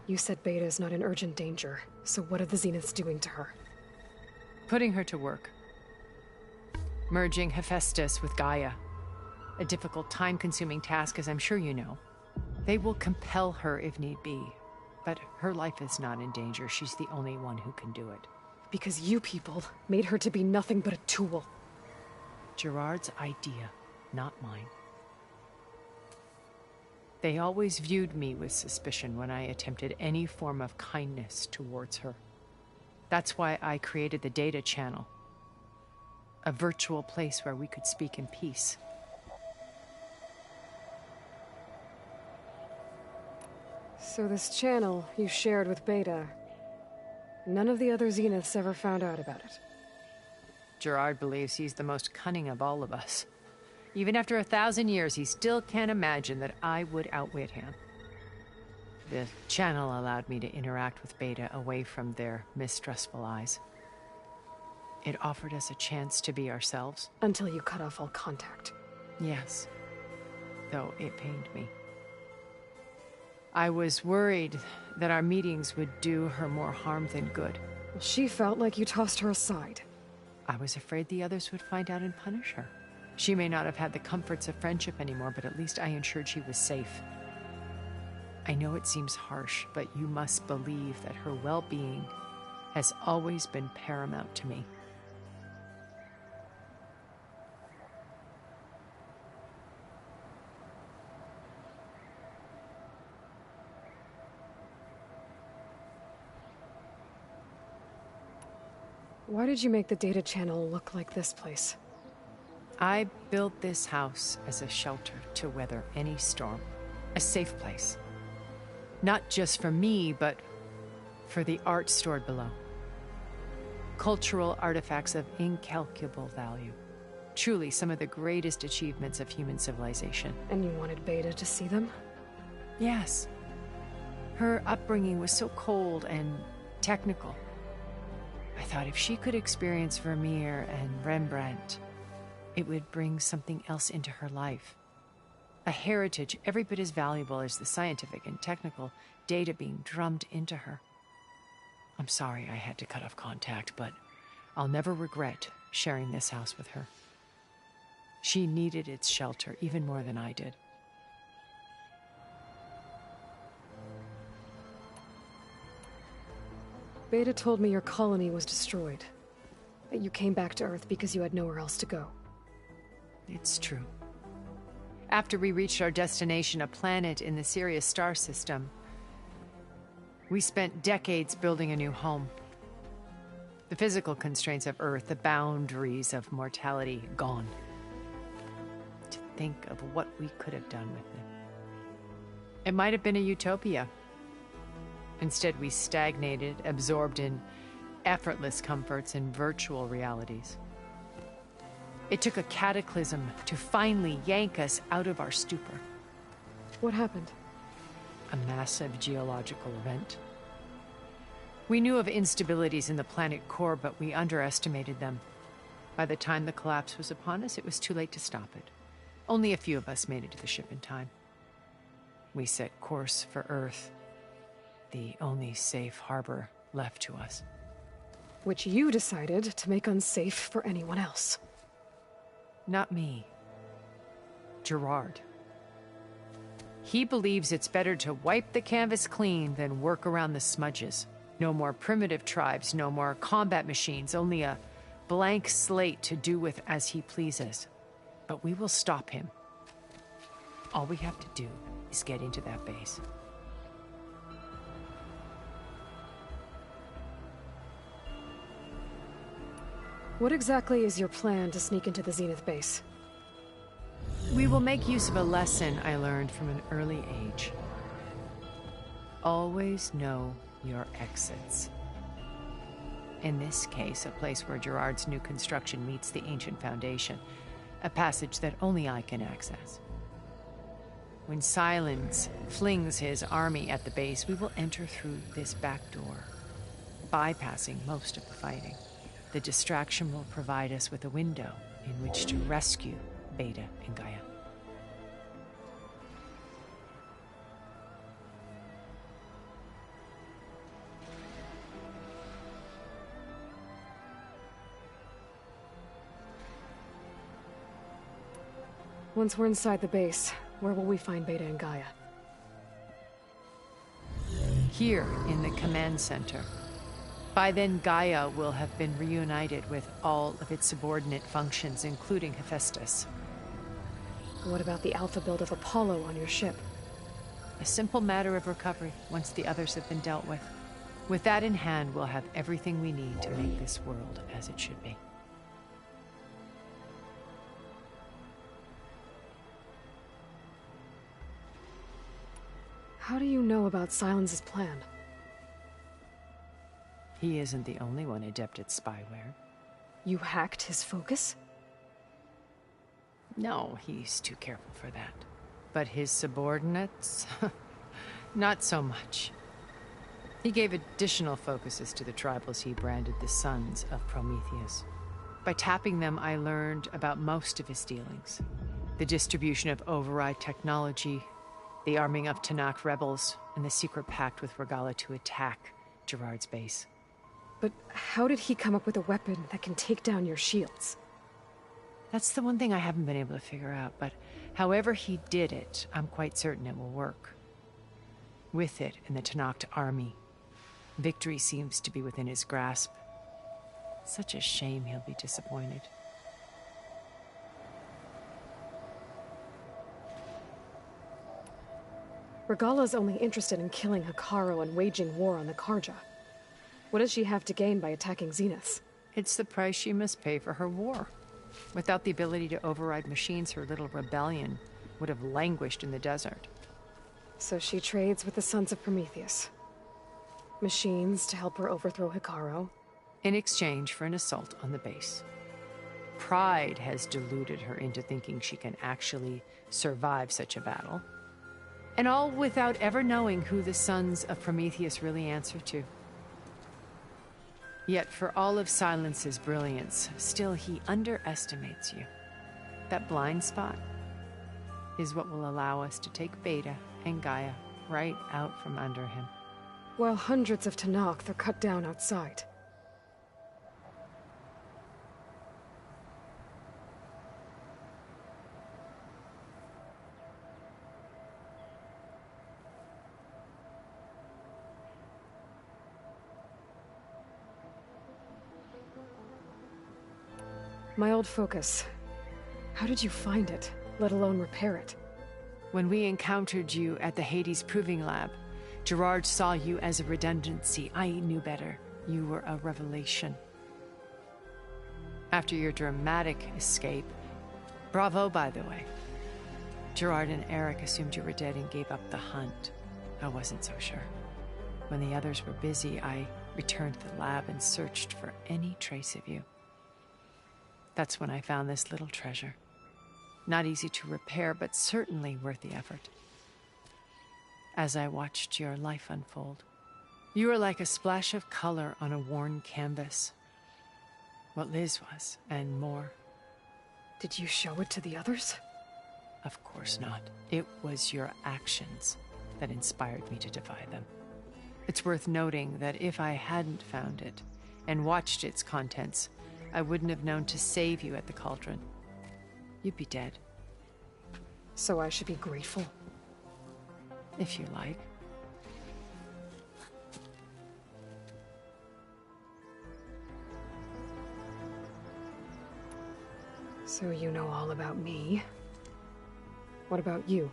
You said Beta is not in urgent danger, so what are the Zeniths doing to her? Putting her to work. Merging Hephaestus with Gaia. A difficult, time-consuming task, as I'm sure you know. They will compel her if need be, but her life is not in danger. She's the only one who can do it. Because you people made her to be nothing but a tool. Gerard's idea, not mine. They always viewed me with suspicion when I attempted any form of kindness towards her. That's why I created the data channel. A virtual place where we could speak in peace. So this channel you shared with Beta, none of the other Zeniths ever found out about it? Gerard believes he's the most cunning of all of us. Even after 1,000 years, he still can't imagine that I would outwit him. The channel allowed me to interact with Beta away from their mistrustful eyes. It offered us a chance to be ourselves. Until you cut off all contact. Yes. Though it pained me. I was worried that our meetings would do her more harm than good. Well, she felt like you tossed her aside. I was afraid the others would find out and punish her. She may not have had the comforts of friendship anymore, but at least I ensured she was safe. I know it seems harsh, but you must believe that her well-being has always been paramount to me. Why did you make the data channel look like this place? I built this house as a shelter to weather any storm. A safe place. Not just for me, but for the art stored below. Cultural artifacts of incalculable value. Truly some of the greatest achievements of human civilization. And you wanted Beta to see them? Yes. Her upbringing was so cold and technical. I thought if she could experience Vermeer and Rembrandt, it would bring something else into her life. A heritage every bit as valuable as the scientific and technical data being drummed into her. I'm sorry I had to cut off contact, but I'll never regret sharing this house with her. She needed its shelter even more than I did. Beta told me your colony was destroyed. That you came back to Earth because you had nowhere else to go. It's true. After we reached our destination, a planet in the Sirius star system, we spent decades building a new home. The physical constraints of Earth, the boundaries of mortality, gone. To think of what we could have done with it. It might have been a utopia. Instead, we stagnated, absorbed in effortless comforts and virtual realities. It took a cataclysm to finally yank us out of our stupor. What happened? A massive geological event. We knew of instabilities in the planet core, but we underestimated them. By the time the collapse was upon us, it was too late to stop it. Only a few of us made it to the ship in time. We set course for Earth, the only safe harbor left to us. Which you decided to make unsafe for anyone else. Not me. Gerard. He believes it's better to wipe the canvas clean than work around the smudges. No more primitive tribes, no more combat machines, only a blank slate to do with as he pleases. But we will stop him. All we have to do is get into that base. What exactly is your plan to sneak into the Zenith base? We will make use of a lesson I learned from an early age. Always know your exits. In this case, a place where Gerard's new construction meets the ancient foundation, a passage that only I can access. When Silence flings his army at the base, we will enter through this back door, bypassing most of the fighting. The distraction will provide us with a window in which to rescue Beta and Gaia. Once we're inside the base, where will we find Beta and Gaia? Here in the command center. By then, Gaia will have been reunited with all of its subordinate functions, including Hephaestus. What about the alpha build of Apollo on your ship? A simple matter of recovery once the others have been dealt with. With that in hand, we'll have everything we need to make this world as it should be. How do you know about Silence's plan? He isn't the only one adept at spyware. You hacked his focus? No, he's too careful for that. But his subordinates? Not so much. He gave additional focuses to the tribals he branded the Sons of Prometheus. By tapping them, I learned about most of his dealings. The distribution of override technology, the arming of Tanakh rebels, and the secret pact with Regala to attack Gerard's base. But how did he come up with a weapon that can take down your shields? That's the one thing I haven't been able to figure out, but however he did it, I'm quite certain it will work. With it and the Tanakh army, victory seems to be within his grasp. Such a shame he'll be disappointed. Regala's only interested in killing Hekarro and waging war on the Karja. What does she have to gain by attacking Zenith? It's the price she must pay for her war. Without the ability to override machines, her little rebellion would have languished in the desert. So she trades with the Sons of Prometheus. Machines to help her overthrow Hekarro. In exchange for an assault on the base. Pride has deluded her into thinking she can actually survive such a battle. And all without ever knowing who the Sons of Prometheus really answer to. Yet for all of Silence's brilliance, still he underestimates you. That blind spot is what will allow us to take Beta and Gaia right out from under him. While hundreds of Tanakh are cut down outside. My old focus. How did you find it, let alone repair it? When we encountered you at the Hades Proving Lab, Gerard saw you as a redundancy. I knew better. You were a revelation. After your dramatic escape, bravo, by the way. Gerard and Eric assumed you were dead and gave up the hunt. I wasn't so sure. When the others were busy, I returned to the lab and searched for any trace of you. That's when I found this little treasure. Not easy to repair, but certainly worth the effort. As I watched your life unfold, you were like a splash of color on a worn canvas. What Liz was, and more. Did you show it to the others? Of course not. It was your actions that inspired me to defy them. It's worth noting that if I hadn't found it and watched its contents, I wouldn't have known to save you at the cauldron. You'd be dead. So I should be grateful? If you like. So you know all about me. What about you?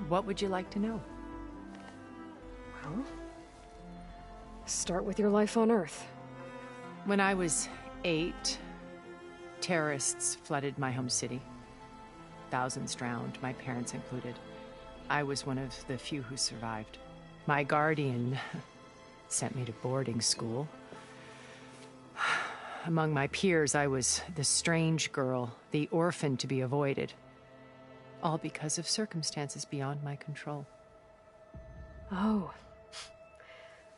What would you like to know? Well, start with your life on Earth. When I was 2008, terrorists flooded my home city. Thousands drowned, my parents included. I was one of the few who survived. My guardian sent me to boarding school. Among my peers, I was the strange girl, the orphan to be avoided. All because of circumstances beyond my control. Oh.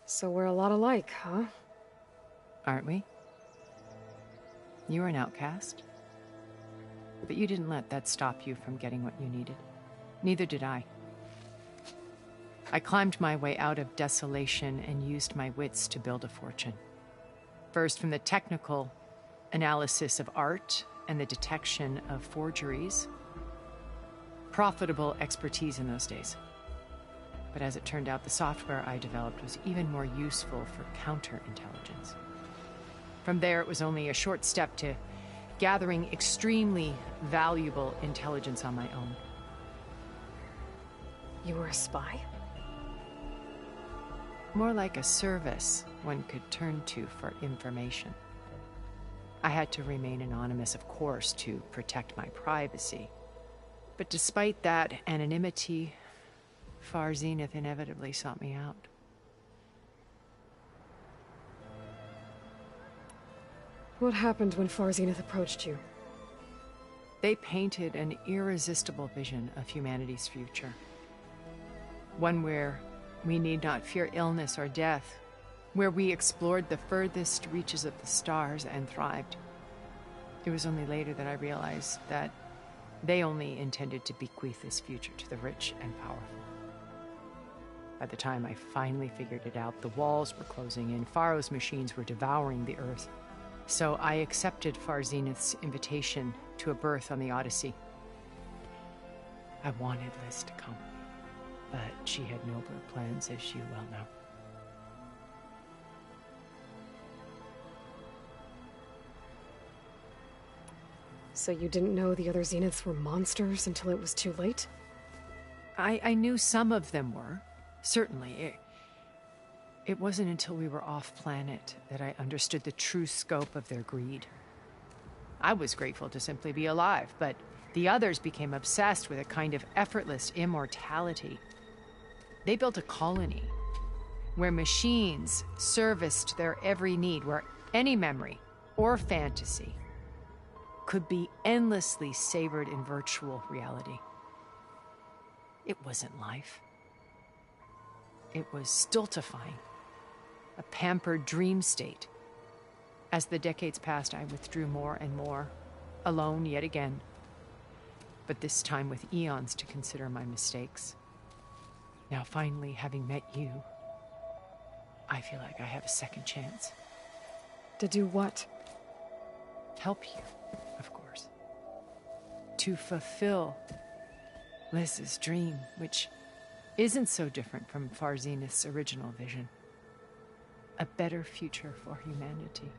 So we're a lot alike, huh? Aren't we? You were an outcast. But you didn't let that stop you from getting what you needed. Neither did I. I climbed my way out of desolation and used my wits to build a fortune. First, from the technical analysis of art and the detection of forgeries. Profitable expertise in those days. But as it turned out, the software I developed was even more useful for counterintelligence. From there, it was only a short step to gathering extremely valuable intelligence on my own. You were a spy? More like a service one could turn to for information. I had to remain anonymous, of course, to protect my privacy. But despite that anonymity, Far Zenith inevitably sought me out. What happened when Far Zenith approached you? They painted an irresistible vision of humanity's future. One where we need not fear illness or death, where we explored the furthest reaches of the stars and thrived. It was only later that I realized that they only intended to bequeath this future to the rich and powerful. By the time I finally figured it out, the walls were closing in, Pharaoh's machines were devouring the Earth. So I accepted Far Zenith's invitation to a berth on the Odyssey. I wanted Liz to come, but she had nobler plans, as you well know. So you didn't know the other Zeniths were monsters until it was too late? I knew some of them were, certainly. It wasn't until we were off-planet that I understood the true scope of their greed. I was grateful to simply be alive, but the others became obsessed with a kind of effortless immortality. They built a colony where machines serviced their every need, where any memory or fantasy could be endlessly savored in virtual reality. It wasn't life. It was stultifying, a pampered dream state. As the decades passed, I withdrew more and more, alone yet again, but this time with eons to consider my mistakes. Now, finally, having met you, I feel like I have a second chance. To do what? Help you, of course. To fulfill Liz's dream, which isn't so different from Far Zenith's original vision. A better future for humanity.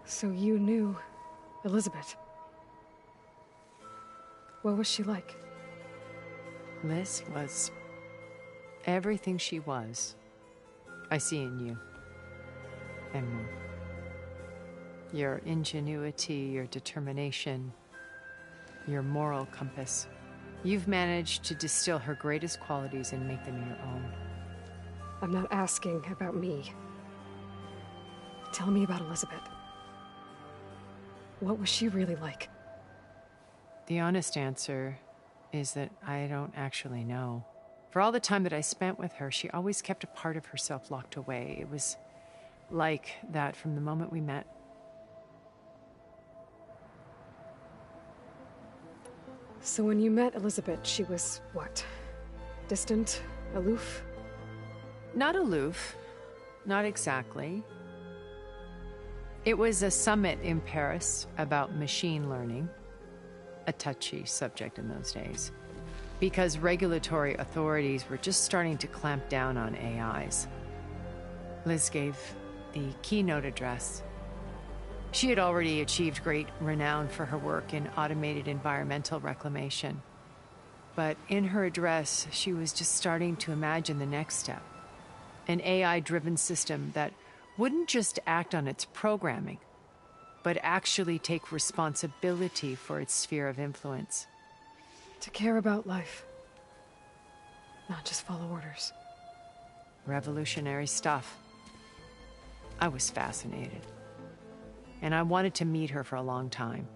So you knew Elizabeth. What was she like? Liz was everything she was. I see in you. And more. Your ingenuity, your determination, your moral compass. You've managed to distill her greatest qualities and make them your own. I'm not asking about me. Tell me about Elizabeth. What was she really like? The honest answer is that I don't actually know. For all the time that I spent with her, she always kept a part of herself locked away. It was like that from the moment we met. So when you met Elizabeth, she was what? Distant? Aloof? Not aloof. Not exactly. It was a summit in Paris about machine learning, a touchy subject in those days, because regulatory authorities were just starting to clamp down on AIs. Liz gave the keynote address. She had already achieved great renown for her work in automated environmental reclamation. But in her address, she was just starting to imagine the next step. An AI-driven system that wouldn't just act on its programming, but actually take responsibility for its sphere of influence. To care about life. Not just follow orders. Revolutionary stuff. I was fascinated. And I wanted to meet her for a long time.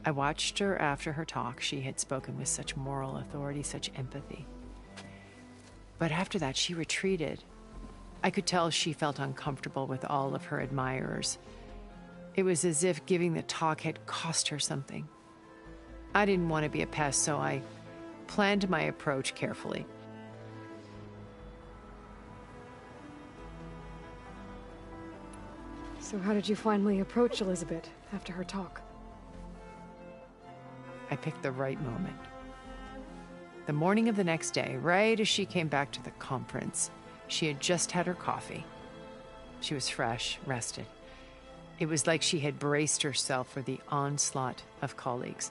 I watched her after her talk. She had spoken with such moral authority, such empathy. But after that, she retreated. I could tell she felt uncomfortable with all of her admirers. It was as if giving the talk had cost her something. I didn't want to be a pest, so I planned my approach carefully. So how did you finally approach Elizabeth after her talk? I picked the right moment. The morning of the next day, right as she came back to the conference, she had just had her coffee. She was fresh, rested. It was like she had braced herself for the onslaught of colleagues.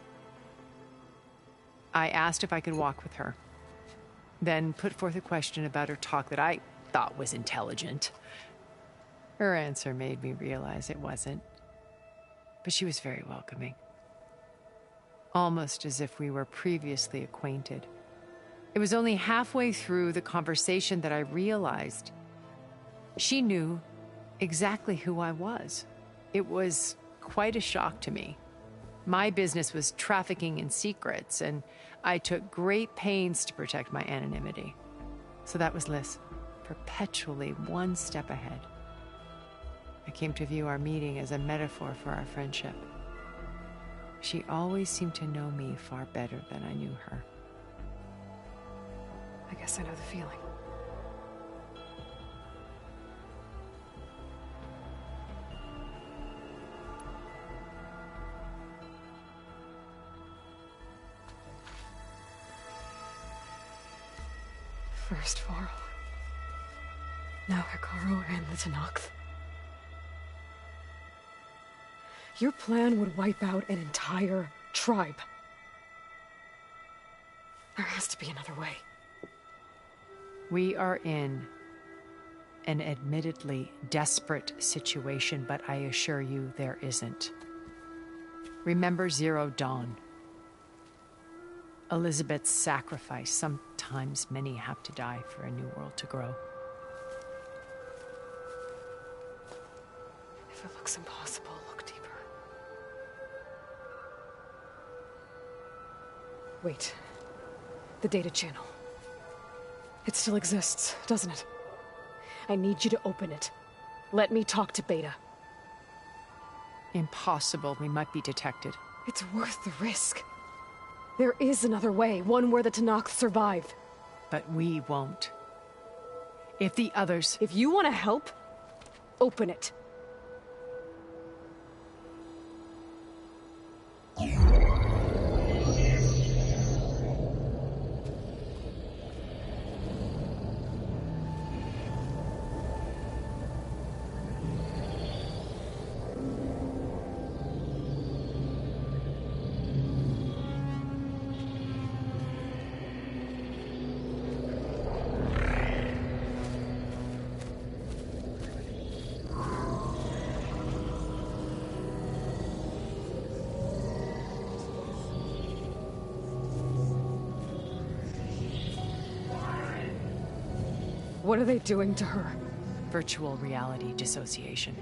I asked if I could walk with her, then put forth a question about her talk that I thought was intelligent. Her answer made me realize it wasn't, but she was very welcoming. Almost as if we were previously acquainted. It was only halfway through the conversation that I realized she knew exactly who I was. It was quite a shock to me. My business was trafficking in secrets, and I took great pains to protect my anonymity. So that was Liz, perpetually one step ahead. I came to view our meeting as a metaphor for our friendship. She always seemed to know me far better than I knew her. I guess I know the feeling. First Varl. Now Hikaru and the Tenakth. Your plan would wipe out an entire tribe. There has to be another way. We are in an admittedly desperate situation, but I assure you there isn't. Remember Zero Dawn. Elizabeth's sacrifice. Sometimes many have to die for a new world to grow. If it looks impossible, look deeper. Wait. The data channel. It still exists, doesn't it? I need you to open it. Let me talk to Beta. Impossible. We might be detected. It's worth the risk. There is another way, one where the Tenakth survive. But we won't. If the others... If you want to help, open it. What are they doing to her? Virtual reality dissociation.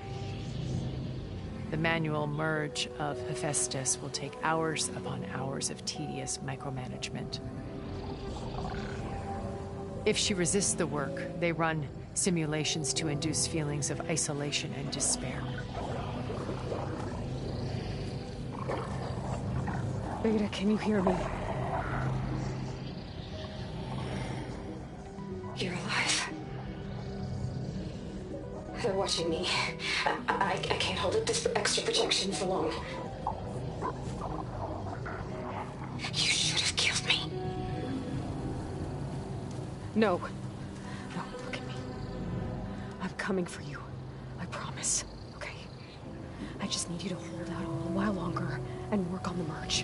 The manual merge of Hephaestus will take hours upon hours of tedious micromanagement. If she resists the work, they run simulations to induce feelings of isolation and despair. Beta, can you hear me? You're alive. They're watching me. I can't hold up this extra protection for long. You should have killed me. No. No, look at me. I'm coming for you. I promise. Okay? I just need you to hold out a little while longer and work on the merge.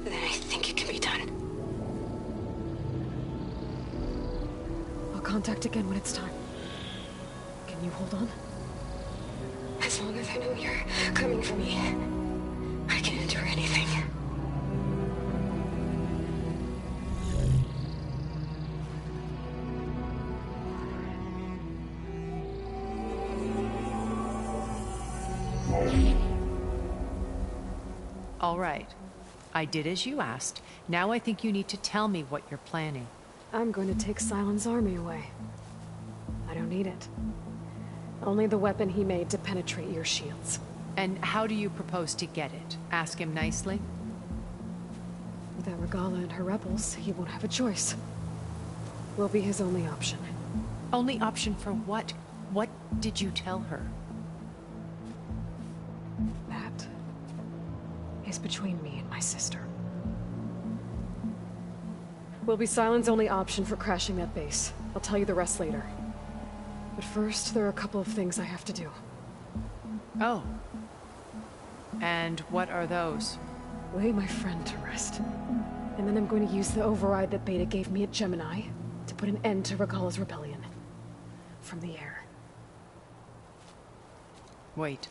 then I think it can be done. I'll contact again when it's time. Can you hold on? As long as I know you're coming for me, I can endure anything. All right. I did as you asked. Now I think you need to tell me what you're planning. I'm going to take Sylens' army away. I don't need it. Only the weapon he made to penetrate your shields. And how do you propose to get it? Ask him nicely? Without Regala and her rebels, he won't have a choice. We'll be his only option. Only option for what? What did you tell her? That is between me and my sister. Will be Sylens' only option for crashing that base. I'll tell you the rest later. But first, there are a couple of things I have to do. Oh. And what are those? Lay my friend to rest. And then I'm going to use the override that Beta gave me at Gemini to put an end to Regala's rebellion. From the air. Wait.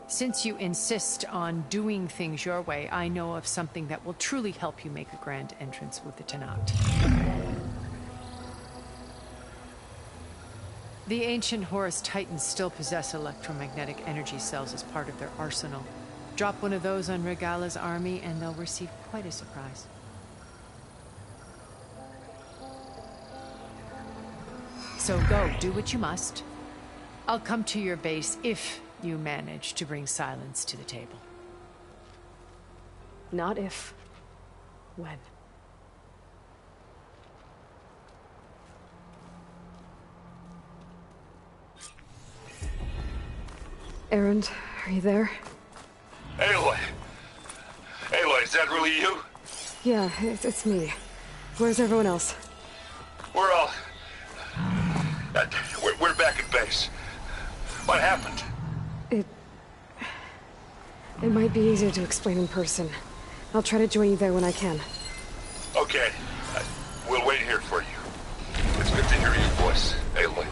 Since you insist on doing things your way, I know of something that will truly help you make a grand entrance with the Tenat. The ancient Horus Titans still possess electromagnetic energy cells as part of their arsenal. Drop one of those on Regala's army and they'll receive quite a surprise. So go, do what you must. I'll come to your base if you manage to bring Sylens to the table. Not if. When. Erend, are you there? Aloy! Aloy, is that really you? Yeah, it's me. Where's everyone else? We're all... We're back at base. What happened? It might be easier to explain in person. I'll try to join you there when I can. Okay. We'll wait here for you. It's good to hear your voice, Aloy.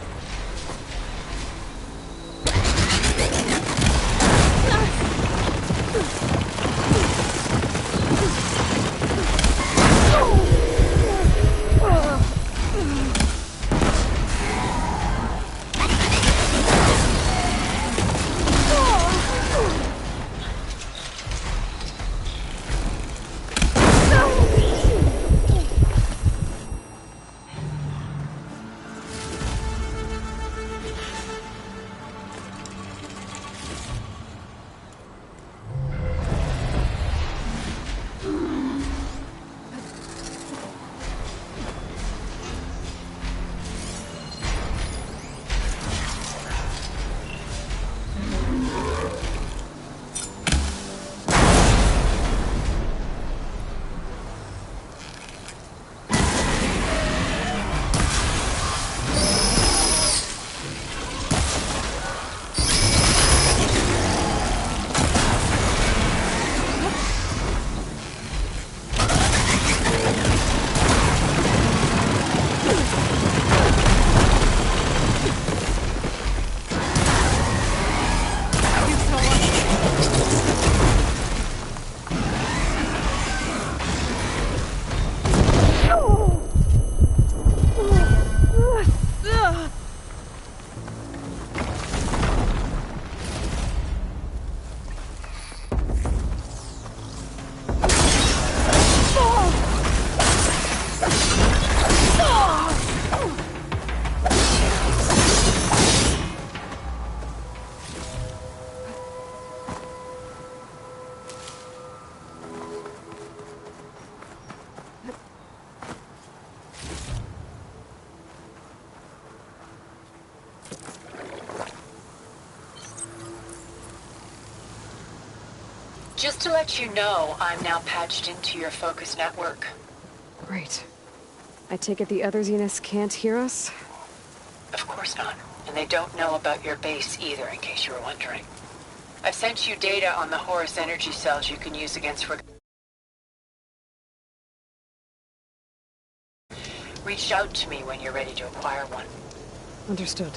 Just to let you know, I'm now patched into your focus network. Great. I take it the other Zeniths can't hear us? Of course not. And they don't know about your base either, in case you were wondering. I've sent you data on the Horus energy cells you can use against... Reach out to me when you're ready to acquire one. Understood.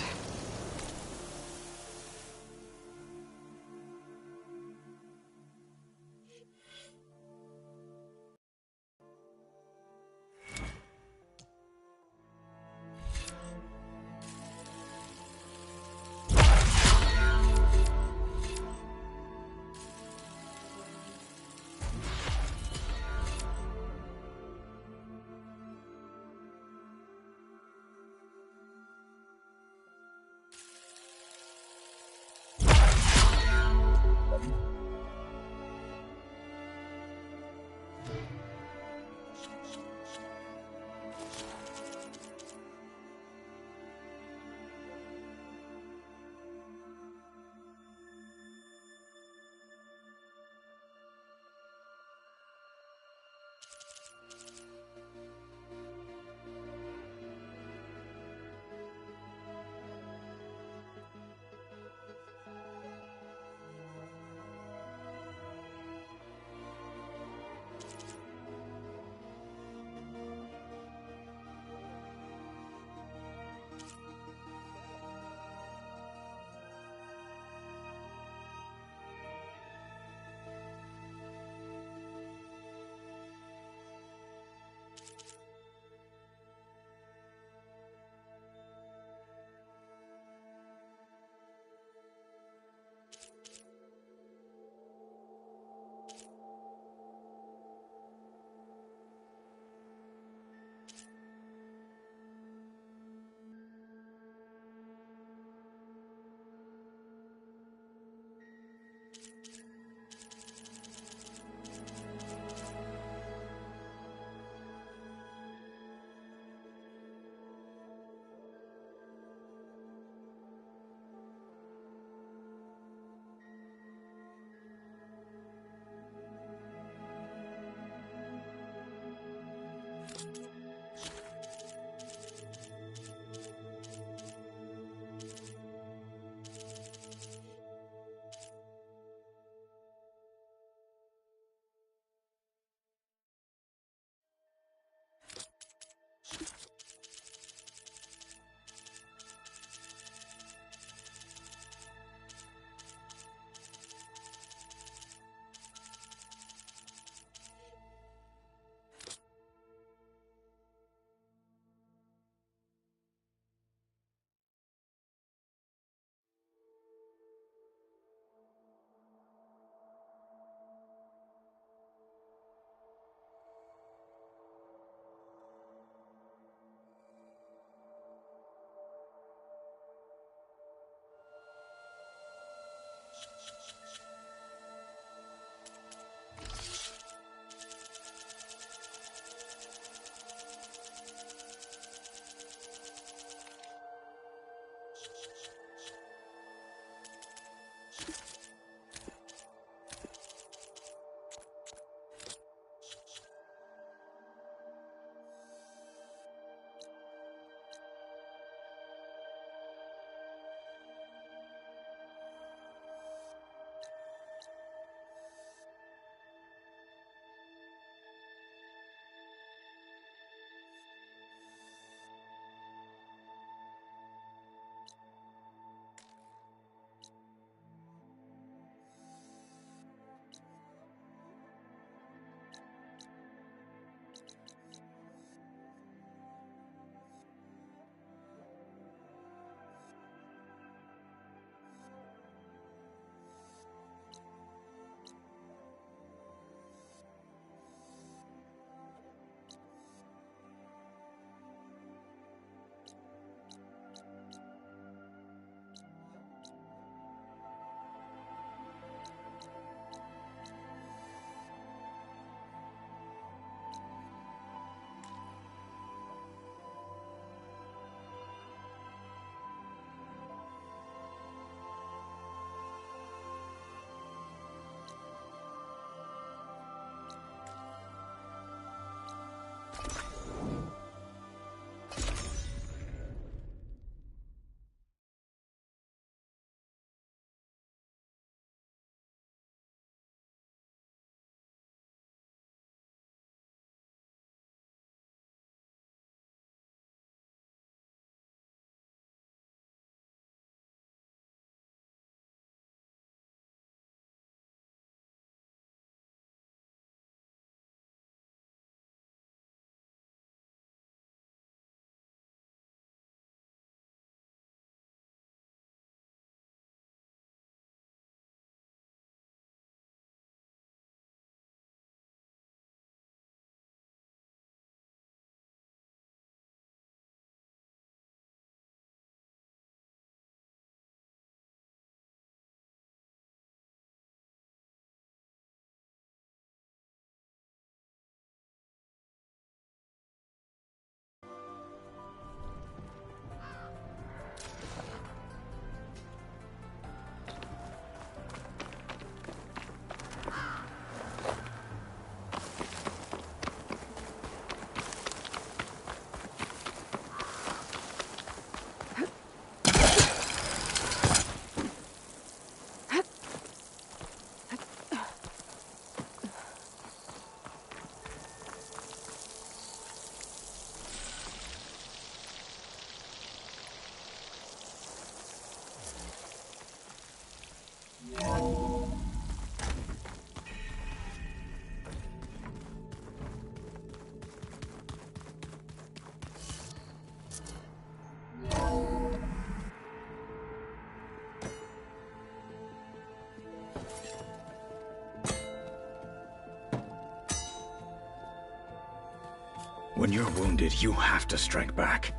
When you're wounded, you have to strike back.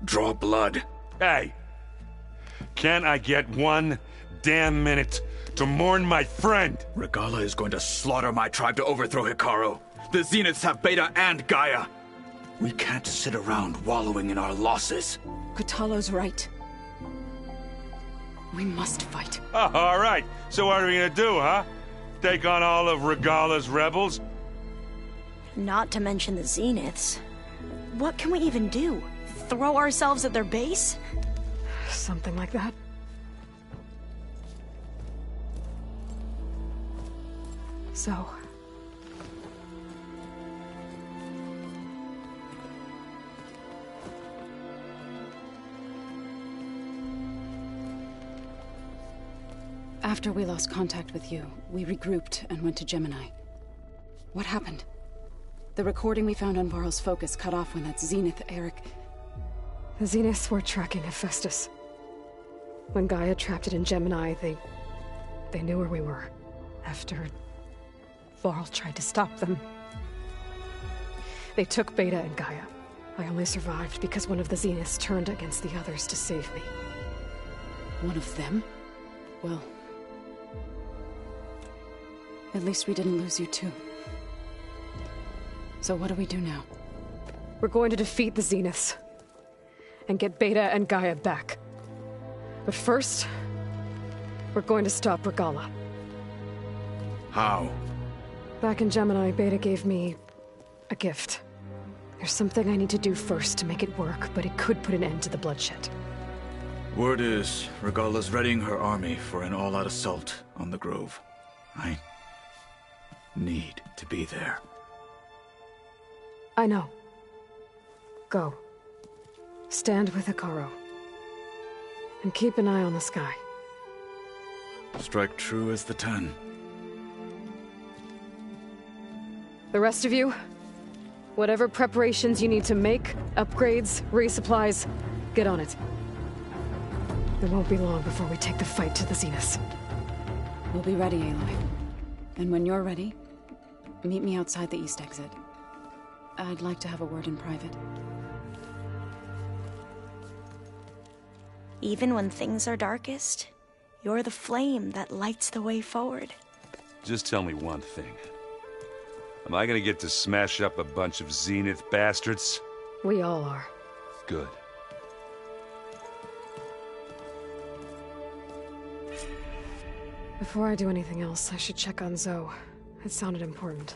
Draw blood. Hey! Can't I get one damn minute to mourn my friend? Regala is going to slaughter my tribe to overthrow Hikaru. The Zeniths have Beta and Gaia. We can't sit around wallowing in our losses. Kotallo's right. We must fight. Oh, all right. So what are we gonna do, huh? Take on all of Regala's rebels? Not to mention the Zeniths. What can we even do? Throw ourselves at their base? Something like that. So... After we lost contact with you, we regrouped and went to Gemini. What happened? The recording we found on Varl's focus cut off when that Zenith Eric... The Zeniths were tracking Hephaestus. When Gaia trapped it in Gemini, they knew where we were. After Varl tried to stop them. They took Beta and Gaia. I only survived because one of the Zeniths turned against the others to save me. One of them? Well... at least we didn't lose you too. So what do we do now? We're going to defeat the Zeniths. And get Beta and Gaia back. But first, we're going to stop Regala. How? Back in Gemini, Beta gave me a gift. There's something I need to do first to make it work, but it could put an end to the bloodshed. Word is, Regala's readying her army for an all-out assault on the Grove. I need to be there. I know. Go. Stand with Hikaru. And keep an eye on the sky. Strike true as the 10. The rest of you, whatever preparations you need to make, upgrades, resupplies, get on it. It won't be long before we take the fight to the Zeniths. We'll be ready, Aloy. And when you're ready, meet me outside the east exit. I'd like to have a word in private. Even when things are darkest, you're the flame that lights the way forward. Just tell me one thing. Am I gonna get to smash up a bunch of Zenith bastards? We all are. Good. Before I do anything else, I should check on Zoe. It sounded important.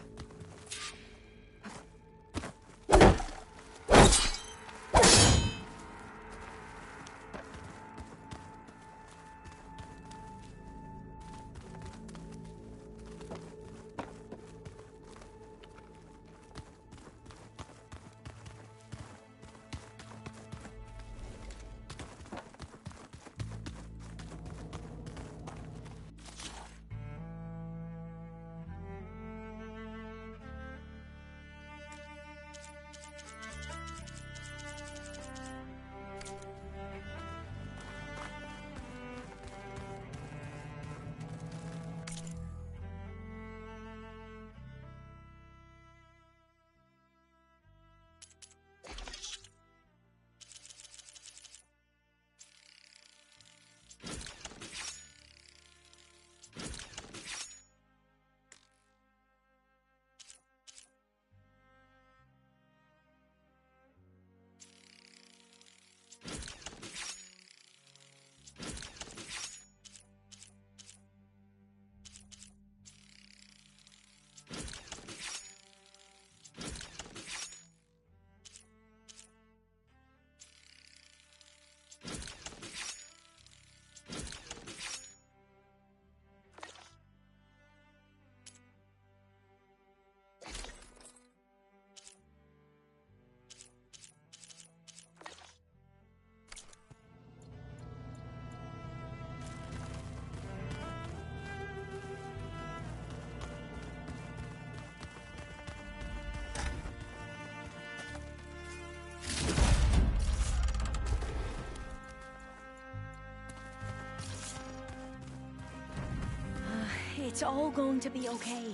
It's all going to be okay.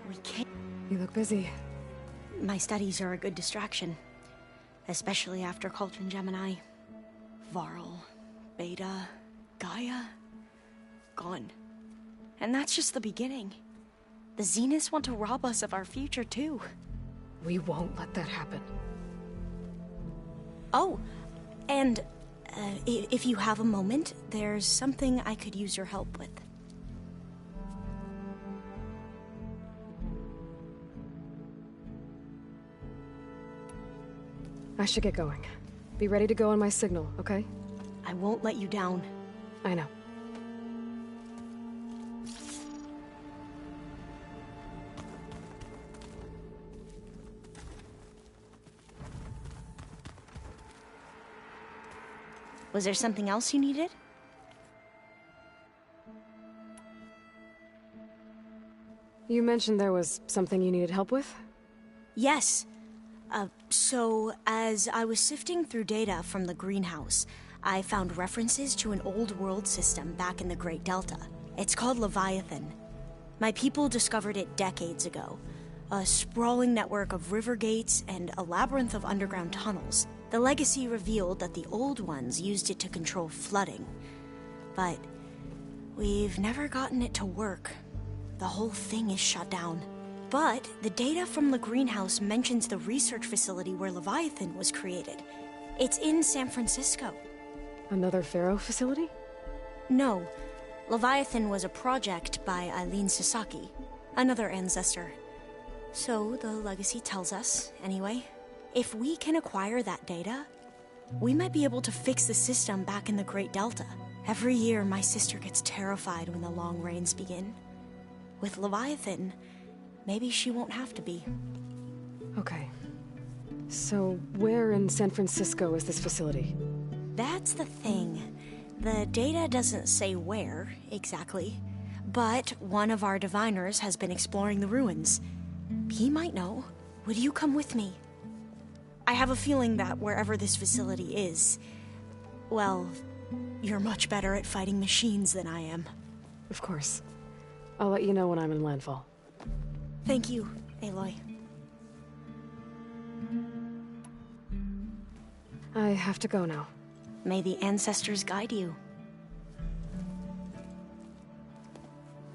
We can't... You look busy. My studies are a good distraction. Especially after Cauldron Gemini. Varl, Beta, Gaia... gone. And that's just the beginning. The Zeniths want to rob us of our future, too. We won't let that happen. Oh, and if you have a moment, there's something I could use your help with. I should get going. Be ready to go on my signal, okay? I won't let you down. I know. Was there something else you needed? You mentioned there was something you needed help with? Yes. So, as I was sifting through data from the greenhouse, I found references to an old world system back in the Great Delta. It's called Leviathan. My people discovered it decades ago. A sprawling network of river gates and a labyrinth of underground tunnels. The legacy revealed that the old ones used it to control flooding. But we've never gotten it to work. The whole thing is shut down. But the data from the greenhouse mentions the research facility where Leviathan was created. It's in San Francisco. Another Pharaoh facility? No. Leviathan was a project by Eileen Sasaki, another ancestor. So the legacy tells us, anyway. If we can acquire that data, we might be able to fix the system back in the Great Delta. Every year, my sister gets terrified when the long rains begin. With Leviathan, maybe she won't have to be. Okay. So, where in San Francisco is this facility? That's the thing. The data doesn't say where, exactly. But one of our diviners has been exploring the ruins. He might know. Would you come with me? I have a feeling that wherever this facility is, well, you're much better at fighting machines than I am. Of course. I'll let you know when I'm in landfall. Thank you, Aloy. I have to go now. May the ancestors guide you.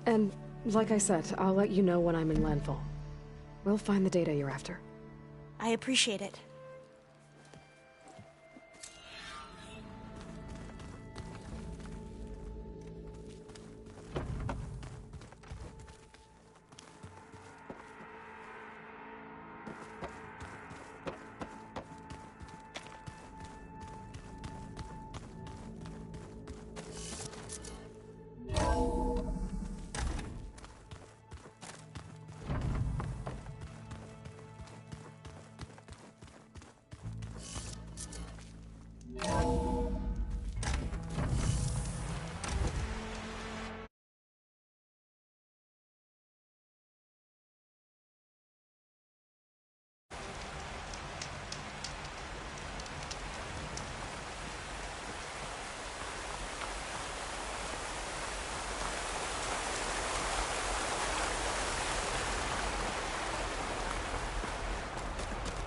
And, like I said, I'll let you know when I'm in landfall. We'll find the data you're after. I appreciate it.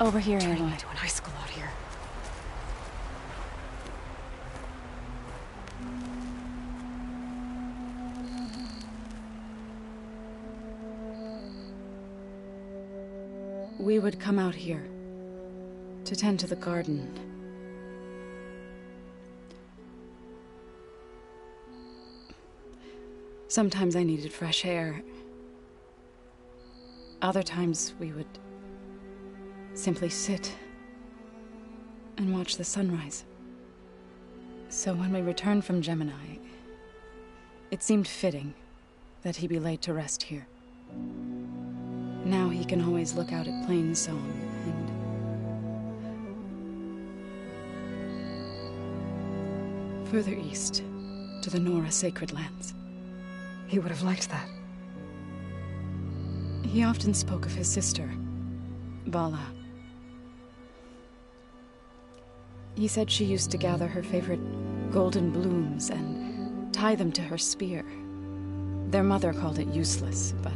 Over here, Turning Aloy. into an icicle out here. We would come out here to tend to the garden. Sometimes I needed fresh air. Other times we would simply sit and watch the sunrise. So when we returned from Gemini, it seemed fitting that he be laid to rest here. Now he can always look out at Plainsong and further east to the Nora Sacred Lands. He would have liked that. He often spoke of his sister, Bala. He said she used to gather her favorite golden blooms and tie them to her spear. Their mother called it useless, but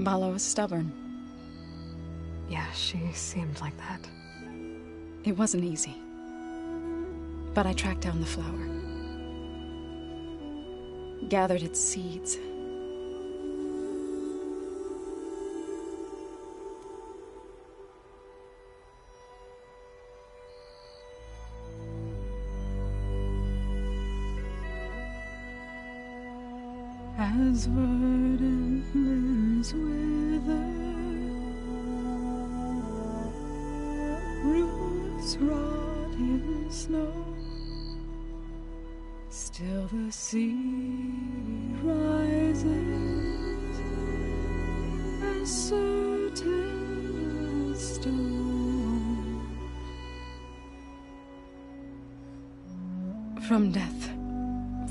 Bala was stubborn. Yeah, she seemed like that. It wasn't easy. But I tracked down the flower. Gathered its seeds. As verdant limbs wither, roots rot in snow, still the seed rises, as certain as stone. From death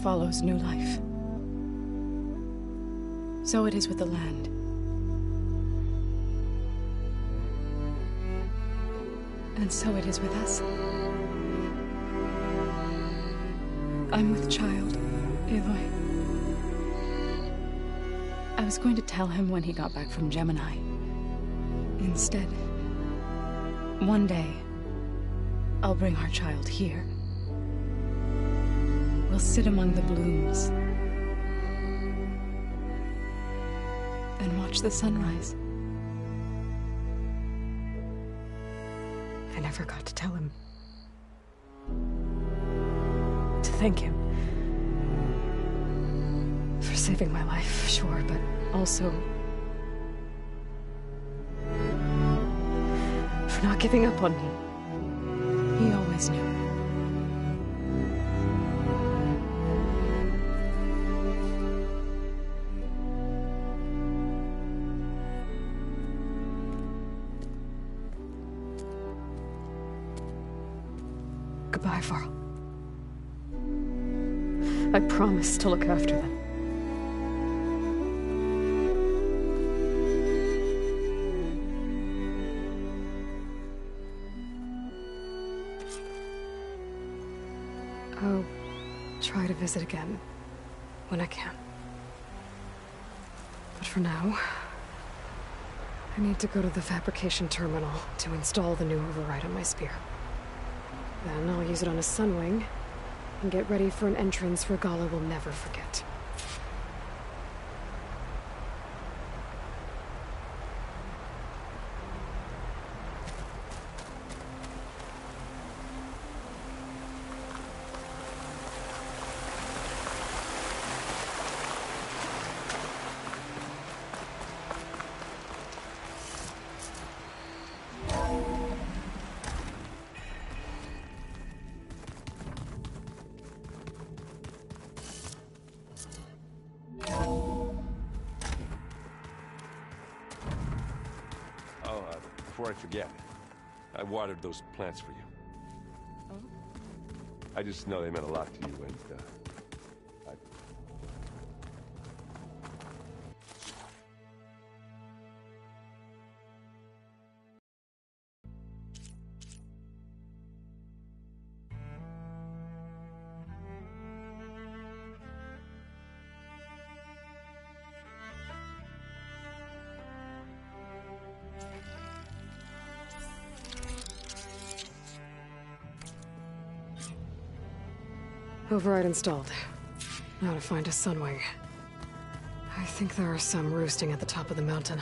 follows new life. So it is with the land. And so it is with us. I'm with child, Aloy. I was going to tell him when he got back from Gemini. Instead, one day, I'll bring our child here. We'll sit among the blooms and watch the sunrise. I never got to tell him. To thank him. For saving my life, sure, but also for not giving up on me. He always knew. Goodbye, Varl. I promise to look after them. I'll try to visit again when I can. But for now, I need to go to the fabrication terminal to install the new override on my spear. Then I'll use it on a sunwing and get ready for an entrance Regala will never forget. Before I forget, I watered those plants for you. Oh? I just know they meant a lot to you, and Override installed. Now to find a sunwing. I think there are some roosting at the top of the mountain.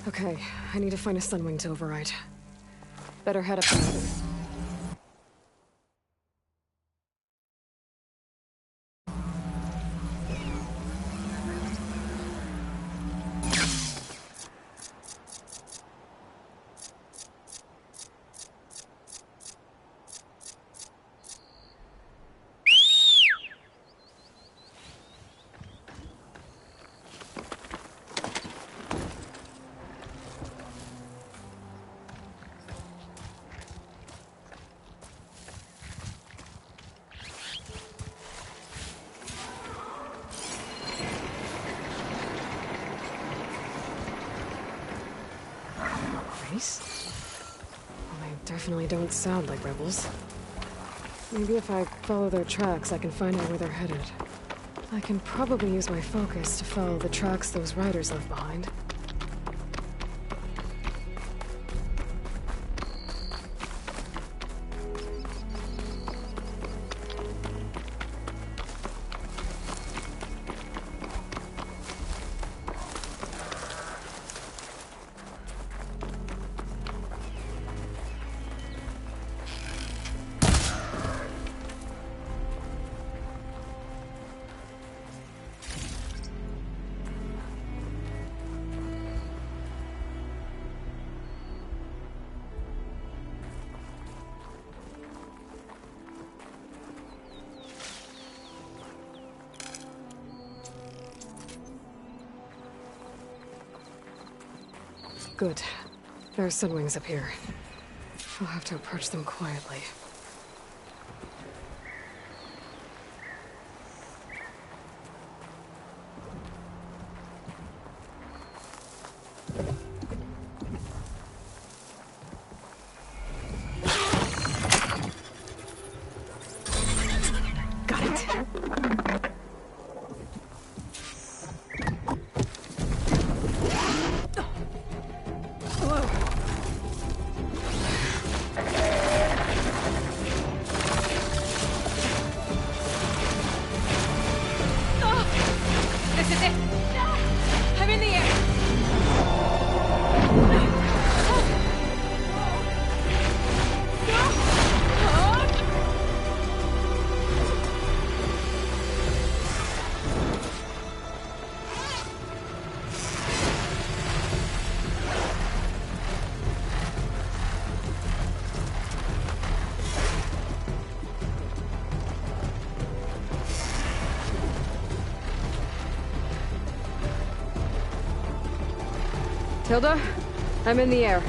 Okay, I need to find a sunwing to override. Better head up the ladder. definitely don't sound like rebels. Maybe if I follow their tracks, I can find out where they're headed. I can probably use my focus to follow the tracks those riders left behind. Good. There are sunwings up here. I'll have to approach them quietly. Got it. This is it! I'm in the air! Tilda, I'm in the air.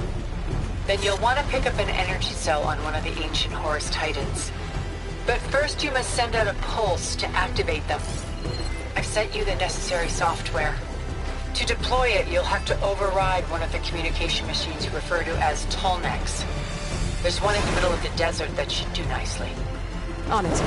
Then you'll want to pick up an energy cell on one of the ancient Horus Titans. But first you must send out a pulse to activate them. I've sent you the necessary software. To deploy it, you'll have to override one of the communication machines you refer to as Tallnecks. There's one in the middle of the desert that should do nicely. On it.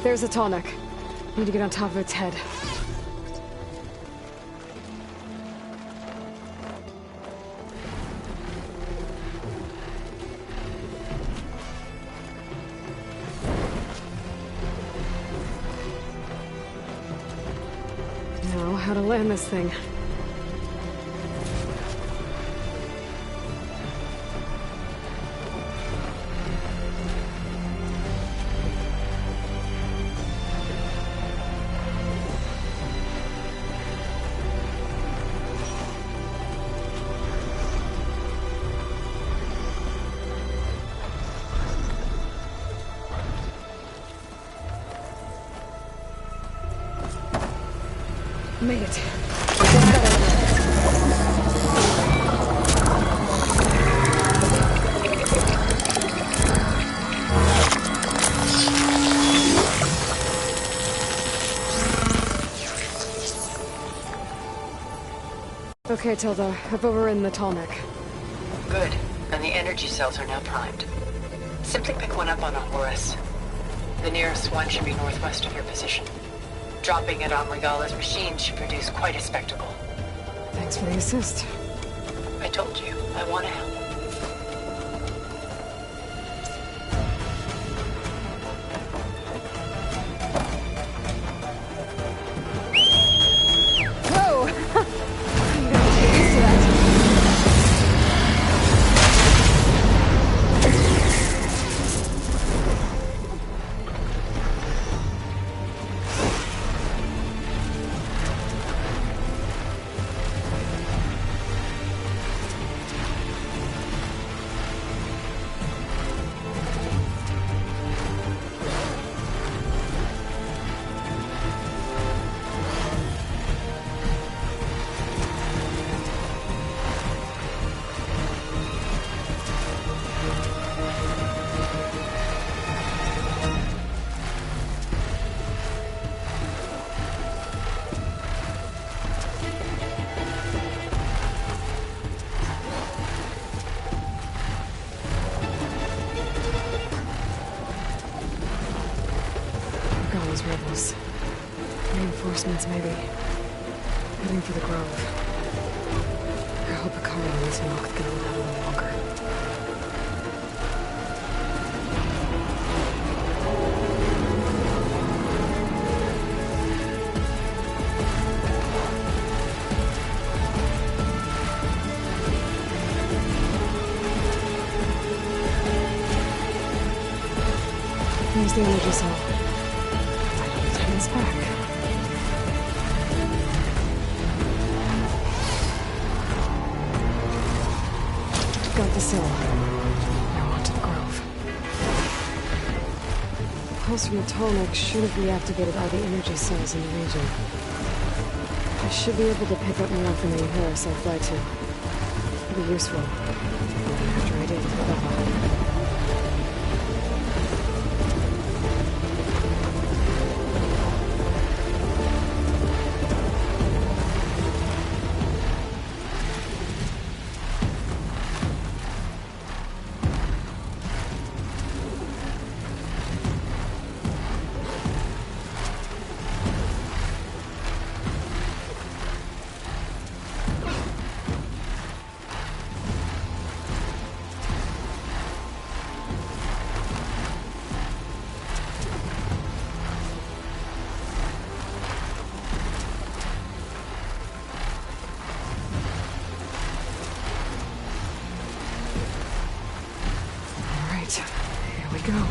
There's a Tallneck. Need to get on top of its head. Now, how to land this thing. Made it. Okay, Tilda. I've overridden the Tallneck. Good. And the energy cells are now primed. Simply pick one up on a Horus. The nearest one should be northwest of your position. Dropping it on Regala's machine should produce quite a spectacle. Thanks for the assist. I told you, I want to help. Whoa! I'm gonna get used to that. Those rebels. Reinforcements, maybe. Heading for the grove. I hope Akara lets me knock the guild out a little longer. Here's the energy cell. Back. Got the cell. Now on to the grove. The pulse from the tonic should have reactivated all the energy cells in the region. I should be able to pick up more from the Harris I fly to. It'll be useful. After I did with Rebecca. Here we go.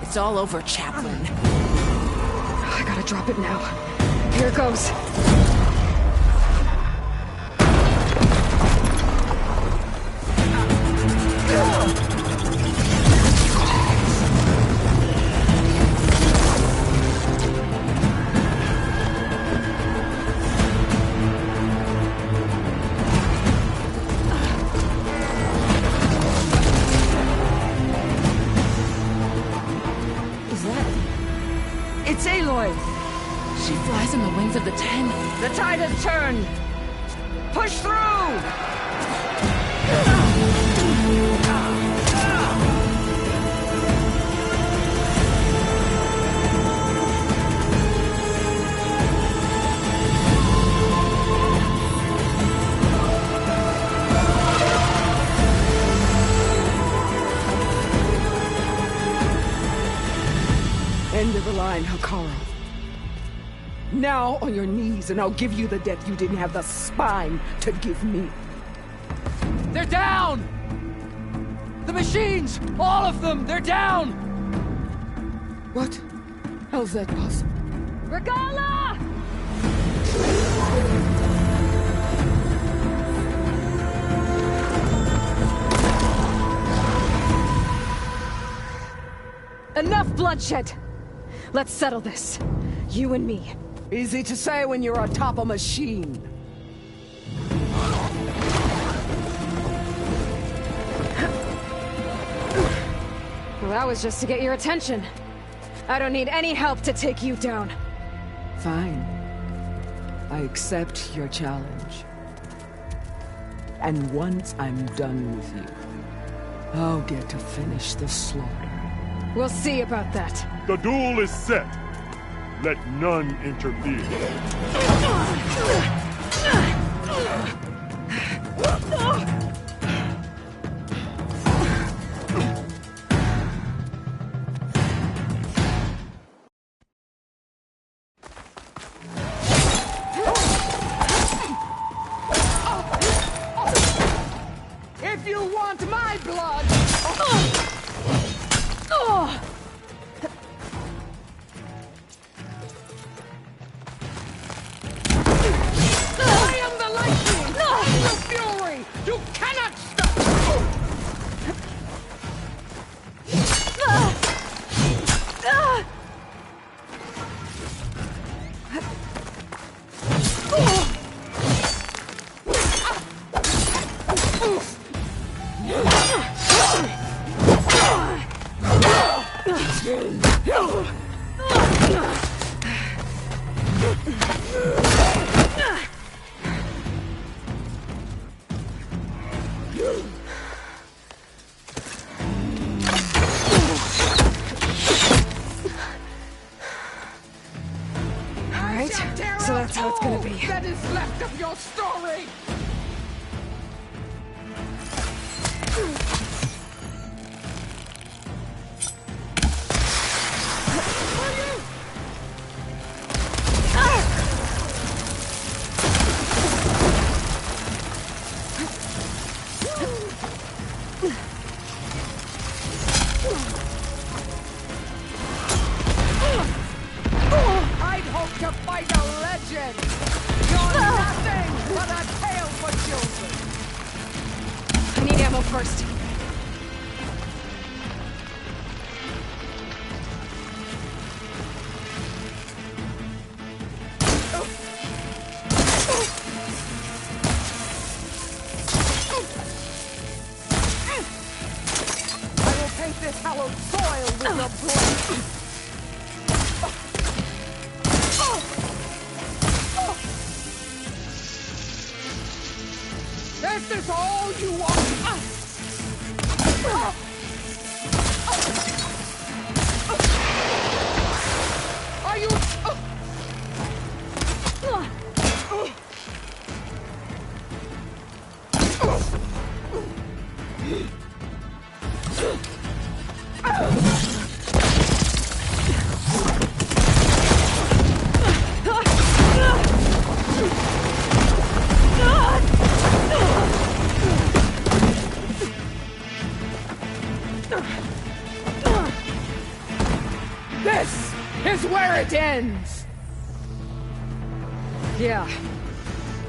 It's all over, Chaplain. I gotta drop it now. Here it goes. It's Aloy! She flies on the wings of the Ten. The tide has turned! Push through! End of the line, Hakara. Now on your knees, and I'll give you the death you didn't have the spine to give me. They're down! The machines! All of them! They're down! What? How's that possible? Regala! Enough bloodshed! Let's settle this. You and me. Easy to say when you're atop a machine. Well, that was just to get your attention. I don't need any help to take you down. Fine. I accept your challenge. And once I'm done with you, I'll get to finish the slaughter. We'll see about that. The duel is set. Let none interfere. If you want my blood... I am the lightning! I am the fury! You cannot stop! Alright, so that's how it's gonna be. That is left of your story! I'd hoped to fight a legend! You're nothing but a tale for children! I need ammo first. I will paint this hallowed soil with your blood! This is all you want! Are you... This is where it ends! Yeah,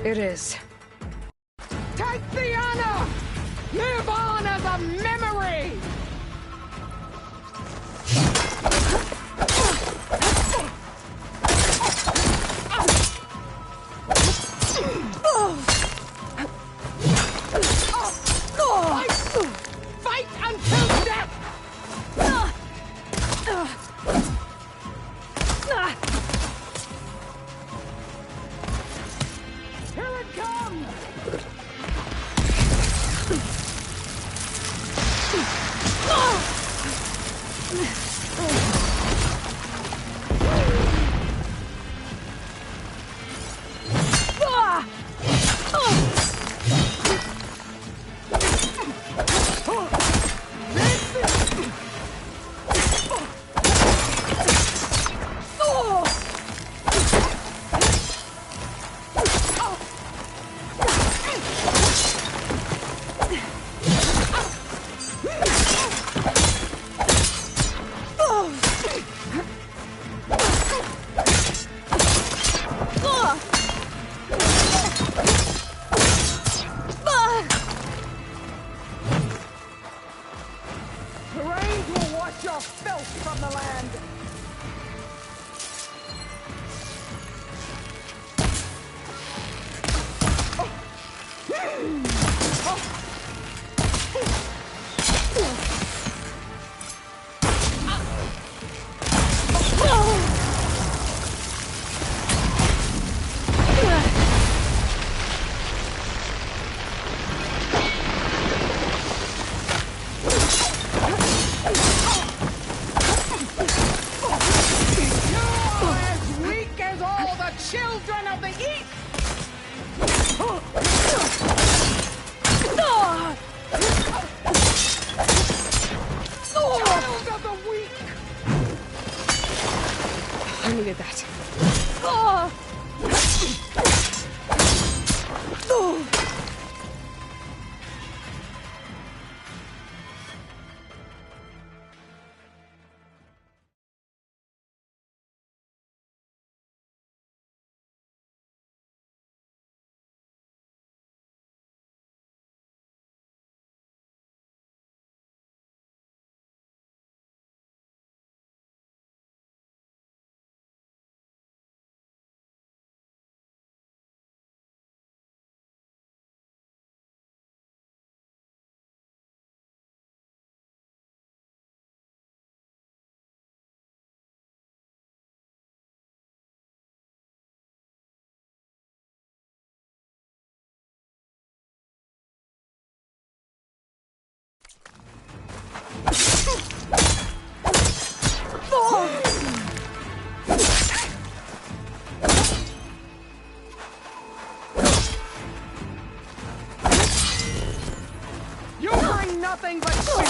it is. Take the honor! Live on as a memory! Fight until death! Here it comes! Wash your filth from the land! Children of the East! Child of the weak! I needed that. You bring nothing but shit!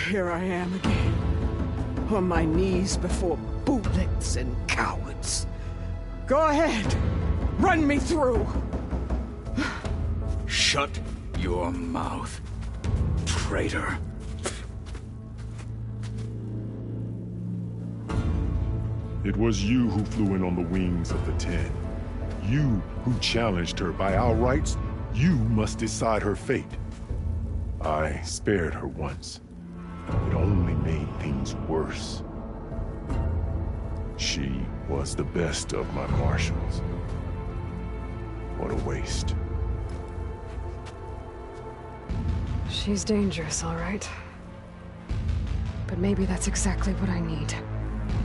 Here I am again, on my knees before bootlets and cowards. Go ahead, run me through. Shut your mouth, traitor. It was you who flew in on the wings of the Ten. You who challenged her. By our rights, you must decide her fate. I spared her once. It only made things worse. She was the best of my marshals. What a waste. She's dangerous, all right. But maybe that's exactly what I need.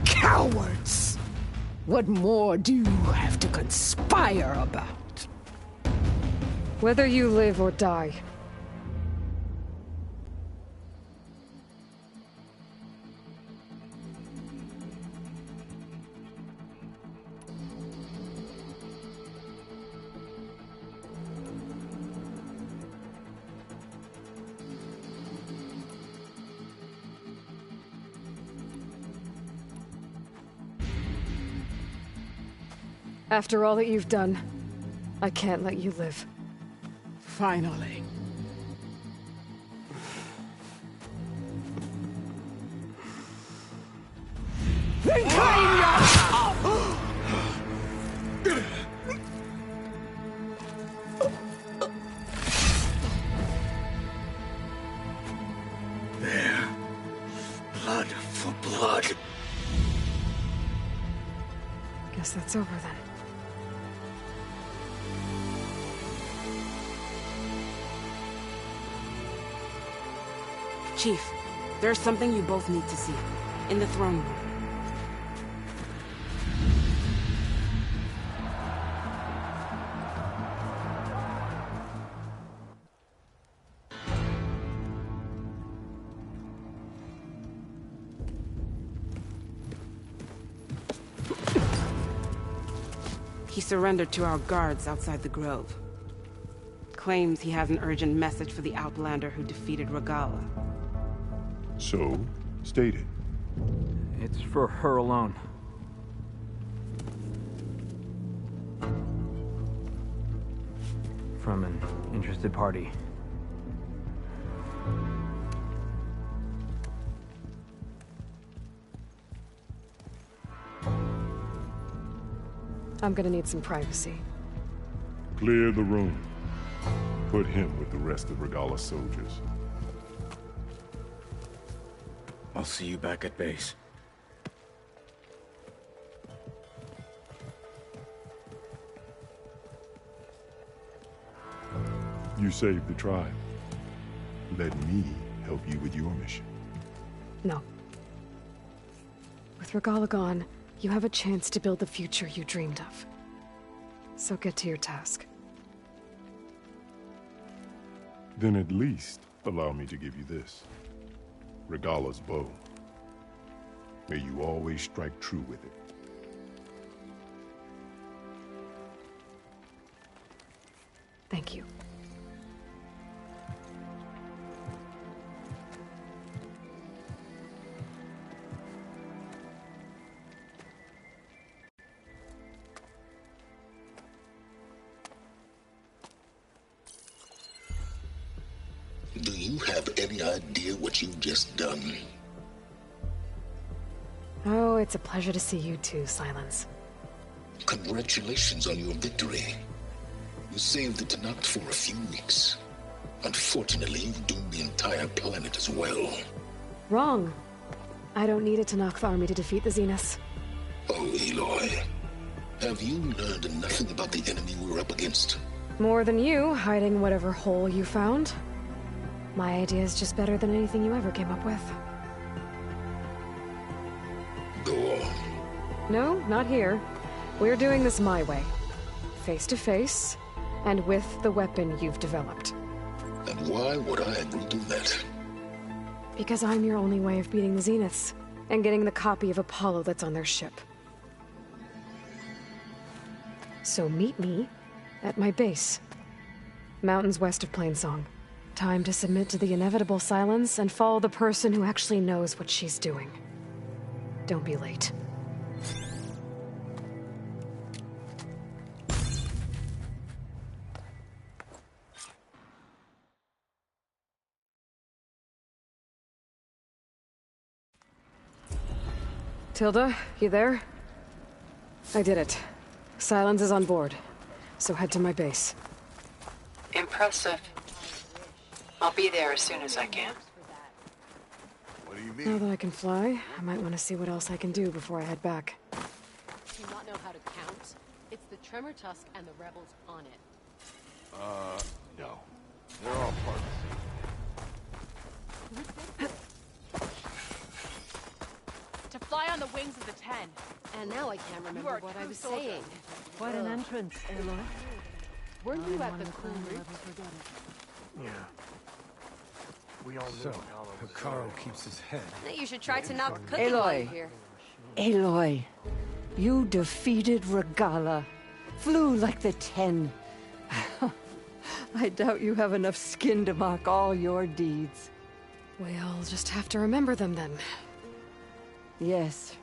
Cowards! What more do you have to conspire about? Whether you live or die. After all that you've done, I can't let you live. Finally. Then claim your... There. Blood for blood. Guess that's over then. Chief, there's something you both need to see. In the throne room. He surrendered to our guards outside the grove. Claims he has an urgent message for the Outlander who defeated Regala. So, state it. It's for her alone. From an interested party. I'm gonna need some privacy. Clear the room. Put him with the rest of Regala's soldiers. I'll see you back at base. You saved the tribe. Let me help you with your mission. No. With Regala gone, you have a chance to build the future you dreamed of. So get to your task. Then at least allow me to give you this. Regala's bow. May you always strike true with it. Thank you. Do you have any idea what you've just done? Oh, it's a pleasure to see you too, Silence. Congratulations on your victory. You saved the Tanakh for a few weeks. Unfortunately, you've doomed the entire planet as well. Wrong. I don't need a Tanakh army to defeat the Zeniths. Oh, Aloy. Have you learned nothing about the enemy we're up against? More than you, hiding whatever hole you found. My idea is just better than anything you ever came up with. Go on. No, not here. We're doing this my way. Face to face, and with the weapon you've developed. And why would I agree to that? Because I'm your only way of beating the Zeniths, and getting the copy of Apollo that's on their ship. So meet me at my base. Mountains west of Plainsong. Time to submit to the inevitable silence and follow the person who actually knows what she's doing. Don't be late. Tilda, you there? I did it. Silence is on board, so head to my base. Impressive. I'll be there as soon as I can. What do you Now that I can fly, I might want to see what else I can do before I head back. Do you not know how to count? It's the Tremor Tusk and the rebels on it. No. They're all part of To fly on the wings of the 10. And now I can't remember what I was saying. Quite an entrance, Aloy. Weren't you at the cool route? Yeah. We all So, Hekarro keeps his head. You should try to knock cooking while you're Aloy. here. Aloy, you defeated Regala. Flew like the 10. I doubt you have enough skin to mark all your deeds. We'll just have to remember them then. Yes.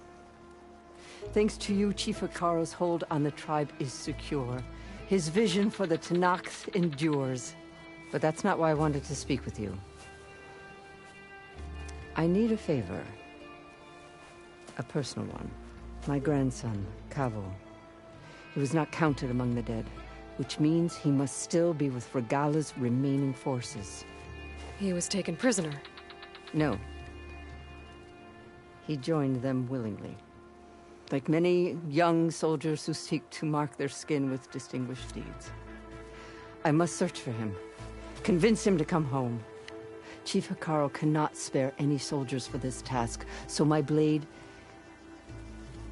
Thanks to you, Chief Hekarro's hold on the tribe is secure. His vision for the Tanakh endures. But that's not why I wanted to speak with you. I need a favor. A personal one. My grandson, Kavo. He was not counted among the dead, which means he must still be with Regala's remaining forces. He was taken prisoner. No. He joined them willingly. Like many young soldiers who seek to mark their skin with distinguished deeds. I must search for him. Convince him to come home. Chief Hekarro cannot spare any soldiers for this task, so my blade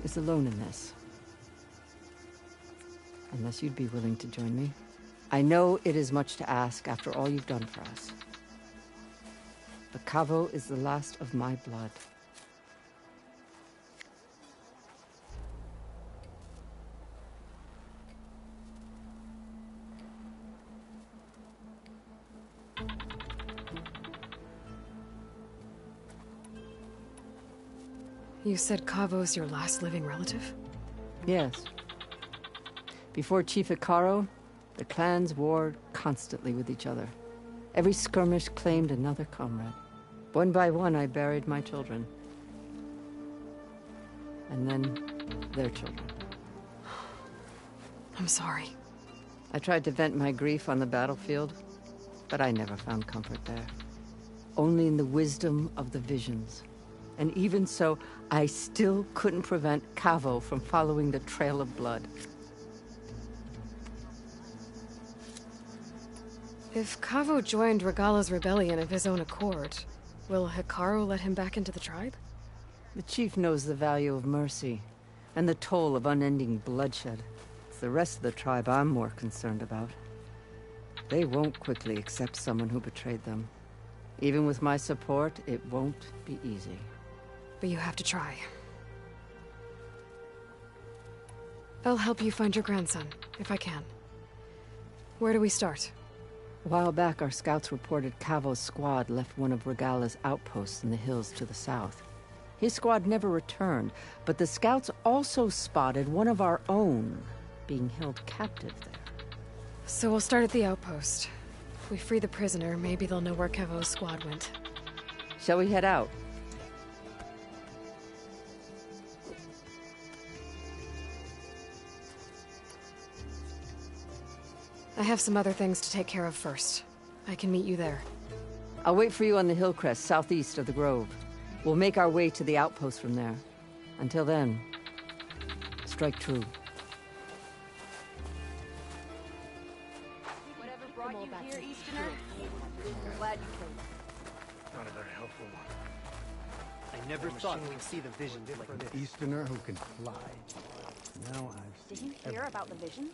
is alone in this. Unless you'd be willing to join me. I know it is much to ask after all you've done for us. But Kavo is the last of my blood. You said Kavo's your last living relative? Yes. Before Chief Hekarro, the clans warred constantly with each other. Every skirmish claimed another comrade. One by one, I buried my children. And then, their children. I'm sorry. I tried to vent my grief on the battlefield, but I never found comfort there. Only in the wisdom of the visions. And even so, I still couldn't prevent Cavo from following the trail of blood. If Cavo joined Regala's rebellion of his own accord, will Hikaru let him back into the tribe? The chief knows the value of mercy, and the toll of unending bloodshed. It's the rest of the tribe I'm more concerned about. They won't quickly accept someone who betrayed them. Even with my support, it won't be easy. But you have to try. I'll help you find your grandson, if I can. Where do we start? A while back, our scouts reported Cavo's squad left one of Regala's outposts in the hills to the south. His squad never returned, but the scouts also spotted one of our own being held captive there. So we'll start at the outpost. If we free the prisoner, maybe they'll know where Cavo's squad went. Shall we head out? I have some other things to take care of first. I can meet you there. I'll wait for you on the hill crest southeast of the grove. We'll make our way to the outpost from there. Until then, strike true. Whatever brought you here, Easterner? I'm glad you came. Not a very helpful one. I never thought we'd see the vision like this. Easterner who can fly. Now I've Did you hear about the vision?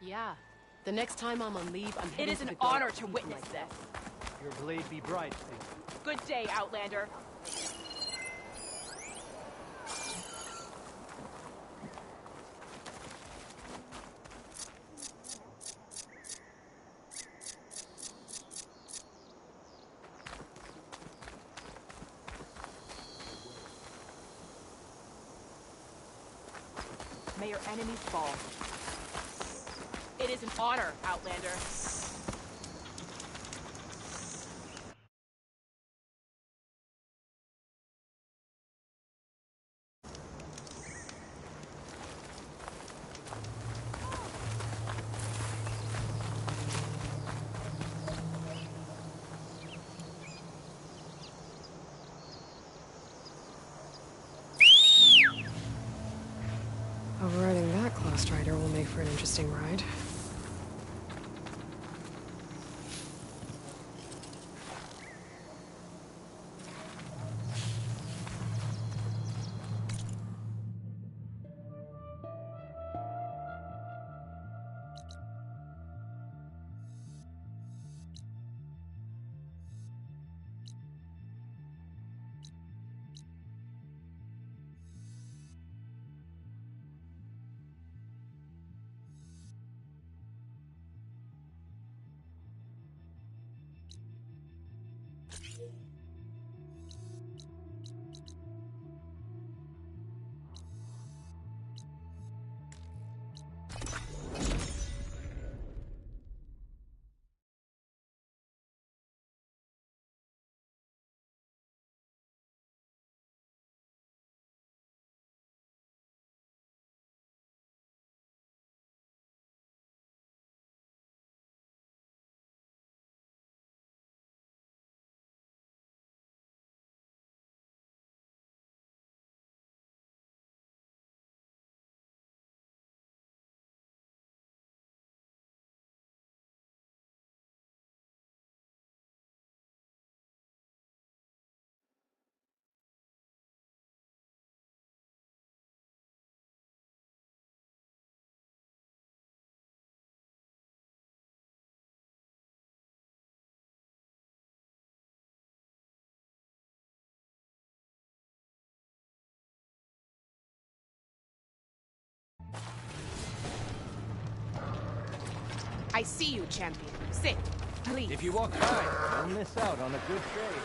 Yeah. The next time I'm on leave, I'm It heading is to an the guard honor to people witness like this. that. Your blade be bright, Thief. Good day, Outlander. May your enemies fall. It is an honor, Outlander. Overriding that Claw Strider will make for an interesting ride. I see you, champion. Sit, please. If you walk by, you'll miss out on a good trade.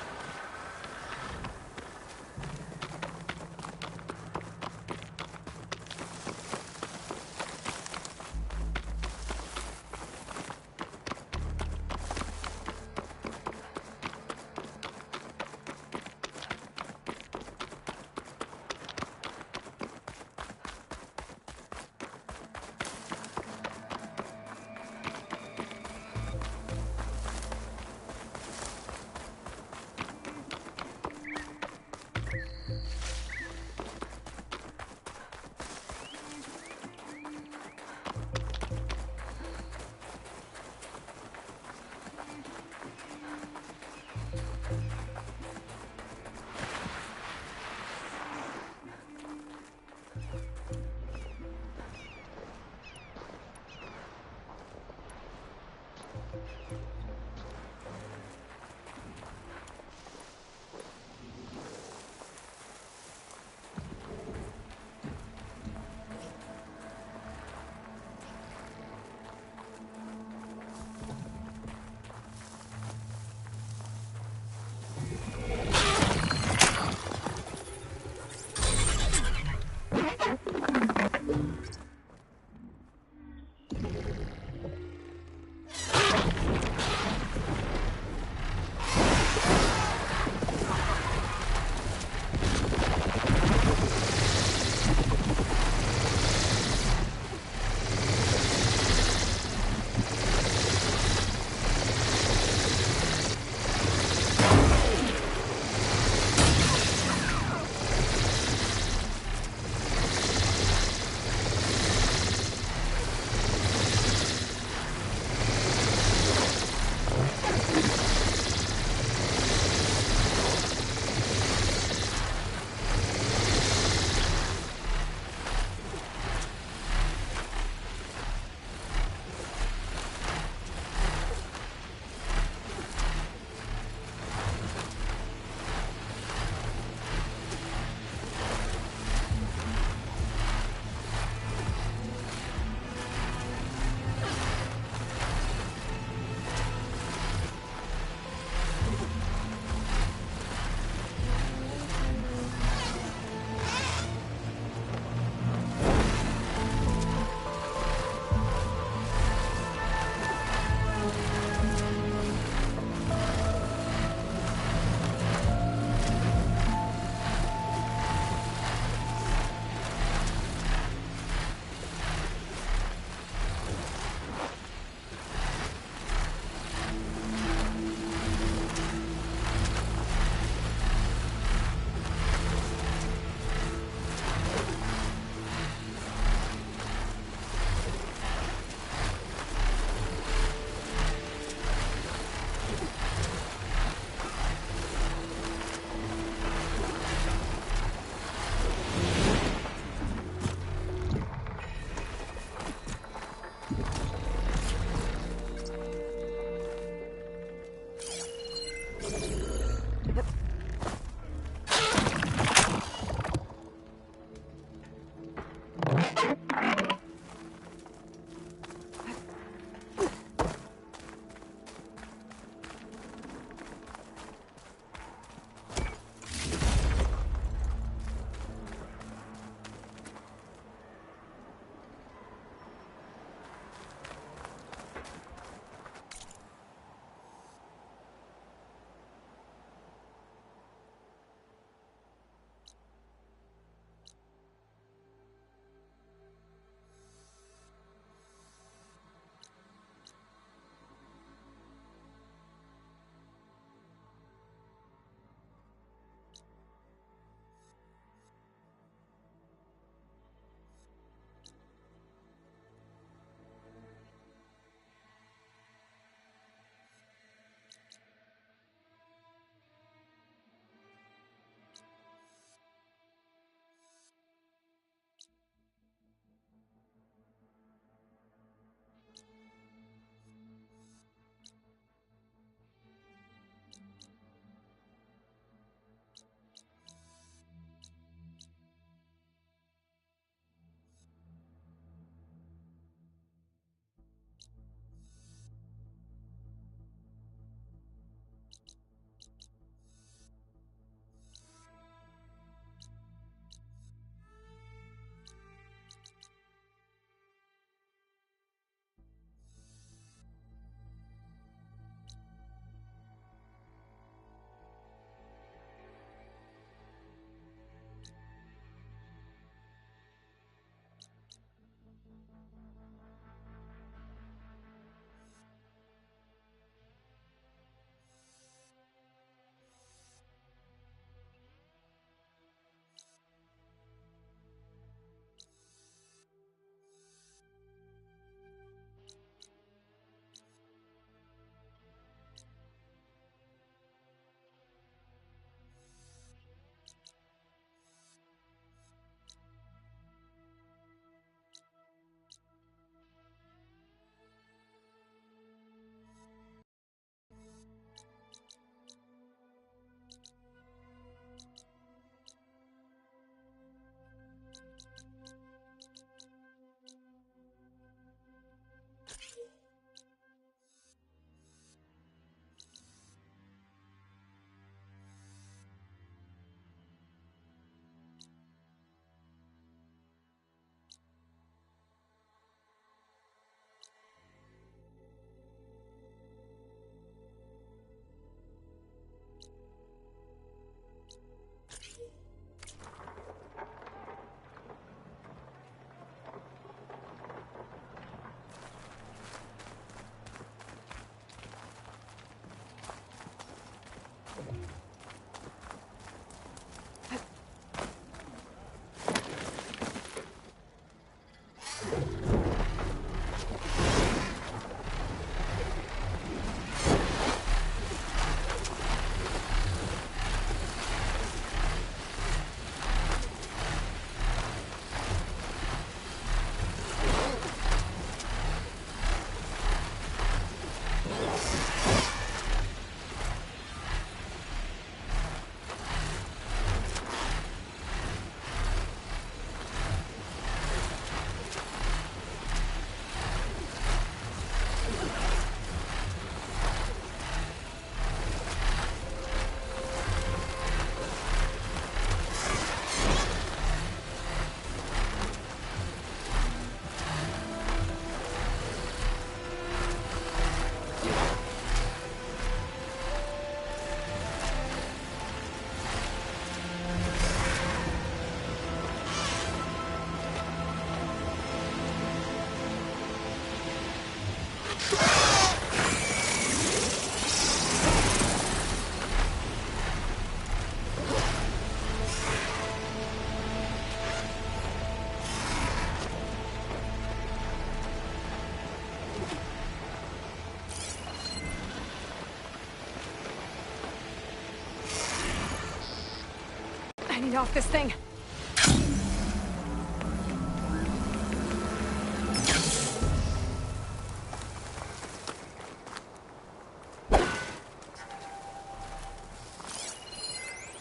need off this thing.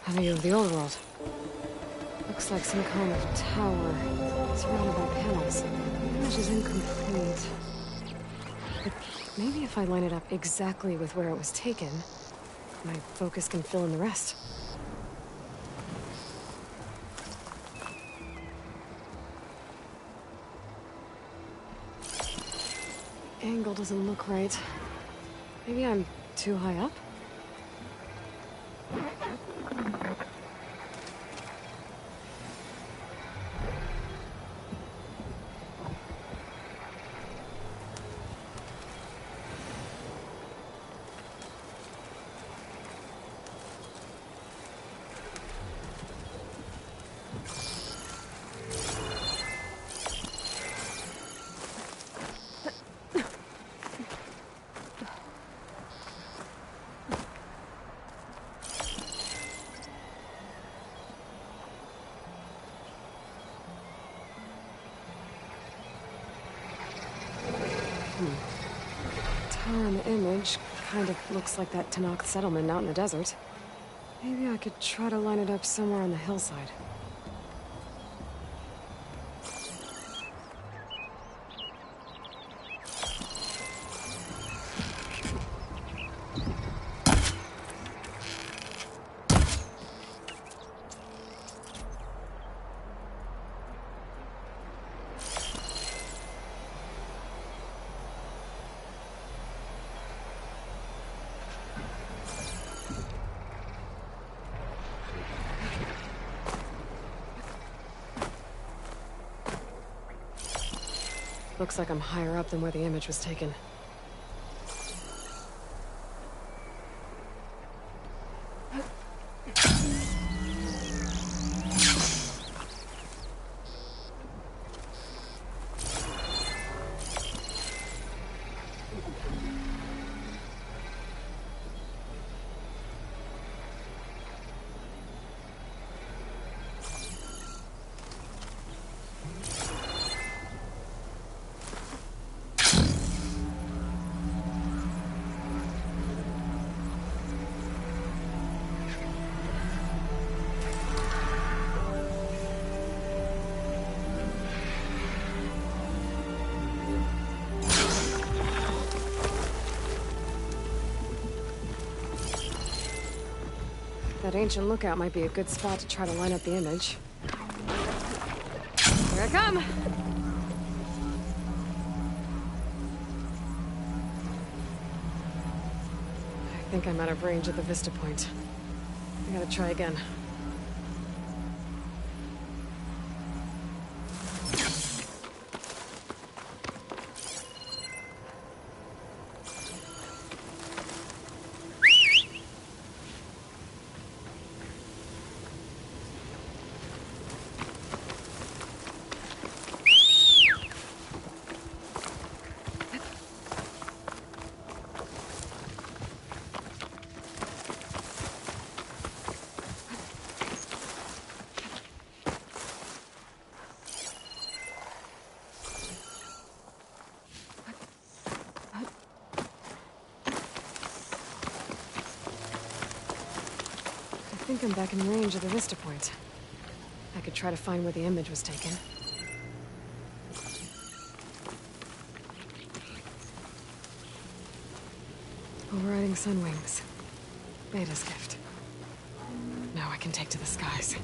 A view of the old world. Looks like some kind of tower, surrounded by panels. The image is incomplete. But maybe if I line it up exactly with where it was taken, my focus can fill in the rest. The angle doesn't look right. Maybe I'm too high up? Tower in the image kind of looks like that Tanakh settlement out in the desert. Maybe I could try to line it up somewhere on the hillside. Looks like I'm higher up than where the image was taken. That ancient lookout might be a good spot to try to line up the image. Here I come! I think I'm out of range at the vista point. I gotta try again. I think I'm back in range of the vista point. I could try to find where the image was taken. Overriding sun wings. Beta's gift. Now I can take to the skies.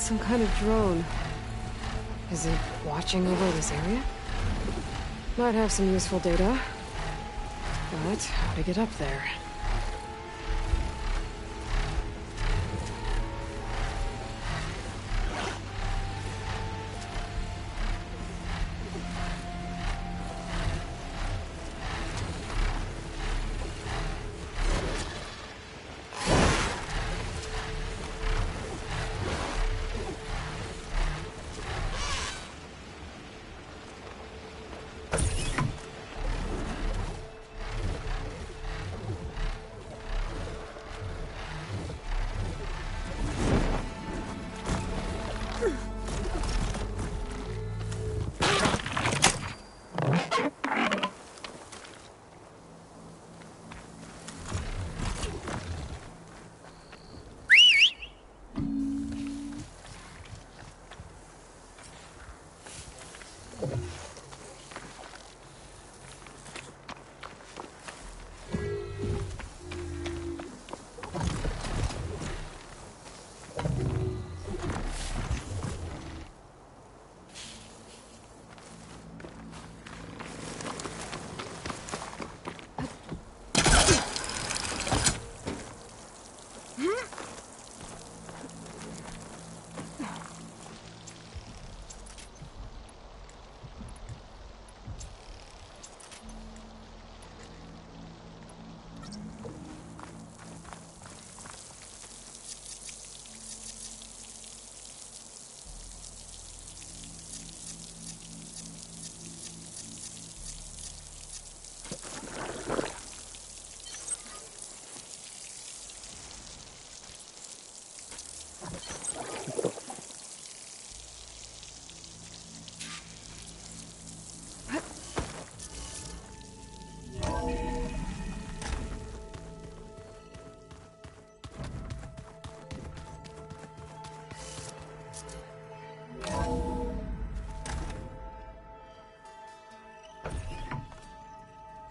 some kind of drone. Is it watching over this area? Might have some useful data. But how to get up there?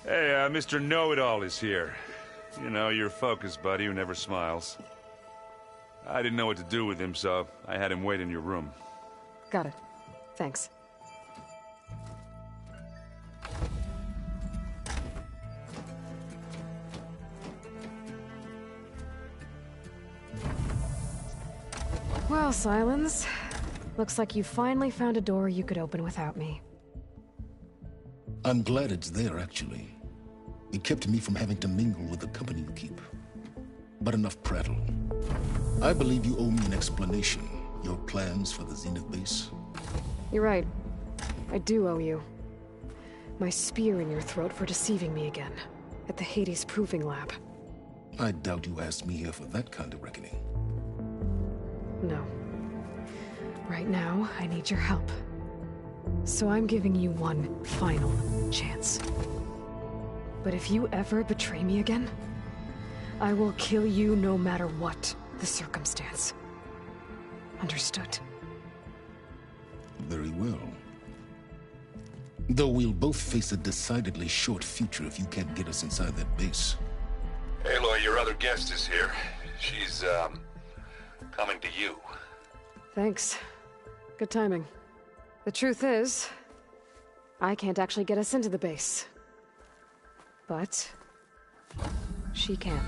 Hey, Mr. Know-It-All is here. You know, your focus buddy who never smiles. I didn't know what to do with him, so I had him wait in your room. Got it. Thanks. Well, Silence. Looks like you finally found a door you could open without me. I'm glad it's there, actually. It kept me from having to mingle with the company you keep. But enough prattle. I believe you owe me an explanation. Your plans for the Zenith base? You're right. I do owe you. My spear in your throat for deceiving me again. At the Hades Proving Lab. I doubt you asked me here for that kind of reckoning. No. Right now, I need your help. So I'm giving you one final chance. But if you ever betray me again, I will kill you no matter what the circumstance. Understood? Very well. Though we'll both face a decidedly short future if you can't get us inside that base. Aloy, your other guest is here. She's, coming to you. Thanks. Good timing. The truth is, I can't actually get us into the base. But she can.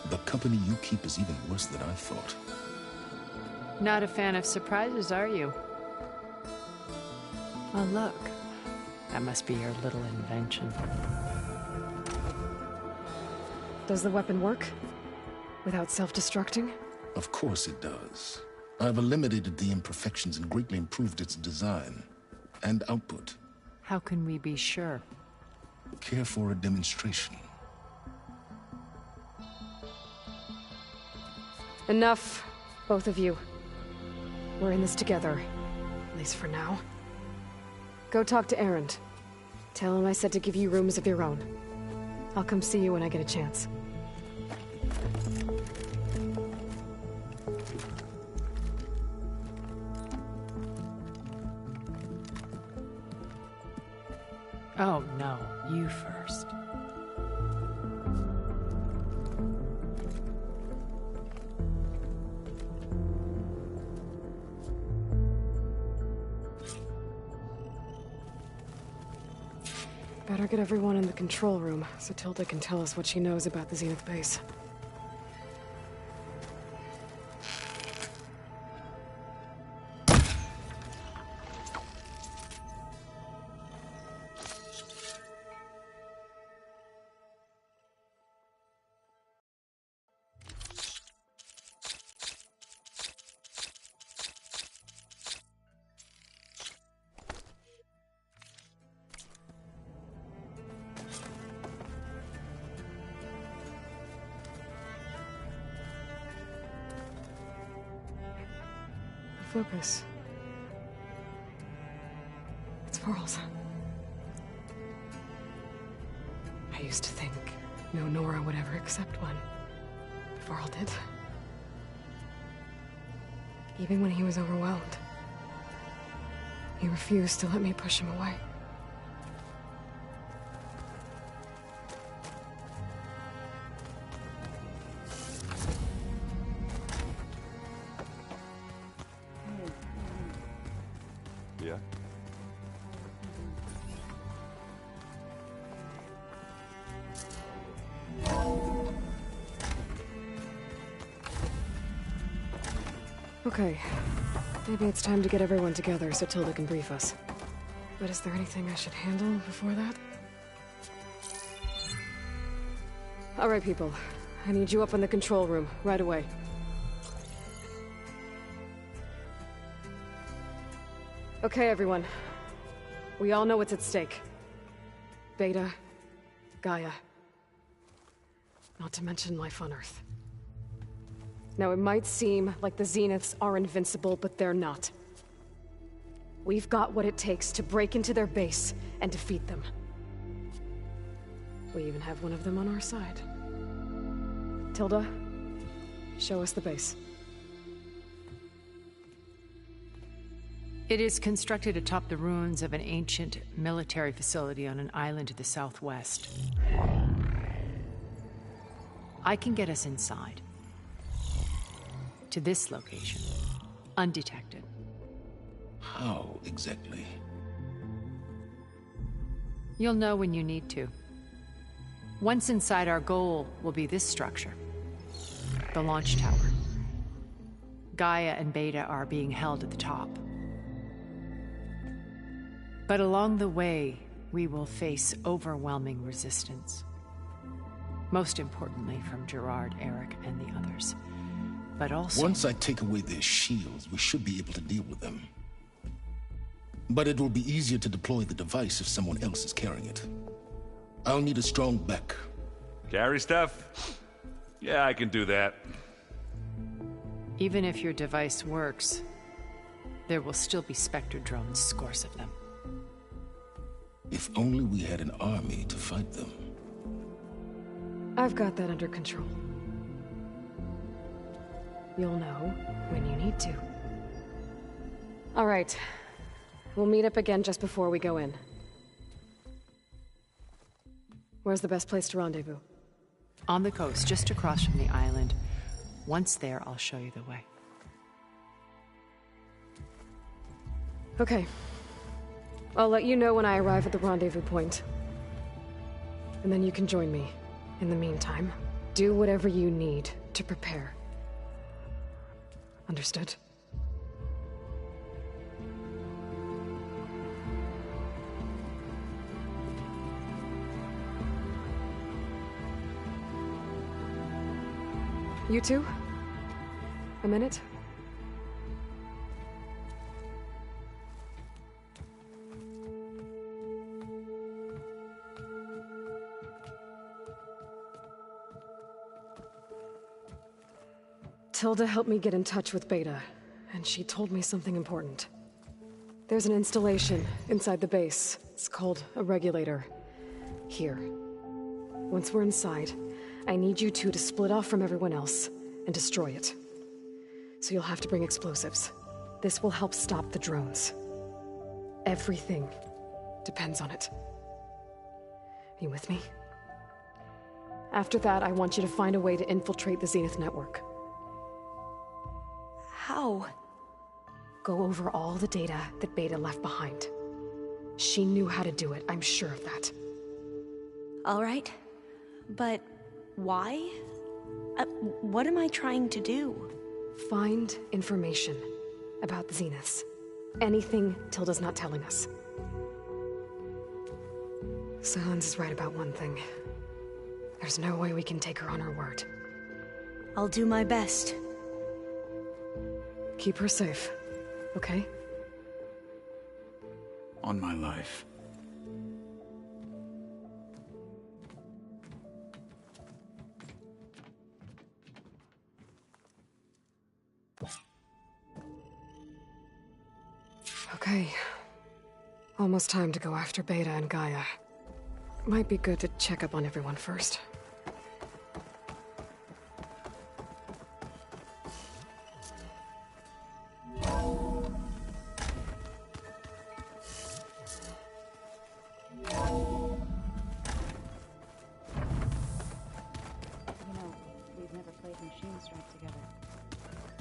The company you keep is even worse than I thought. Not a fan of surprises, are you? Oh, look. That must be your little invention. Does the weapon work? Without self-destructing? Of course it does. I've eliminated the imperfections and greatly improved its design and output. How can we be sure? Care for a demonstration? Enough, both of you. We're in this together, at least for now. Go talk to Erend. Tell him I said to give you rooms of your own. I'll come see you when I get a chance. Oh, no. You first. better get everyone in the control room so Tilda can tell us what she knows about the Zenith base. Focus. It's Varl's. I used to think no Nora would ever accept one. Varl did. Even when he was overwhelmed. He refused to let me push him away. Yeah? Okay. Maybe it's time to get everyone together so Tilda can brief us. But is there anything I should handle before that? Alright, people. I need you up in the control room, right away. Okay, everyone. We all know what's at stake. Beta, Gaia. Not to mention life on Earth. Now, it might seem like the Zeniths are invincible, but they're not. We've got what it takes to break into their base and defeat them. We even have one of them on our side. Tilda, show us the base. It is constructed atop the ruins of an ancient military facility on an island to the southwest. I can get us inside. To this location. Undetected. How exactly? You'll know when you need to. Once inside, our goal will be this structure. The launch tower. Gaia and Beta are being held at the top. But along the way, we will face overwhelming resistance. Most importantly from Gerard, Eric, and the others. But also... Once I take away their shields, we should be able to deal with them. But it will be easier to deploy the device if someone else is carrying it. I'll need a strong back. Carry stuff? Yeah, I can do that. Even if your device works, there will still be Spectre drones, scores of them. If only we had an army to fight them. I've got that under control. You'll know when you need to. All right. We'll meet up again just before we go in. Where's the best place to rendezvous? On the coast, just across from the island. Once there, I'll show you the way. Okay. I'll let you know when I arrive at the rendezvous point. And then you can join me. In the meantime, do whatever you need to prepare. Understood? You two? A minute? Tilda helped me get in touch with Beta, and she told me something important. There's an installation inside the base. It's called a regulator. Here. Once we're inside, I need you two to split off from everyone else and destroy it. So you'll have to bring explosives. This will help stop the drones. Everything depends on it. Are you with me? After that, I want you to find a way to infiltrate the Zenith network. How? Go over all the data that Beta left behind. She knew how to do it, I'm sure of that. All right. But why? What am I trying to do? Find information about the Zeniths. Anything Tilda's not telling us. Sans is right about one thing. There's no way we can take her on her word. I'll do my best. Keep her safe, okay? On my life. Okay. Almost time to go after Beta and Gaia. Might be good to check up on everyone first.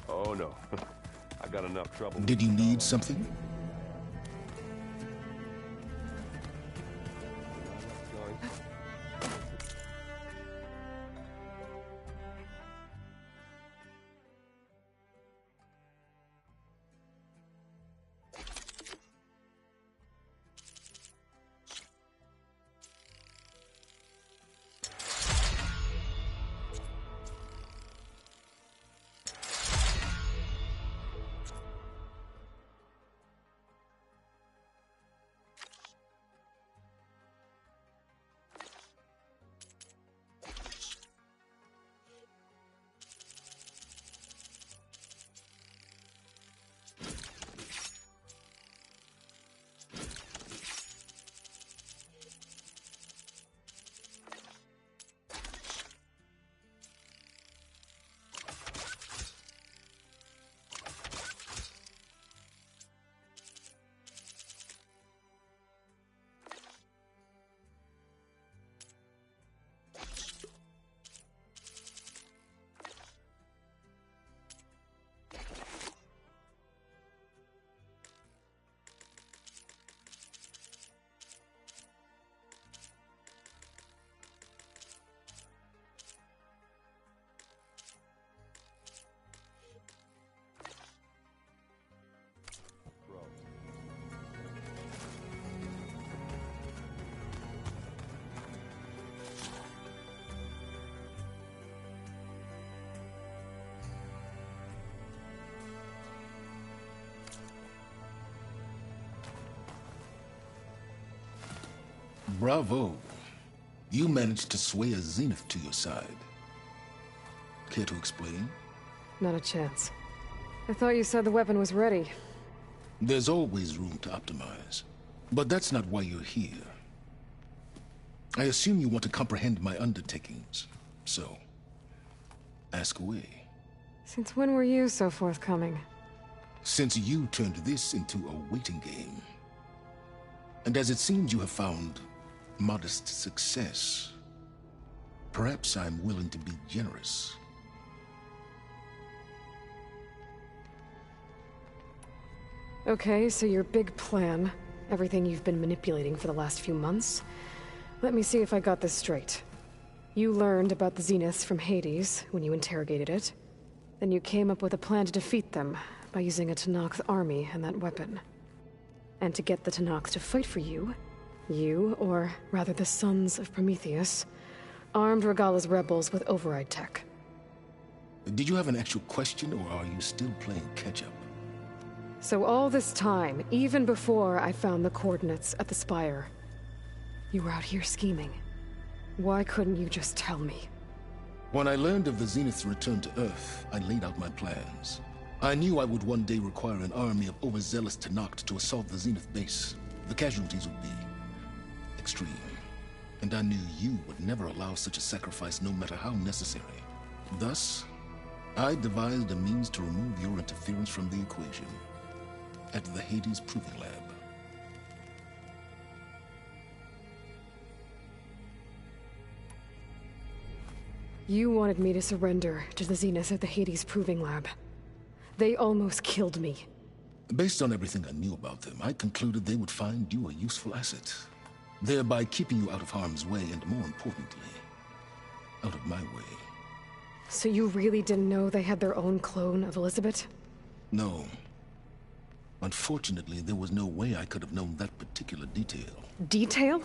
Oh no. I got enough trouble. Did you need something? Bravo. You managed to sway a Zenith to your side. Care to explain? Not a chance. I thought you said the weapon was ready. There's always room to optimize. But that's not why you're here. I assume you want to comprehend my undertakings. So, ask away. Since when were you so forthcoming? Since you turned this into a waiting game. And as it seems you have found modest success, perhaps I'm willing to be generous. Okay, so your big plan, everything you've been manipulating for the last few months. Let me see if I got this straight. You learned about the Zeniths from Hades when you interrogated it. Then you came up with a plan to defeat them by using a Tenakth army and that weapon. And to get the Tenakth to fight for you, or rather the Sons of Prometheus, armed Regalla's rebels with override tech. Did you have an actual question, or are you still playing catch-up? So all this time, even before I found the coordinates at the Spire, you were out here scheming. Why couldn't you just tell me? When I learned of the Zenith's return to Earth, I laid out my plans. I knew I would one day require an army of overzealous Tenakth to assault the Zenith base. The casualties would be extreme. And I knew you would never allow such a sacrifice, no matter how necessary. Thus, I devised a means to remove your interference from the equation at the Hades Proving Lab. You wanted me to surrender to the Zeniths at the Hades Proving Lab. They almost killed me. Based on everything I knew about them, I concluded they would find you a useful asset. thereby keeping you out of harm's way and, more importantly, out of my way. So you really didn't know they had their own clone of Elizabeth? No. Unfortunately, there was no way I could have known that particular detail. Detail?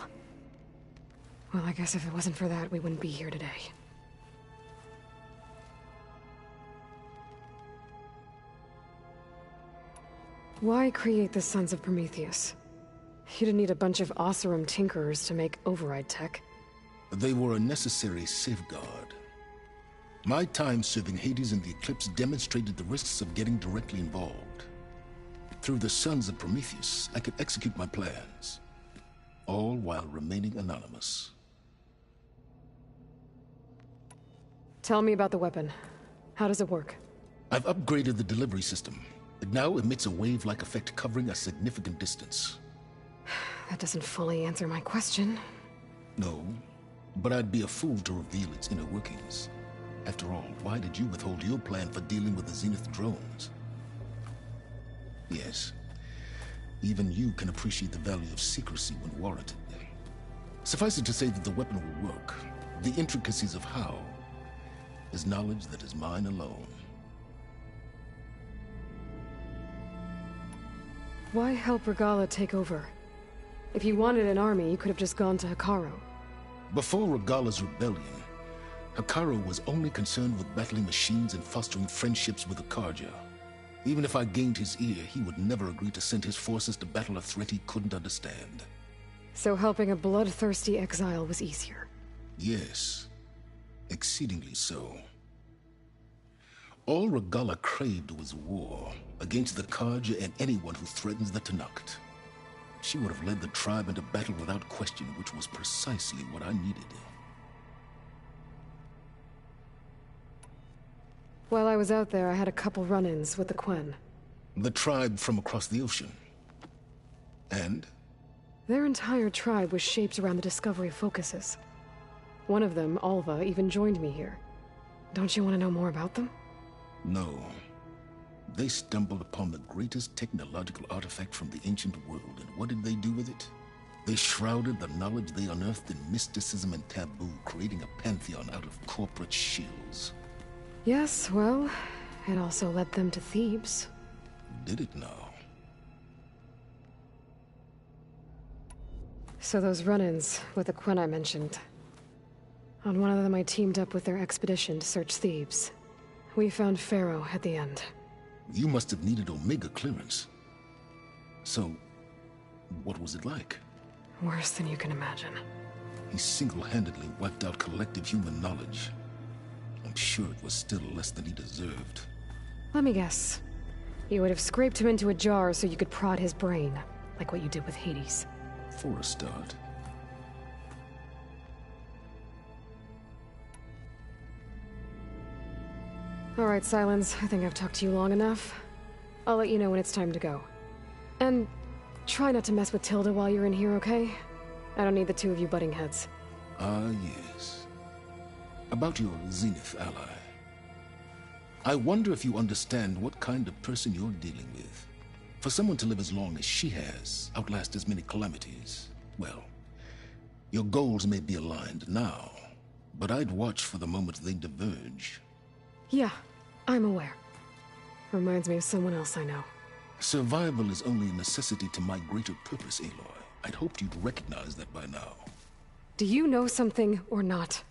Well, I guess if it wasn't for that, we wouldn't be here today. Why create the Sons of Prometheus? You didn't need a bunch of Oseram tinkerers to make override tech. They were a necessary safeguard. My time serving Hades in the Eclipse demonstrated the risks of getting directly involved. Through the Sons of Prometheus, I could execute my plans, all while remaining anonymous. Tell me about the weapon. How does it work? I've upgraded the delivery system. It now emits a wave-like effect covering a significant distance. That doesn't fully answer my question. No, but I'd be a fool to reveal its inner workings. After all, why did you withhold your plan for dealing with the Zenith drones? Yes, even you can appreciate the value of secrecy when warranted. Suffice it to say that the weapon will work. The intricacies of how is knowledge that is mine alone. Why help Regalla take over? If you wanted an army, you could have just gone to Hekarro. Before Regalla's rebellion, Hekarro was only concerned with battling machines and fostering friendships with the Karja. Even if I gained his ear, he would never agree to send his forces to battle a threat he couldn't understand. So helping a bloodthirsty exile was easier? Yes, exceedingly so. All Regalla craved was war against the Karja and anyone who threatens the Tenakth. She would have led the tribe into battle without question, which was precisely what I needed. While I was out there, I had a couple run-ins with the Quen. The tribe from across the ocean. And? Their entire tribe was shaped around the Discovery focuses. One of them, Alva, even joined me here. Don't you want to know more about them? No. They stumbled upon the greatest technological artifact from the ancient world, and what did they do with it? They shrouded the knowledge they unearthed in mysticism and taboo, creating a pantheon out of corporate shills. Yes, well, it also led them to Thebes. Did it now? So those run-ins with the Quen I mentioned. On one of them I teamed up with their expedition to search Thebes. We found Pharaoh at the end. You must have needed Omega clearance. So, what was it like? Worse than you can imagine. He single-handedly wiped out collective human knowledge. I'm sure it was still less than he deserved. Let me guess. You would have scraped him into a jar so you could prod his brain, like what you did with Hades. For a start. All right, Silence. I think I've talked to you long enough. I'll let you know when it's time to go. And try not to mess with Tilda while you're in here, okay? I don't need the two of you butting heads. Ah, yes. About your Zenith ally. I wonder if you understand what kind of person you're dealing with. For someone to live as long as she has, outlast as many calamities, well, your goals may be aligned now, but I'd watch for the moment they diverge. Yeah, I'm aware. Reminds me of someone else I know. Survival is only a necessity to my greater purpose, Aloy. I'd hoped you'd recognize that by now. Do you know something or not?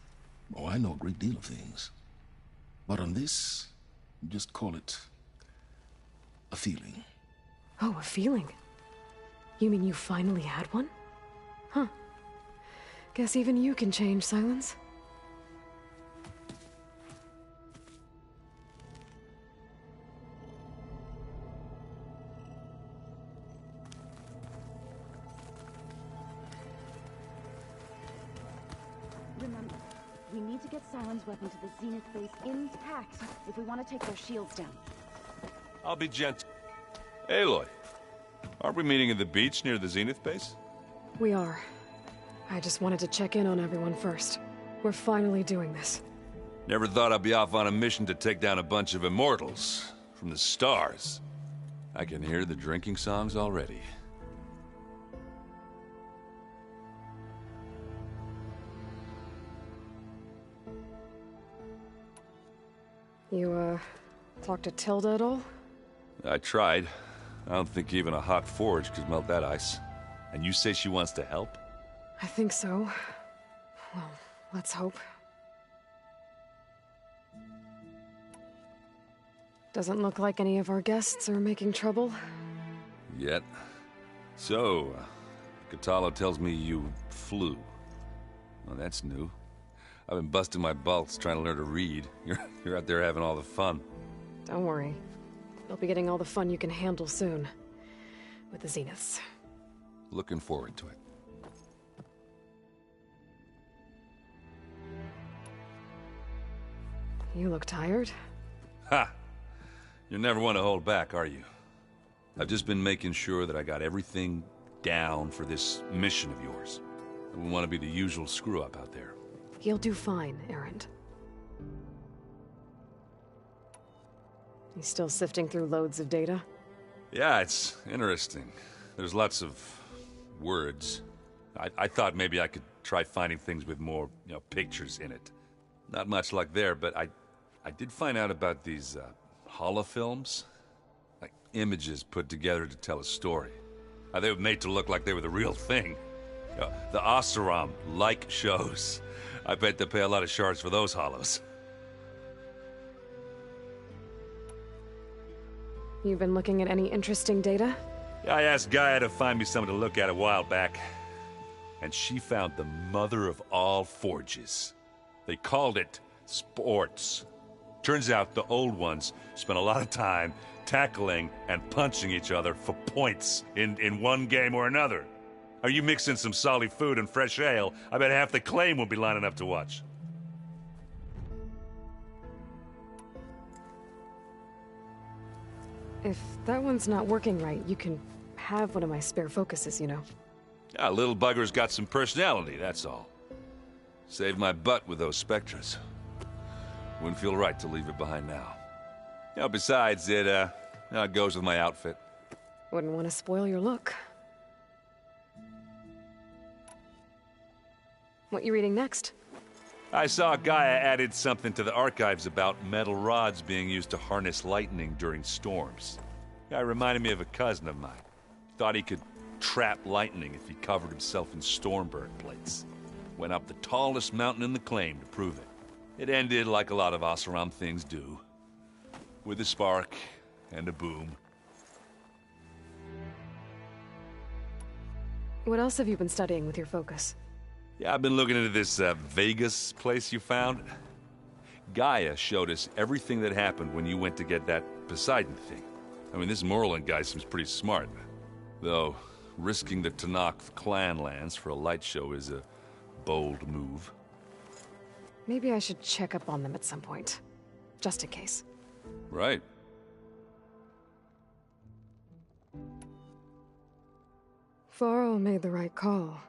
Oh, I know a great deal of things. But on this, just call it a feeling. Oh, a feeling? You mean you finally had one? Huh. Guess even you can change, Silence. Remember, we need to get Silent's weapon to the Zenith base intact if we want to take their shields down. I'll be gentle. Aloy, aren't we meeting at the beach near the Zenith base? We are. I just wanted to check in on everyone first. We're finally doing this. Never thought I'd be off on a mission to take down a bunch of immortals from the stars. I can hear the drinking songs already. You, talked to Tilda at all? I tried. I don't think even a hot forge could melt that ice. And you say she wants to help? I think so. Well, let's hope. Doesn't look like any of our guests are making trouble. Yet. So, Katala tells me you flew. Well, that's new. I've been busting my balls trying to learn to read. You're out there having all the fun. Don't worry. You'll be getting all the fun you can handle soon. With the Zeniths. Looking forward to it. You look tired. Ha! You never want to hold back, are you? I've just been making sure that I got everything down for this mission of yours. I wouldn't want to be the usual screw-up out there. You'll do fine, Erend. You still sifting through loads of data? Yeah, it's interesting. There's lots of words. I thought maybe I could try finding things with more, pictures in it. Not much luck there, but I did find out about these holofilms. Like images put together to tell a story. They were made to look like they were the real thing. The Oseram-like shows. I bet they pay a lot of shards for those hollows. You've been looking at any interesting data? Yeah, I asked Gaia to find me something to look at a while back. And she found the mother of all forges. They called it sports. Turns out the old ones spent a lot of time tackling and punching each other for points in one game or another. Are you mixing some solid food and fresh ale? I bet half the claim will be lining up to watch. If that one's not working right, you can have one of my spare focuses, you know. Yeah, little bugger's got some personality, that's all. Saved my butt with those Spectres. Wouldn't feel right to leave it behind now. Besides, it goes with my outfit. Wouldn't want to spoil your look. What you reading next? I saw Gaia added something to the archives about metal rods being used to harness lightning during storms. Guy reminded me of a cousin of mine. Thought he could trap lightning if he covered himself in stormburn plates. Went up the tallest mountain in the claim to prove it. It ended like a lot of Oseram things do. With a spark and a boom. What else have you been studying with your focus? Yeah, I've been looking into this Vegas place you found. Gaia showed us everything that happened when you went to get that Poseidon thing. I mean, this Merlin guy seems pretty smart. Though, risking the Tanakh clan lands for a light show is a bold move. Maybe I should check up on them at some point. Just in case. Right. Varl made the right call.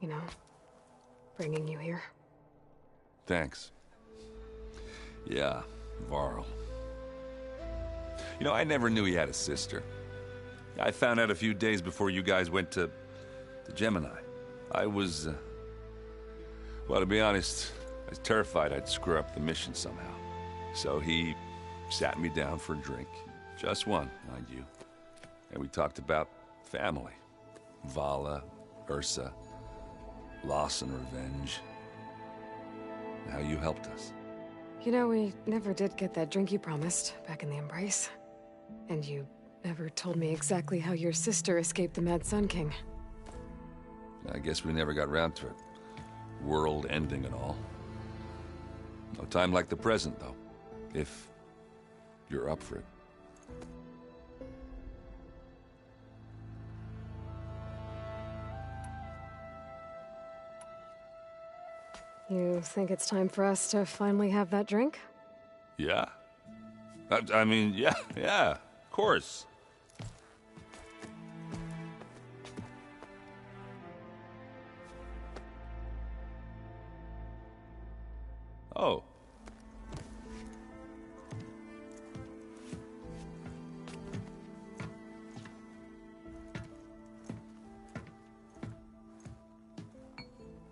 You know, bringing you here. Thanks. Yeah, Varl. I never knew he had a sister. I found out a few days before you guys went to Gemini. I was, well, to be honest, I was terrified I'd screw up the mission somehow. So he sat me down for a drink. Just one, mind you. And we talked about family. Vala, Ursa, loss and revenge. And how you helped us. We never did get that drink you promised back in the Embrace. And you never told me exactly how your sister escaped the Mad Sun King. I guess we never got around to it. World ending and all. No time like the present, though. If you're up for it. You think it's time for us to finally have that drink? Yeah. I mean, yeah, of course. Oh.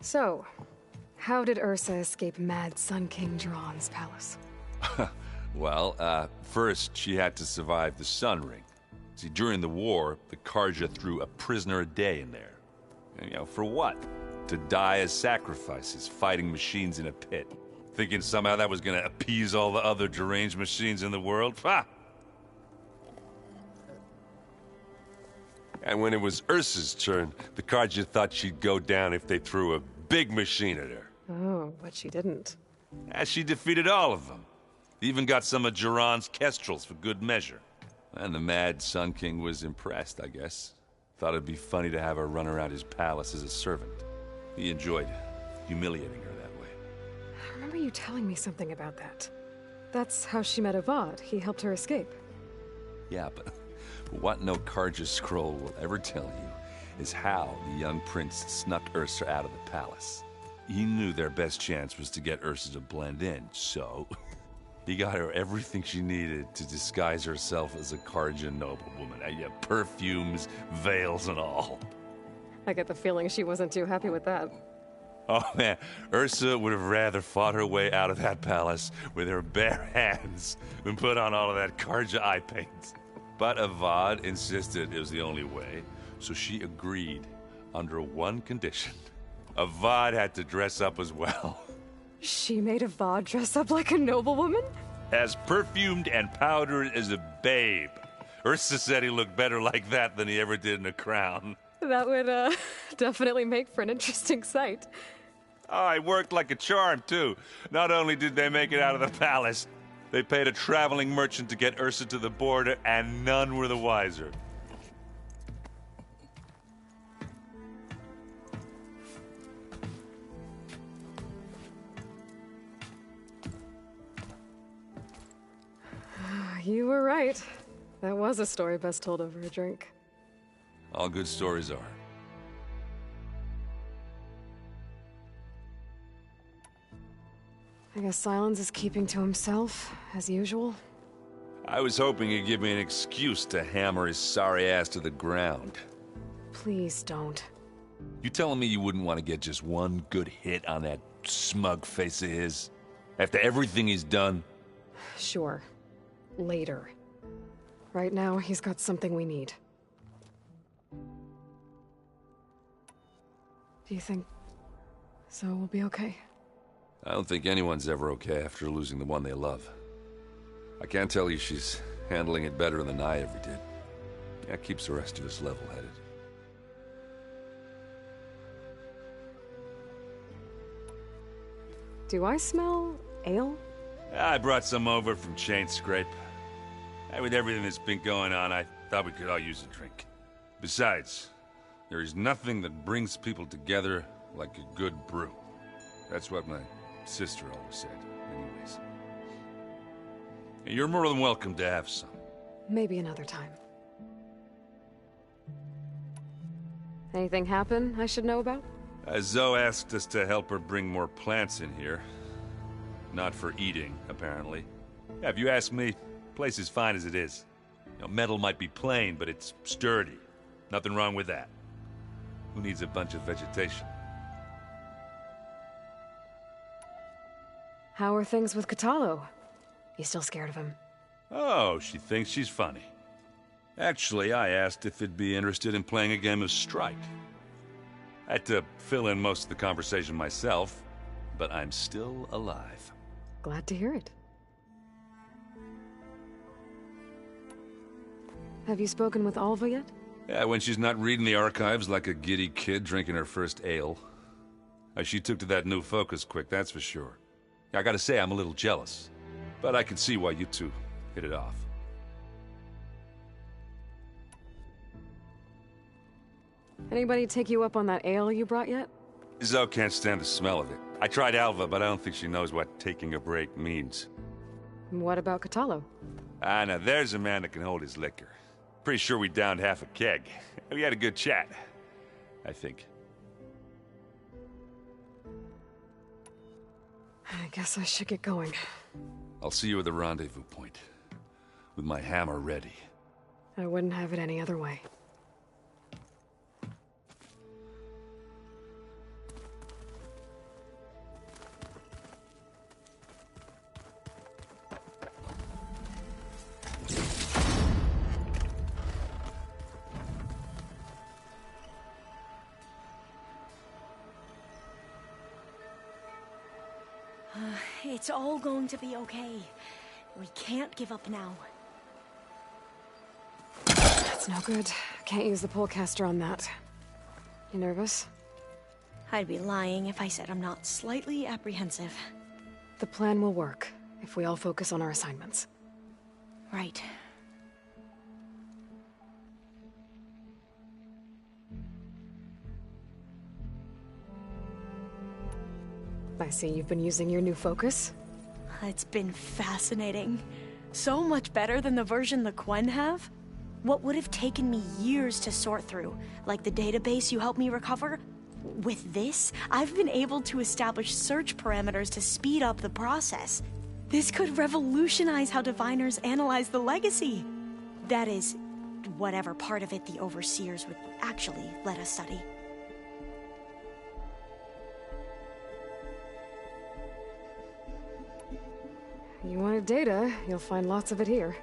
So, how did Ursa escape Mad Sun King Jiran's palace? Well, first she had to survive the Sun Ring. See, during the war, the Karja threw a prisoner a day in there. And, for what? To die as sacrifices, fighting machines in a pit. Thinking somehow that was gonna appease all the other deranged machines in the world? Ha! And when it was Ursa's turn, the Karja thought she'd go down if they threw a big machine at her. Oh, but she didn't. And she defeated all of them. Even got some of Jiran's kestrels for good measure. And the mad Sun King was impressed, I guess. Thought it'd be funny to have her run around his palace as a servant. He enjoyed humiliating her that way. I remember you telling me something about that. That's how she met Avad. He helped her escape. Yeah, but what no Karja scroll will ever tell you is how the young prince snuck Ursa out of the palace. He knew their best chance was to get Ursa to blend in, so he got her everything she needed to disguise herself as a Karja noblewoman. Yeah, perfumes, veils, and all. I get the feeling she wasn't too happy with that. Oh man, Ursa would have rather fought her way out of that palace with her bare hands than put on all of that Karja eye paint. But Avad insisted it was the only way, so she agreed under one condition. Avad had to dress up as well. She made Avad dress up like a noblewoman? As perfumed and powdered as a babe. Ursa said he looked better like that than he ever did in a crown. That would, definitely make for an interesting sight. Oh, it worked like a charm, too. Not only did they make it out of the palace, they paid a traveling merchant to get Ursa to the border, and none were the wiser. You were right. That was a story best told over a drink. All good stories are. I guess Silence is keeping to himself, as usual. I was hoping he'd give me an excuse to hammer his sorry ass to the ground. Please don't. You telling me you wouldn't want to get just one good hit on that smug face of his? After everything he's done? Sure. Later. Right now, he's got something we need. Do you think Zoe will be okay? I don't think anyone's ever okay after losing the one they love. I can't tell you she's handling it better than I ever did. That keeps the rest of us level-headed. Do I smell ale? I brought some over from Chain Scrape. With everything that's been going on, I thought we could all use a drink. Besides, there is nothing that brings people together like a good brew. That's what my sister always said, anyways. You're more than welcome to have some. Maybe another time. Anything happen I should know about? Zoe asked us to help her bring more plants in here. Not for eating, apparently. Yeah, if you ask me, the place is fine as it is. Metal might be plain, but it's sturdy. Nothing wrong with that. Who needs a bunch of vegetation? How are things with Katalo? You still scared of him? Oh, she thinks she's funny. Actually, I asked if it'd be interested in playing a game of Strike. I had to fill in most of the conversation myself, but I'm still alive. Glad to hear it. Have you spoken with Alva yet? Yeah, when she's not reading the archives like a giddy kid drinking her first ale. She took to that new focus quick, that's for sure. I gotta say, I'm a little jealous. But I can see why you two hit it off. Anybody take you up on that ale you brought yet? Zoe can't stand the smell of it. I tried Alva, but I don't think she knows what taking a break means. What about Katalo? Now there's a man that can hold his liquor. Pretty sure we downed half a keg. We had a good chat, I think. I guess I should get going. I'll see you at the rendezvous point, with my hammer ready. I wouldn't have it any other way. It's all going to be okay. We can't give up now. That's no good. Can't use the polecaster on that. You nervous? I'd be lying if I said I'm not slightly apprehensive. The plan will work if we all focus on our assignments. Right. I see you've been using your new focus. It's been fascinating. So much better than the version the Quen have. What would have taken me years to sort through, like the database you helped me recover, with this, I've been able to establish search parameters to speed up the process. This could revolutionize how diviners analyze the legacy. That is, whatever part of it the overseers would actually let us study. You wanted data, you'll find lots of it here.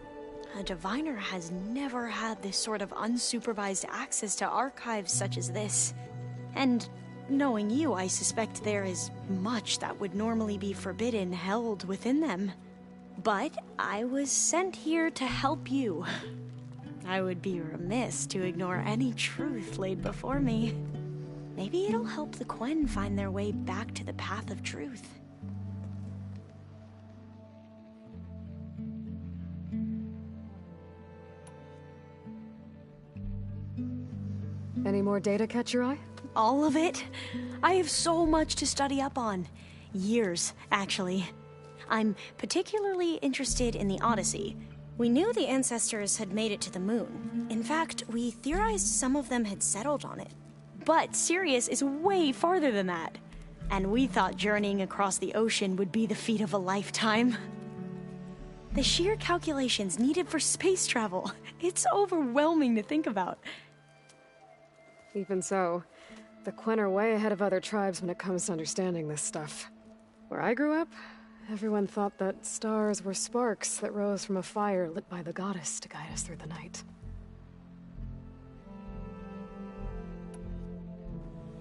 A diviner has never had this sort of unsupervised access to archives such as this. And knowing you, I suspect there is much that would normally be forbidden held within them. But I was sent here to help you. I would be remiss to ignore any truth laid before me. Maybe it'll help the Quen find their way back to the path of truth. Any more data catch your eye? All of it? I have so much to study up on. Years, actually. I'm particularly interested in the Odyssey. We knew the ancestors had made it to the moon. In fact, we theorized some of them had settled on it. But Sirius is way farther than that. And we thought journeying across the ocean would be the feat of a lifetime. The sheer calculations needed for space travel, it's overwhelming to think about. Even so, the Quen are way ahead of other tribes when it comes to understanding this stuff. Where I grew up, everyone thought that stars were sparks that rose from a fire lit by the goddess to guide us through the night.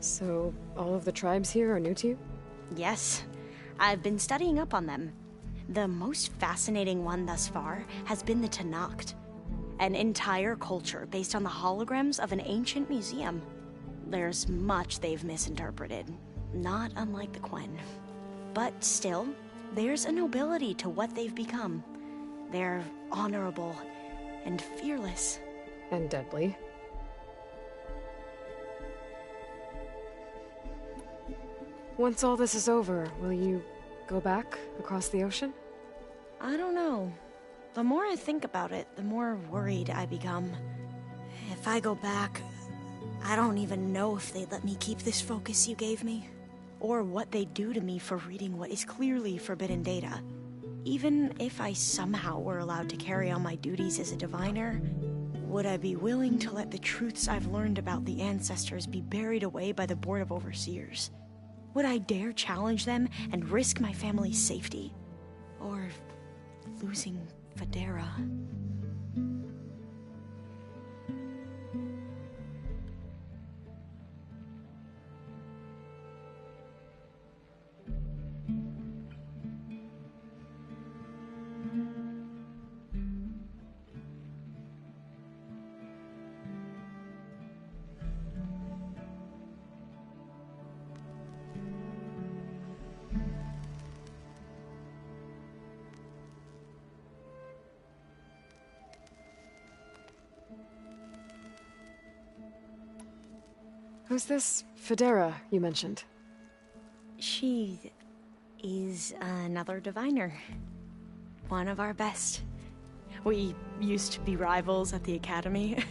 So, all of the tribes here are new to you? Yes. I've been studying up on them. The most fascinating one thus far has been the Tenakth. An entire culture based on the holograms of an ancient museum. There's much they've misinterpreted, not unlike the Quen. But still, there's a nobility to what they've become. They're honorable and fearless. And deadly. Once all this is over, will you go back across the ocean? I don't know. The more I think about it, the more worried I become. If I go back, I don't even know if they'd let me keep this focus you gave me, or what they'd do to me for reading what is clearly forbidden data. Even if I somehow were allowed to carry on my duties as a diviner, would I be willing to let the truths I've learned about the ancestors be buried away by the Board of Overseers? Would I dare challenge them and risk my family's safety? Or losing Federa? Who's this Federa you mentioned? She is another diviner. One of our best. We used to be rivals at the academy.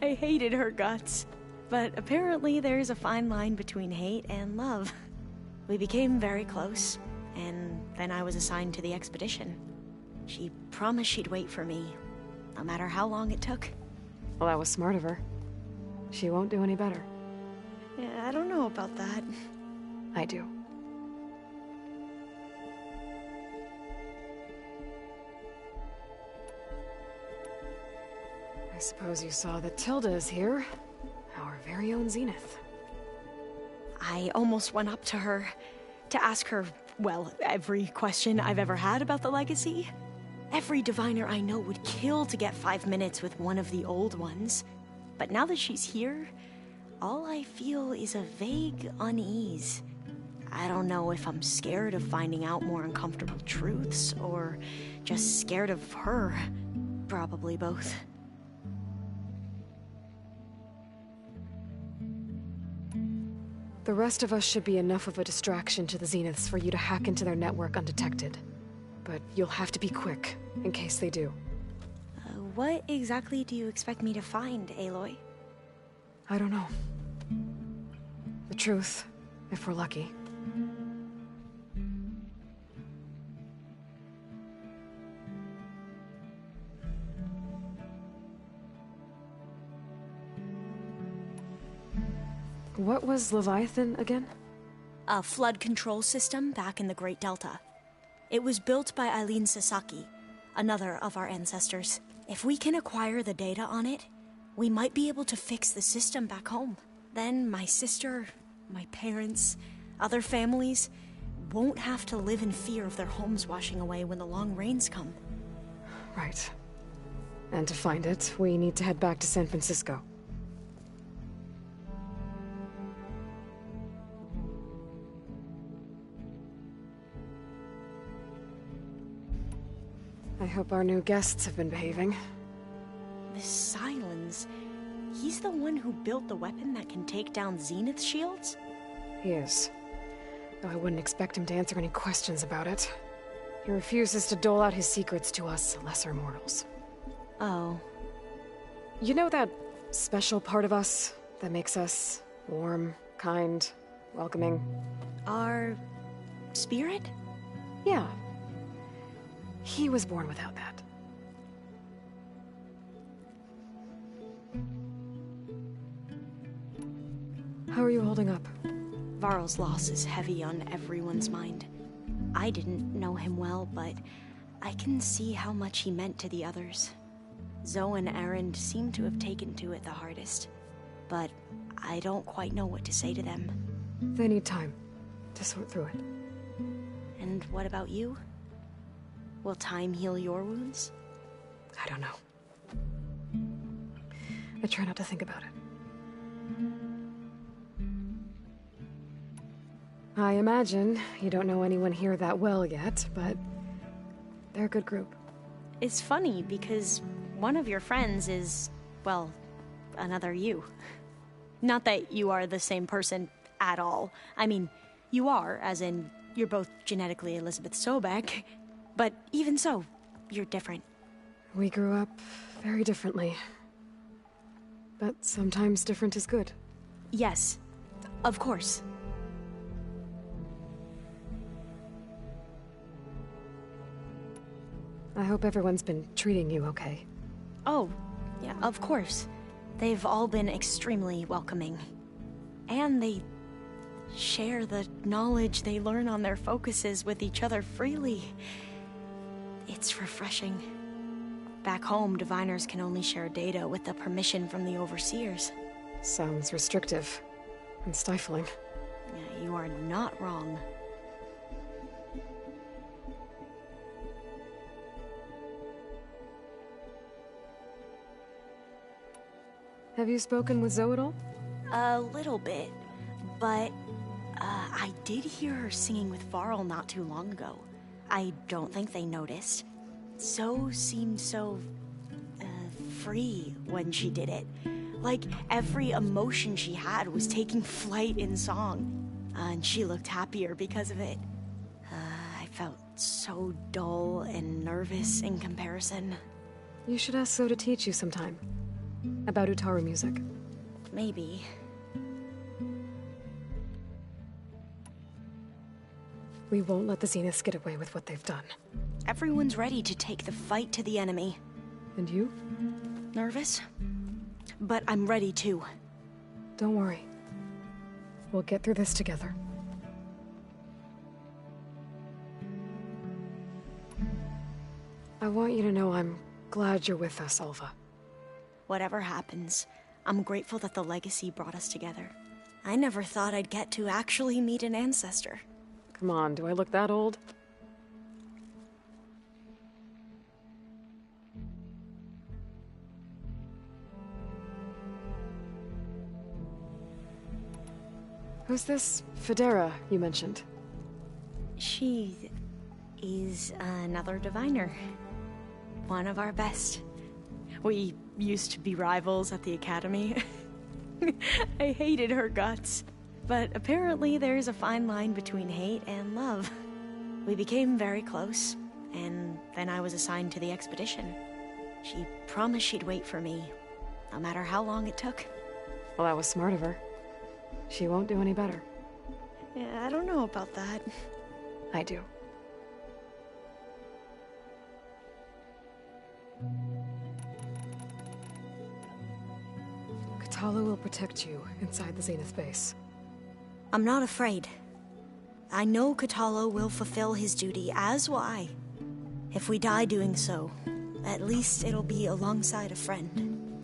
I hated her guts. But apparently there's a fine line between hate and love. We became very close, and then I was assigned to the expedition. She promised she'd wait for me, no matter how long it took. Well, that was smart of her. She won't do any better. Yeah, I don't know about that. I do. I suppose you saw that Tilda is here. Our very own Zenith. I almost went up to her to ask her well, every question I've ever had about the legacy. Every diviner I know would kill to get 5 minutes with one of the old ones. But now that she's here, all I feel is a vague unease. I don't know if I'm scared of finding out more uncomfortable truths, or just scared of her. Probably both. The rest of us should be enough of a distraction to the Zeniths for you to hack into their network undetected. But you'll have to be quick, in case they do. What exactly do you expect me to find, Aloy? I don't know. The truth, if we're lucky. What was Leviathan again? A flood control system back in the Great Delta. It was built by Eileen Sasaki, another of our ancestors. If we can acquire the data on it, we might be able to fix the system back home. Then my sister, my parents, other families won't have to live in fear of their homes washing away when the long rains come. Right. And to find it, we need to head back to San Francisco. I hope our new guests have been behaving. This Silence, he's the one who built the weapon that can take down Zenith shields? He is. Though I wouldn't expect him to answer any questions about it. He refuses to dole out his secrets to us lesser mortals. Oh. You know that special part of us that makes us warm, kind, welcoming? Our spirit? Yeah. He was born without that. How are you holding up? Varl's loss is heavy on everyone's mind. I didn't know him well, but I can see how much he meant to the others. Zoe and Erend seem to have taken to it the hardest, but I don't quite know what to say to them. They need time to sort through it. And what about you? Will time heal your wounds? I don't know. I try not to think about it. I imagine you don't know anyone here that well yet, but they're a good group. It's funny because one of your friends is, well, another you. Not that you are the same person at all. I mean, you are, as in, you're both genetically Elizabeth Sobek, but even so, you're different. We grew up very differently. But sometimes different is good. Yes, of course. I hope everyone's been treating you okay. Oh, yeah, of course. They've all been extremely welcoming. And they share the knowledge they learn on their focuses with each other freely. It's refreshing. Back home, diviners can only share data with the permission from the overseers. Sounds restrictive and stifling. Yeah, you are not wrong. Have you spoken with Zoe at all? A little bit, but I did hear her singing with Varl not too long ago. I don't think they noticed. Zoe seemed so free when she did it. Like every emotion she had was taking flight in song. And she looked happier because of it. I felt so dull and nervous in comparison. You should ask Zoe to teach you sometime. About Utaru music. Maybe. We won't let the Zeniths get away with what they've done. Everyone's ready to take the fight to the enemy. And you? Nervous? But I'm ready too. Don't worry. We'll get through this together. I want you to know I'm glad you're with us, Alva. Whatever happens, I'm grateful that the legacy brought us together. I never thought I'd get to actually meet an ancestor. Come on, do I look that old? Who's this Federa you mentioned? She is another diviner. One of our best. We used to be rivals at the academy. I hated her guts. But apparently there's a fine line between hate and love. We became very close, and then I was assigned to the expedition. She promised she'd wait for me, no matter how long it took. Well, that was smart of her. She won't do any better. Yeah, I don't know about that. I do. Katala will protect you inside the Zenith base. I'm not afraid. I know Katala will fulfill his duty, as will I. If we die doing so, at least it'll be alongside a friend.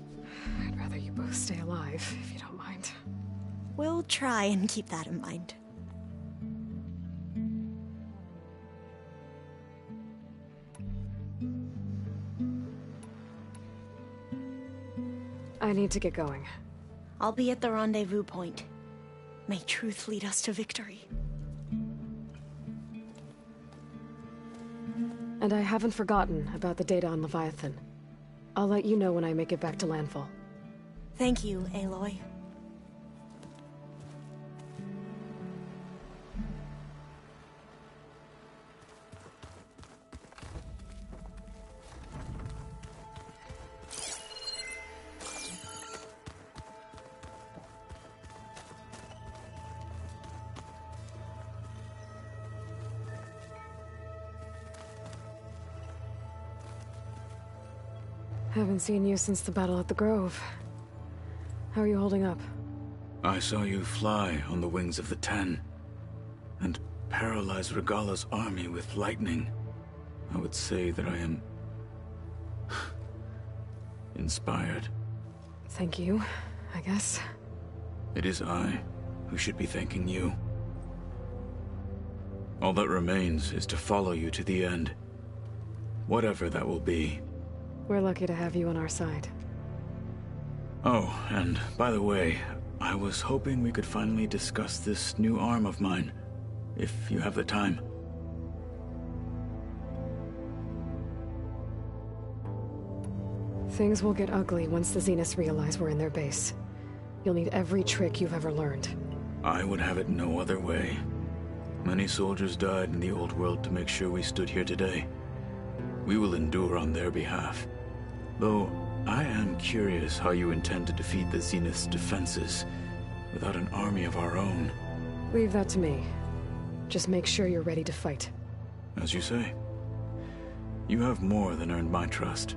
I'd rather you both stay alive, if you don't mind. We'll try and keep that in mind. I need to get going. I'll be at the rendezvous point. May truth lead us to victory. And I haven't forgotten about the data on Leviathan. I'll let you know when I make it back to landfall. Thank you, Aloy. Haven't seen you since the battle at the Grove. How are you holding up? I saw you fly on the wings of the Ten, and paralyze Regala's army with lightning. I would say that I am inspired. Thank you, I guess. It is I who should be thanking you. All that remains is to follow you to the end. Whatever that will be. We're lucky to have you on our side. Oh, and by the way, I was hoping we could finally discuss this new arm of mine, if you have the time. Things will get ugly once the Zeniths realize we're in their base. You'll need every trick you've ever learned. I would have it no other way. Many soldiers died in the old world to make sure we stood here today. We will endure on their behalf. Though, I am curious how you intend to defeat the Zenith's defenses without an army of our own. Leave that to me. Just make sure you're ready to fight. As you say. You have more than earned my trust.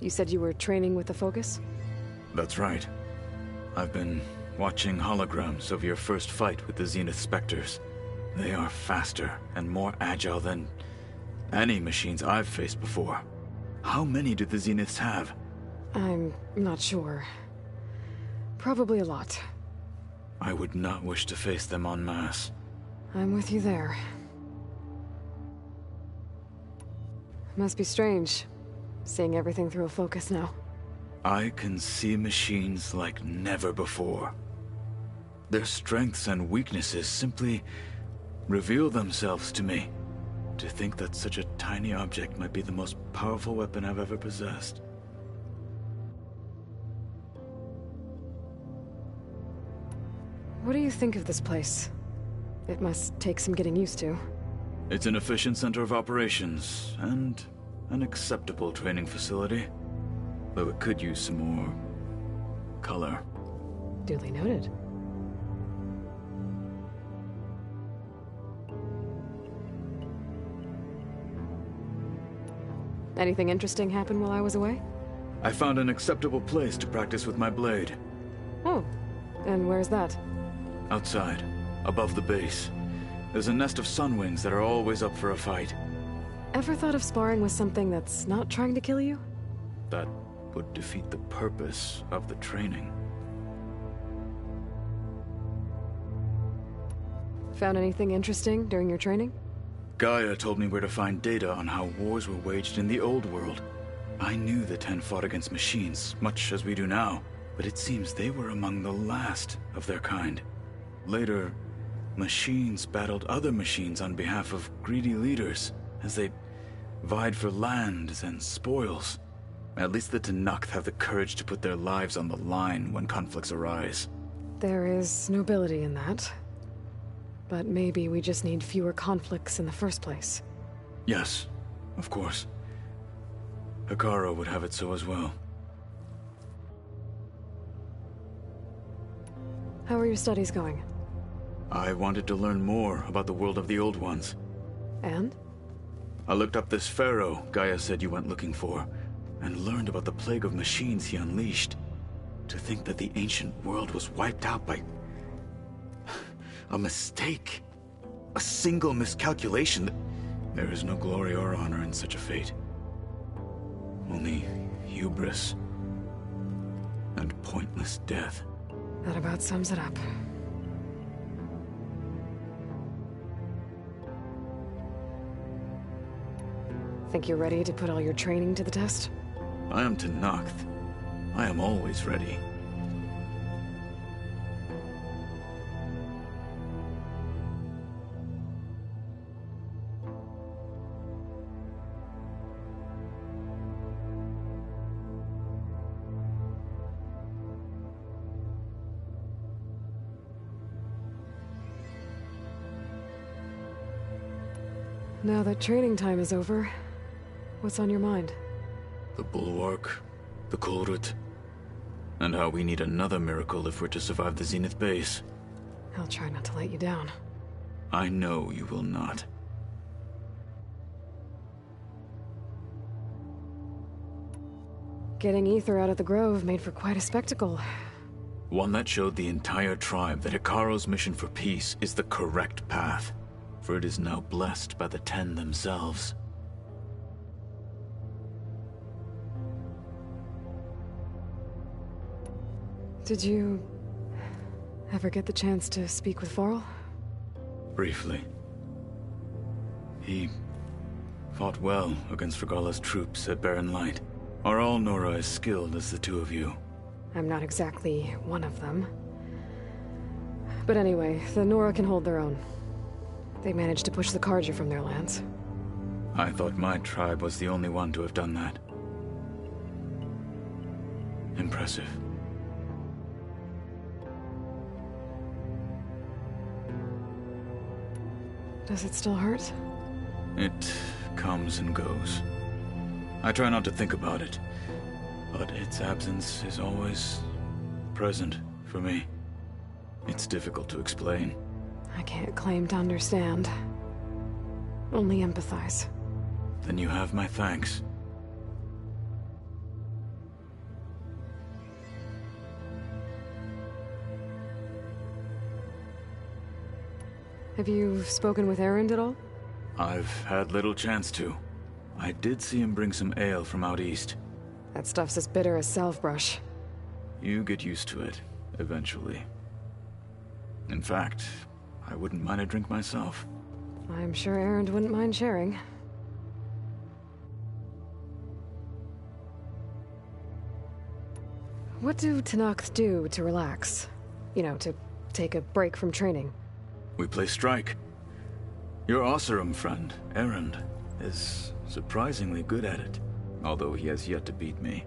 You said you were training with the Focus? That's right. I've been watching holograms of your first fight with the Zenith Spectres. They are faster and more agile than any machines I've faced before. How many do the Zeniths have? I'm not sure. Probably a lot. I would not wish to face them en masse. I'm with you there. Must be strange, seeing everything through a Focus now. I can see machines like never before. Their strengths and weaknesses simply reveal themselves to me. To think that such a tiny object might be the most powerful weapon I've ever possessed. What do you think of this place? It must take some getting used to. It's an efficient center of operations, and an acceptable training facility. Though it could use some more color. Duly noted. Anything interesting happen while I was away? I found an acceptable place to practice with my blade. Oh, and where's that? Outside, above the base. There's a nest of sunwings that are always up for a fight. Ever thought of sparring with something that's not trying to kill you? That would defeat the purpose of the training. Found anything interesting during your training? Gaia told me where to find data on how wars were waged in the old world. I knew the Ten fought against machines, much as we do now, but it seems they were among the last of their kind. Later, machines battled other machines on behalf of greedy leaders, as they vied for lands and spoils. At least the Tenakth have the courage to put their lives on the line when conflicts arise. There is nobility in that. But maybe we just need fewer conflicts in the first place. Yes, of course. Hekarro would have it so as well. How are your studies going? I wanted to learn more about the world of the Old Ones. And? I looked up this pharaoh Gaia said you went looking for, and learned about the plague of machines he unleashed. To think that the ancient world was wiped out by a mistake. A single miscalculation. There is no glory or honor in such a fate. Only hubris and pointless death. That about sums it up. Think you're ready to put all your training to the test? I am Tenakth. I am always ready. Now that training time is over, what's on your mind? The Bulwark, the Kulrut, and how we need another miracle if we're to survive the Zenith base. I'll try not to let you down. I know you will not. Getting Ether out of the Grove made for quite a spectacle. One that showed the entire tribe that Hekarro's mission for peace is the correct path, for it is now blessed by the Ten themselves. Did you ever get the chance to speak with Varl? Briefly. He fought well against Regalla's troops at Barren Light. Are all Nora as skilled as the two of you? I'm not exactly one of them. But anyway, the Nora can hold their own. They managed to push the Carja from their lands. I thought my tribe was the only one to have done that. Impressive. Does it still hurt? It comes and goes. I try not to think about it, but its absence is always present for me. It's difficult to explain. I can't claim to understand. Only empathize. Then you have my thanks. Have you spoken with Erend at all? I've had little chance to. I did see him bring some ale from out east. That stuff's as bitter as salve-brush. You get used to it, eventually. In fact, I wouldn't mind a drink myself. I'm sure Erend wouldn't mind sharing. What do Tenakth do to relax? You know, to take a break from training? We play strike. Your Oseram friend, Erend, is surprisingly good at it, although he has yet to beat me.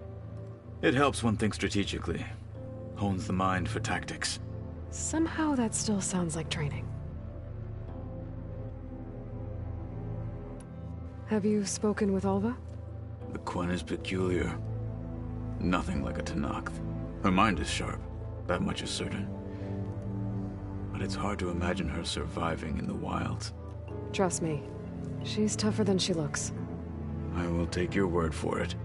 It helps one think strategically, hones the mind for tactics. Somehow that still sounds like training. Have you spoken with Alva? The Quen is peculiar. Nothing like a Tenakth. Her mind is sharp, that much is certain. But it's hard to imagine her surviving in the wilds. Trust me, she's tougher than she looks. I will take your word for it.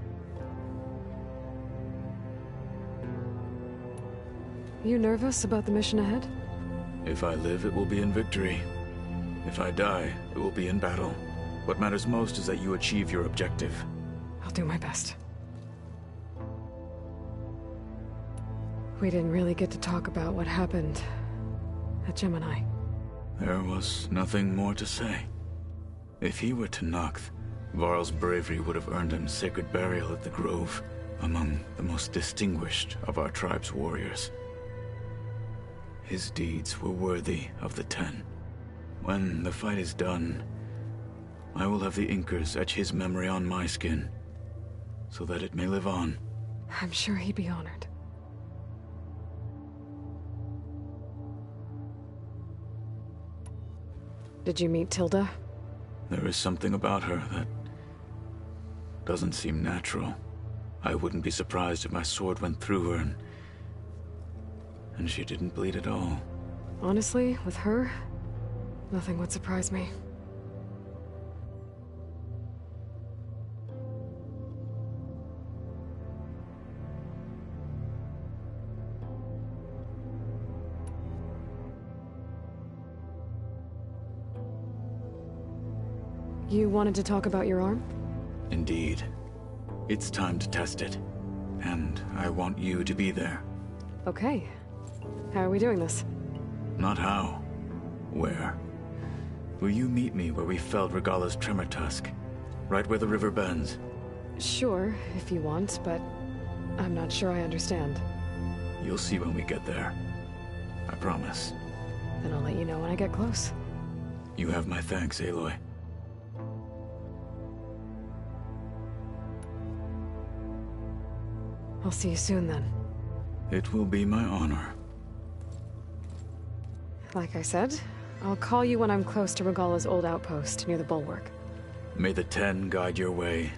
You nervous about the mission ahead? If I live, it will be in victory. If I die, it will be in battle. What matters most is that you achieve your objective. I'll do my best. We didn't really get to talk about what happened at Gemini. There was nothing more to say. If he were to Noct, Varl's bravery would have earned him sacred burial at the Grove, among the most distinguished of our tribe's warriors. His deeds were worthy of the Ten. When the fight is done, I will have the Inkers etch his memory on my skin, so that it may live on. I'm sure he'd be honored. Did you meet Tilda? There is something about her that doesn't seem natural. I wouldn't be surprised if my sword went through her and she didn't bleed at all. Honestly, with her, nothing would surprise me. You wanted to talk about your arm? Indeed. It's time to test it. And I want you to be there. Okay. How are we doing this? Not how. Where? Will you meet me where we felled Regalla's tremor tusk? Right where the river bends? Sure, if you want, but I'm not sure I understand. You'll see when we get there. I promise. Then I'll let you know when I get close. You have my thanks, Aloy. I'll see you soon, then. It will be my honor. Like I said, I'll call you when I'm close to Regalla's old outpost near the bulwark. May the Ten guide your way,